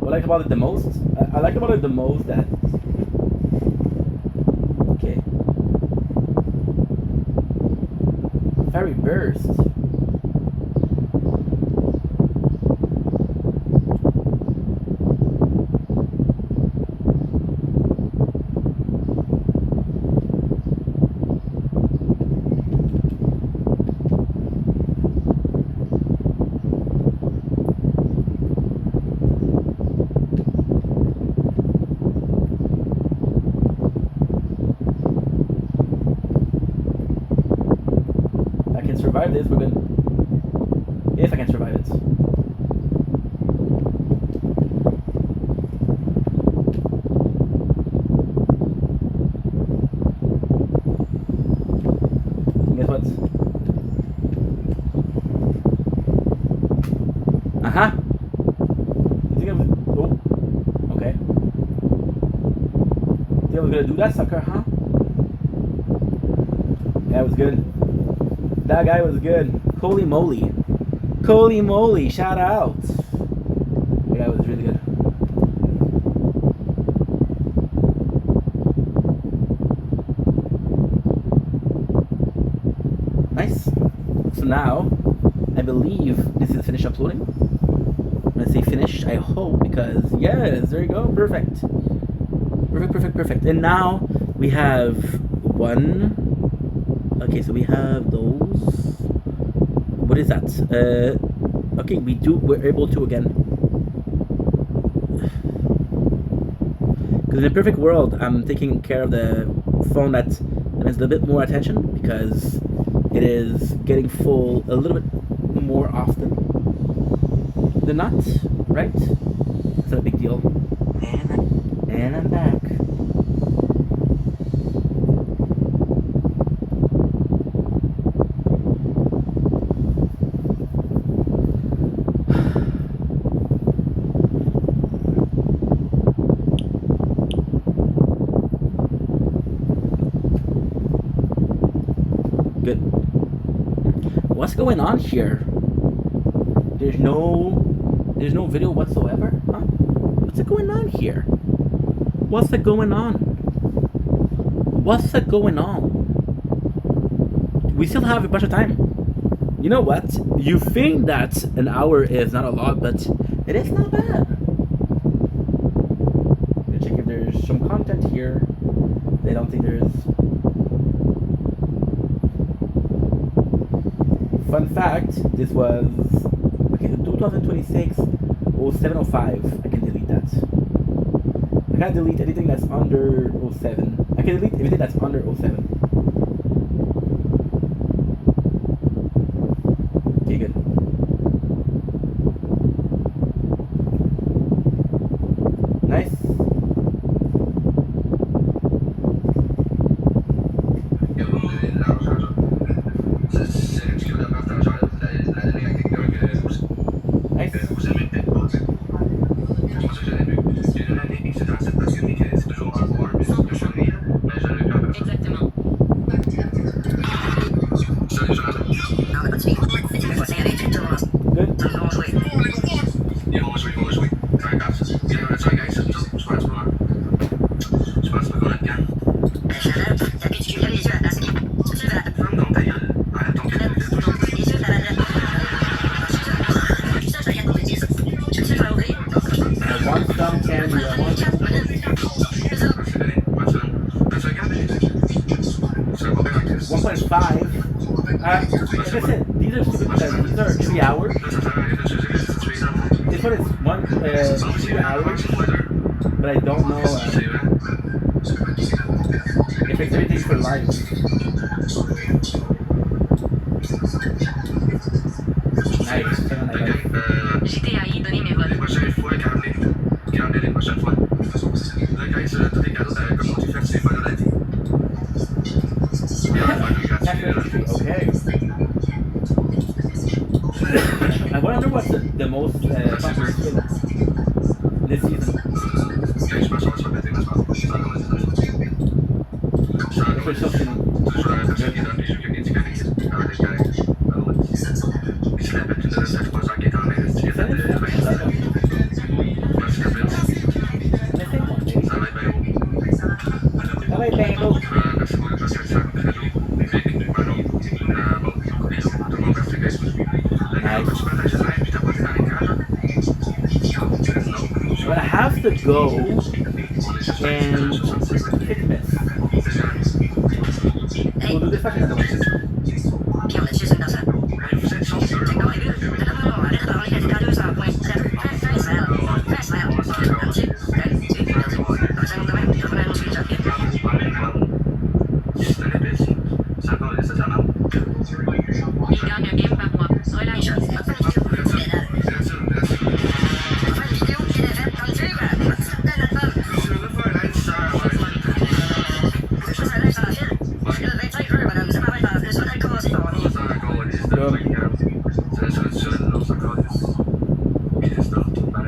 Speaker 1: What I like about it the most? I like about it the most that. Okay. Fairy burst. Survive this, we're good. If I can survive it. Guess what? Uh-huh. You think I was... Oh. Okay. Think I was gonna do that, sucker, huh? Yeah, it was good. That guy was good. Holy moly. Holy moly, shout out. That guy was really good. Nice. So now, I believe this is finished uploading. I'm gonna say finished, I hope, because yes, there you go, perfect. Perfect, perfect, perfect. And now we have one. Okay, so we have those. What is that? Okay, we're able to again. Because in a perfect world, I'm taking care of the phone that demands a little bit more attention because it is getting full a little bit more often than not, right? It's not a big deal. And I'm back. Good. What's going on here? There's no video whatsoever, huh? What's going on here? What's going on? What's going on? We still have a bunch of time. You know what? You think that an hour is not a lot, but it is not bad. Gonna check if there's some content here. I don't think there is. fun fact, this was okay. So 2026 0705. I can delete that. I can't delete anything that's under 07. I can delete everything that's under 07. Okay, good. Nice. Like I said, these are stupid because these are 3 hours. This one is 2 hours, but I don't know if it's everything for life. Nice.
Speaker 3: JTAI, donnez mes votes. Les prochaines fois, gardez les prochaines fois. Le gars, tous les cadeaux, comment tu fais, c'est pas de la vie.
Speaker 1: Okay. I wonder what's the most popular skin this season. But I have to go and fitness. We'll do this second another one.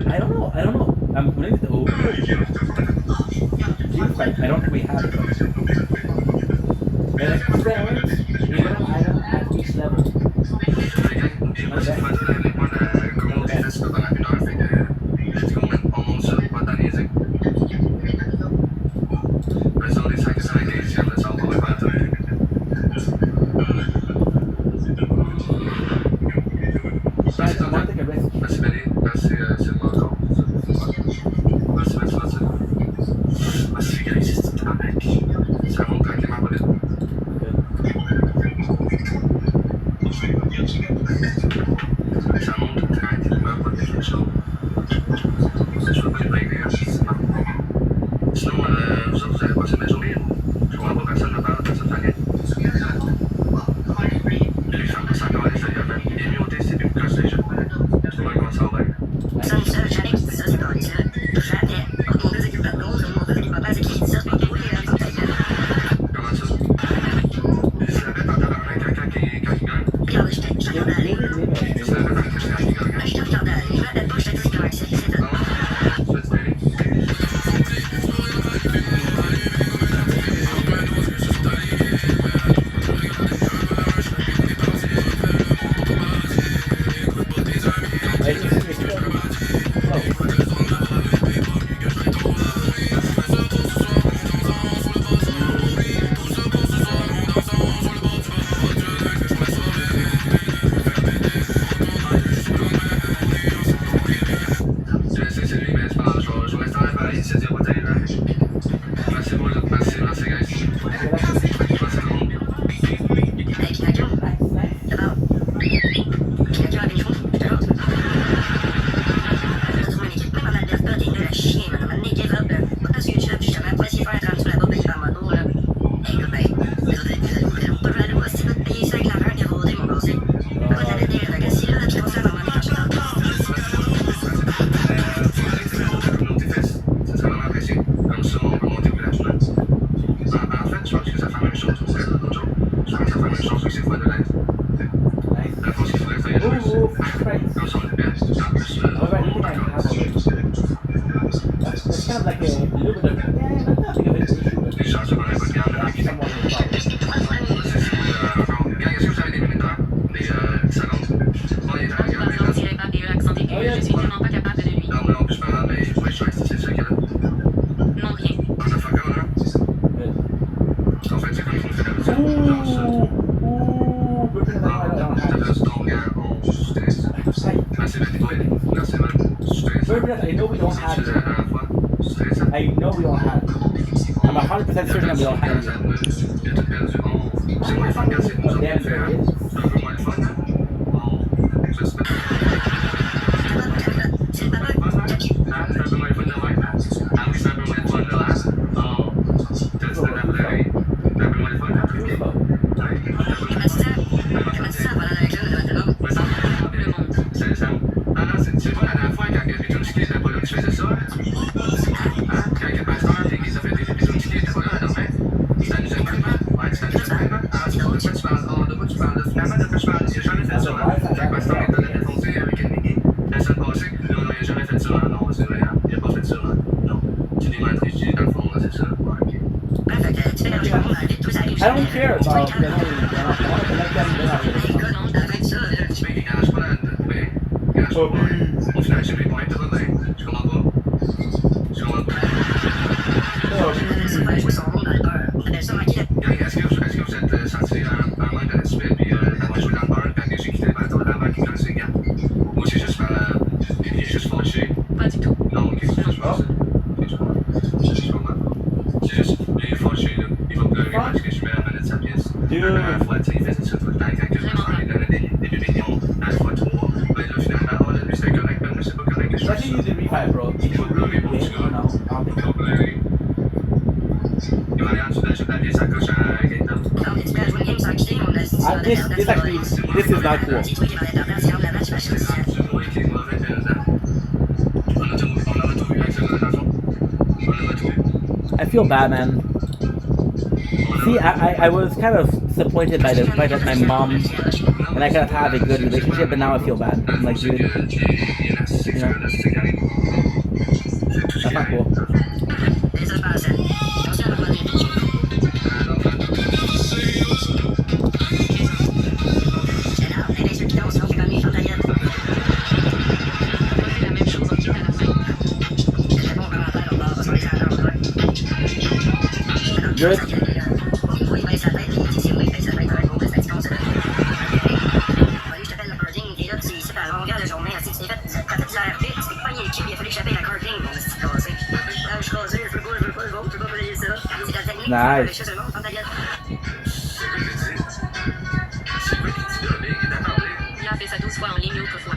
Speaker 1: I don't know. I'm willing to open it. I don't think we have it. And it's balance, even an item at each level. Not bad. Guys, I want to take a risk.
Speaker 3: Sunsearch
Speaker 1: However, anything I have already. That's kind of like a little bit of, yeah, not that big of an issue, but that's somewhat of a problem. Oh, yeah.
Speaker 3: Je suis tellement pas capable de lui. Non, rien.
Speaker 1: I know we don't have it. I know we don't have it. I'm 100% certain that we don't have it. Oh, damn, there it is. I don't care about the Especially using revive, bro. It should really win, you know. This actually, this is not cool. I feel bad, man. See, I was kind of disappointed by the fact that my mom and I kind of have a good relationship, but now I feel bad. I'm like, dude, you know, that's not cool. Good. Nice.
Speaker 3: Il a fait ça 12 fois en ligne autrefois.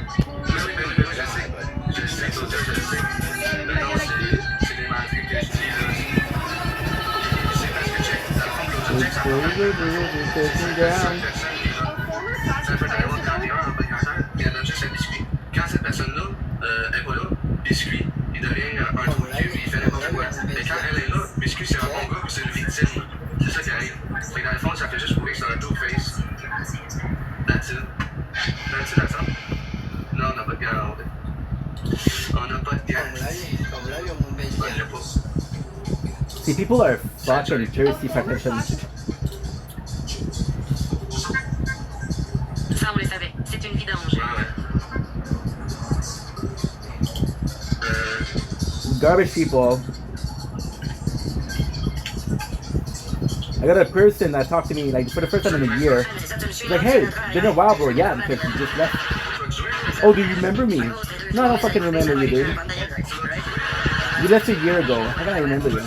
Speaker 4: Quand cette personne-là est pas là, Biscuit, il devient un trou de cul, il fait n'importe quoi. Mais quand elle est là, Biscuit, c'est un bon gars ou c'est une victime. C'est ça qui arrive. Fait que dans le fond, ça fait juste prouver que c'est un two-face. That's it. That's all. Là, on n'a pas de garde. On n'a pas de garde. On l'a pas.
Speaker 1: See, people are fucking thirsty for attention.
Speaker 3: Ça, on le savait. C'est une vidange.
Speaker 1: Garbage people. I got a person that talked to me like for the first time in a year. He's like, hey, been a while, bro. Yeah, because you just left. Oh, do you remember me? No, I don't fucking remember you, dude. You left a year ago. How can I remember you?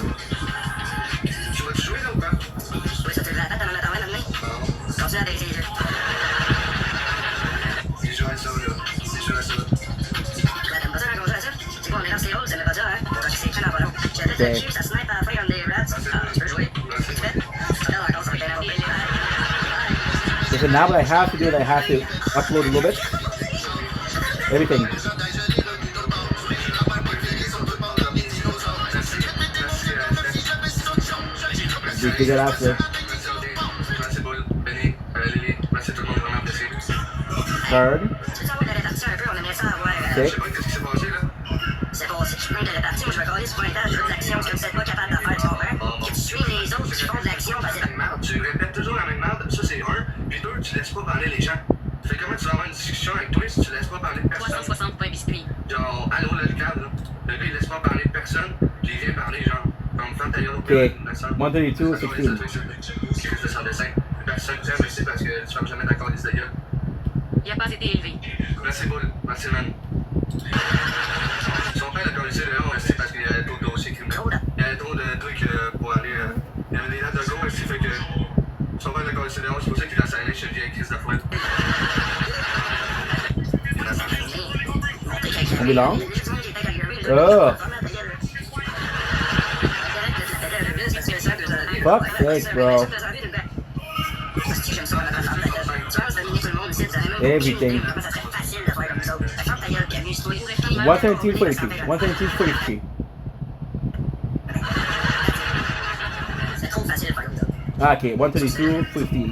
Speaker 1: Okay. So now what I have to do is I have to upload a little bit. Everything. We figure it out there. Third.
Speaker 3: sais pas qu'est-ce qui s'est passé là. C'est bon, c'est que plein de réparties. Moi, je me connais sur un étage, je veux de l'action, ce que vous êtes pas capable de faire, tu comprends? Que tu suis les autres qui font de l'action, parce que tu répètes toujours la même merde, ça c'est un. Puis deux, tu laisses pas parler les gens. Fait comment tu vas avoir une discussion avec toi si tu laisses pas parler personne?
Speaker 5: 360 points biscuit.
Speaker 3: Genre, allô, là, le câble, là. Le gars, il laisse pas parler personne, puis il vient parler, genre, comme faire ta gueule au
Speaker 1: Okay,
Speaker 3: personne.
Speaker 1: 132, 16.
Speaker 3: Qu'est-ce que ça dessin? Personne t'aime ici parce que tu vas jamais d'accord des de gueule.
Speaker 5: Il a pas été élevé.
Speaker 3: Merci, Boule. Merci, man. Son père a collé dehors aussi parce qu'il y avait trop de dossiers criminels. Il y avait trop de trucs pour aller. Il y avait des dates de go aussi, fait que. Son père a collé dehors, c'est pour ça qu'il a salé chez le vieil Chris de Fouette.
Speaker 1: Ambulance. Oh. Fuck sake, bro. Everything. 132, 42. 132, 43. Ah, ok, 132, 15.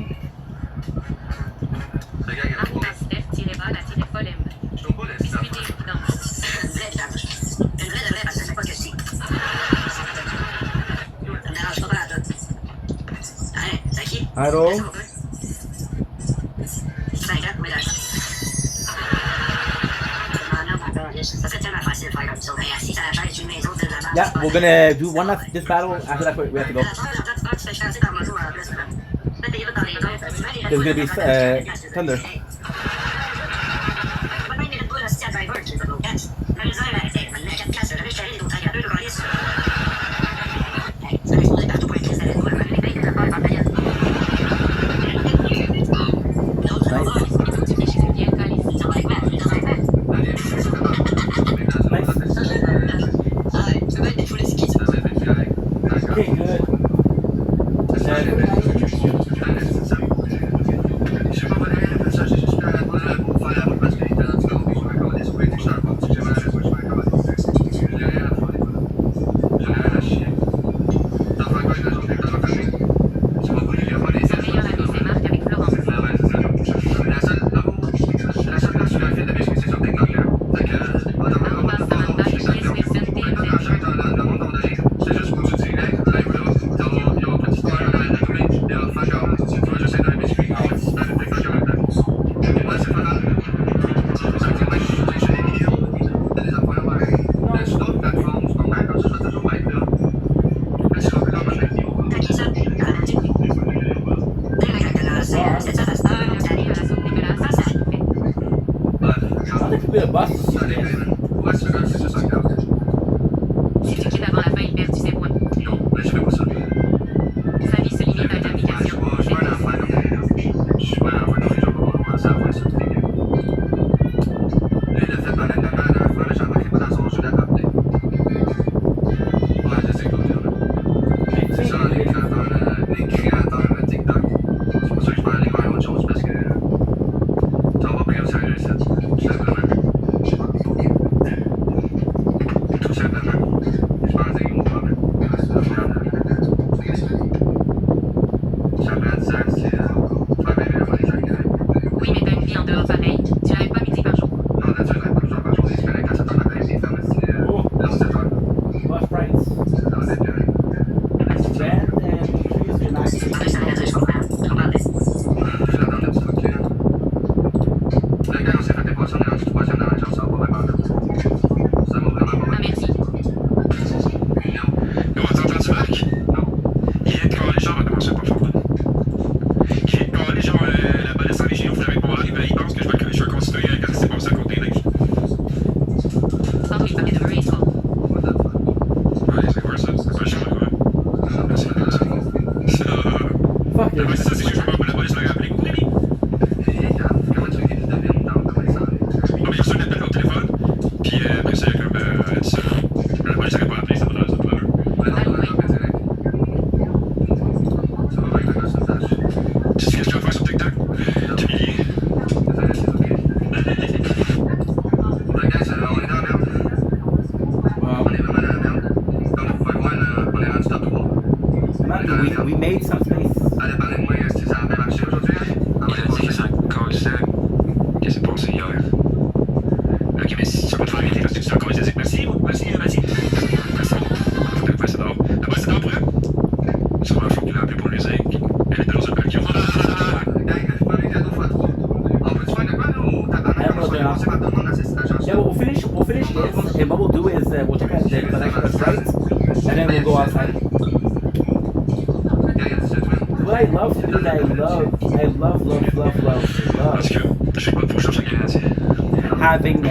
Speaker 3: Je trouve pas le style.
Speaker 1: Allô? Yeah, we're gonna do one last this battle. After that, we have to go. There's gonna be thunder. Okay, good. Be a bus.
Speaker 5: Si tu quittes avant la fin, il perd ses points.
Speaker 3: Non, mais je fais pas ça.
Speaker 5: Sa vie se limite à une application.
Speaker 3: Je suis pas un enfant, je suis pas un enfant, je vais pas commencer à faire ça. Lui, il a fait pendant une dernière fois, mais j'en marquais pas dans son jeu d'apporter. Ouais, je sais quoi dire. C'est ça, les créateurs de TikTok. C'est pour ça que je peux aller voir autre chose parce que ça va pas pris au sérieux ici. Tout simplement. Tout simplement. Je pense que c'est un gros problème. Ça prend 10 ans si tu vas bien avoir les gens.
Speaker 5: Oui, mais t'as une vie en dehors pareil. Tu n'arrives pas midi par jour.
Speaker 3: Non, là, tu n'arrives pas 2 heures par jour. Il se connecte à 7 heures d'après-midi. Il ferme à 7 heures.
Speaker 1: Bus price.
Speaker 3: Non, c'est bien.
Speaker 1: Band and choose your night.
Speaker 3: Le gars, on s'est fait des poissons, on est rendu 3e dans la chance, ça va pas vraiment. Ça m'a vraiment pas
Speaker 5: Ah, merci.
Speaker 4: Nous, on t'entend du Marc?
Speaker 3: Non.
Speaker 4: Il vient de caler, genre, comment pas fort, là. Il vient de caler, genre, la police en vigile, vous avec mon live, il pense que je veux continuer quand c'est passé à côté, là.
Speaker 5: Ah oui, il parlait de Murray, toi.
Speaker 3: What the fuck?
Speaker 4: Ouais, c'est quoi ça? C'est pas chiant, ouais. C'est pas ça. C'est
Speaker 1: Fuck
Speaker 4: ouais, c'est ça, c'est juste que la police m'a appelé.
Speaker 3: Comment tu veux qu'il devienne dans comment il s'en est?
Speaker 4: Non, mais il a reçu un appel au téléphone, puis après ça, comme, la police n'aurait pas appelé, ça va dans le problème.
Speaker 3: Ouais, non, on va direct. Ça va avec le gars sur le tâche.
Speaker 4: Tu sais ce que je dois faire sur TikTok? T'humilier.
Speaker 3: Désolé, c'est ok. Le gars, on est dans la merde.
Speaker 1: Wow.
Speaker 3: On est vraiment dans la merde. Comme vous pouvez voir, on est rendu top 3.
Speaker 1: Man, we made some space.
Speaker 3: Allez, parlez-moi, si ça a bien marché aujourd'hui, hein? Ah,
Speaker 4: Il a dit que ça colle ça. Qu'est-ce qui s'est passé hier? Ok, mais si tu
Speaker 1: Yeah, but we'll finish this, and what we'll do is we'll check out the connection is right, and then we'll go outside. What I love to do is I love having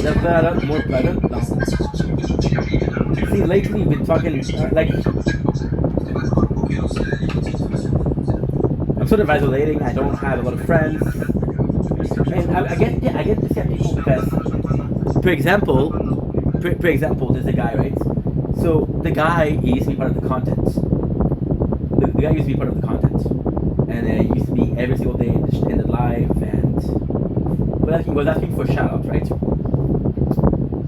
Speaker 1: That's more pleasant. No. See, lately we've been talking like I'm sort of isolating. I don't have a lot of friends, and I get to see people because, for example, there's a guy, right? So the guy used to be part of the content. The guy used to be part of the content, and it used to be every single day in the live, and he was asking for shoutouts, right?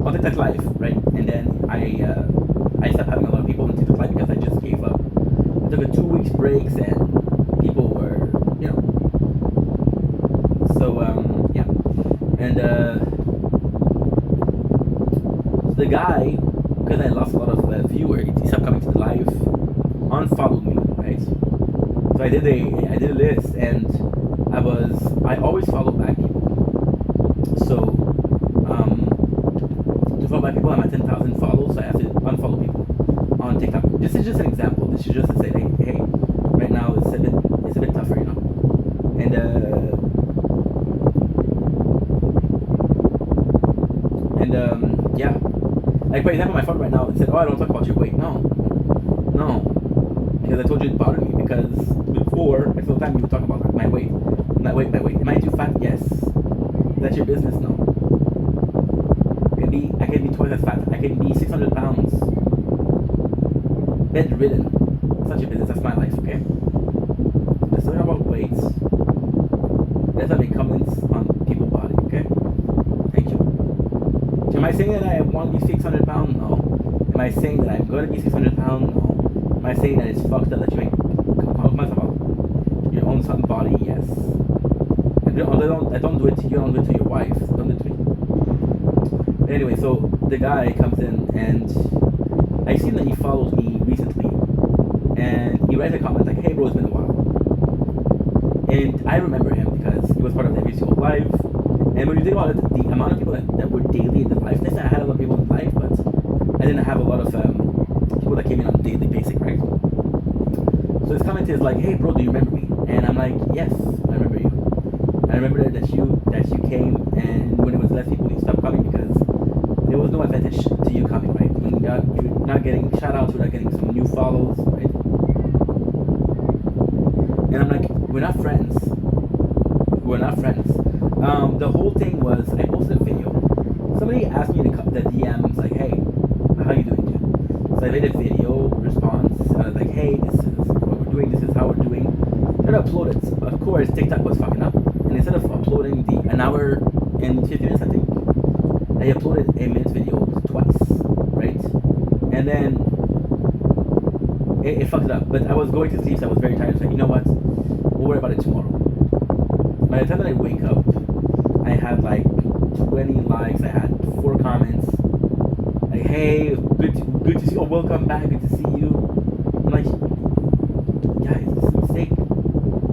Speaker 1: On TikTok live, right? And then I stopped having a lot of people on TikTok live because I just gave up. I took a 2 weeks breaks, and people were, So yeah, and the guy, because I lost a lot of viewers, he stopped coming to the live, unfollowed me, right? So I did a list, and I always follow back people. So to follow back people, I'm at 10,000 follows, so I have to unfollow people on TikTok. This is just an example. This is just to say, hey, right now it's a bit tougher, and yeah. Like, for example, my phone right now, it said, oh, I don't talk about your weight. No. Because I told you it bothered me. Because before, every single time you would talk about my weight. My weight. Am I too fat? Yes. Is that your business? No. I can be twice as fat. I can be 600 pounds. Bedridden. Such a business. That's my life, okay? Let's talk about weights. Let's not make comments on people's body, okay? Thank you. Am I saying that I want to be 600 pounds? No. Am I saying that I'm going to be 600 pounds? No. Am I saying that it's fucked up that you make comments about your own son's body? Yes. I don't do it to you. I don't do it to your wife. Don't do it to me. Anyway, so the guy comes in, and I seen that he follows me recently, and he writes a comment like, "Hey bro, it's been a while." And I remember him because he was part of every single live. And when you think about it, the amount of people that were daily in the live, I had a lot of people in the live, but I didn't have a lot of people that came in on a daily basis, right? So his comment is like, "Hey bro, do you remember me?" And I'm like, "Yes, I remember you. I remember that you came, and when it was less people, you stopped coming because there was no advantage to you coming, right? When you're not getting shout outs, you're not getting some new follows, right?" And I'm like, "We're not friends. We're not friends." The whole thing was, I posted a video. Somebody asked me in the DMs like, "Hey, how you doing, dude?" So I made a video response. I was like, "Hey, this is what we're doing. This is how we're doing." Tried to upload it. Of course, TikTok was fucking up, and instead of uploading an hour and 50 minutes, I think, I uploaded a minute video twice, right? And then it fucked it up. But I was going to sleep, so I was very tired. So I was like, you know what? We'll worry about it tomorrow. By the time that I wake up, I had like 20 likes. I had 4 comments. Like, "Hey, good to see you. Oh, welcome back. Good to see you." I'm like, guys, this is a mistake.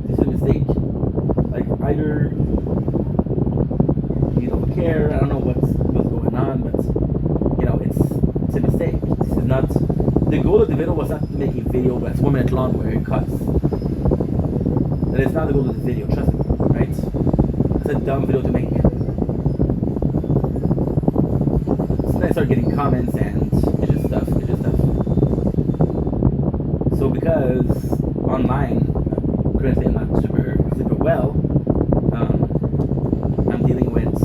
Speaker 1: This is a mistake. Like, either you don't care. I don't know what's going on, but it's a mistake. This is not. The goal of the video was not to make a video that's 1 minute long where it cuts. That is not the goal of the video. Trust me, right? It's a dumb video to make. So then I started getting comments, and it's just stuff. So because online, currently I'm not super well, I'm dealing with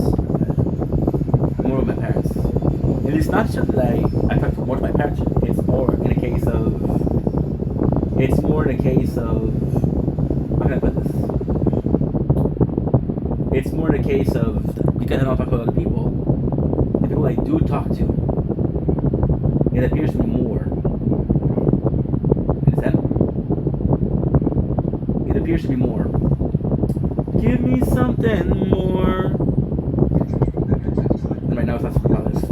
Speaker 1: more of my parents. And it's not just that I talk more to my parents. It's more in a case of. How can I put this? It's more in a case of, because I don't talk to other people, the people I do talk to, it appears to be more. Understand? It appears to be more. Give me something more. And right now it's not something about this.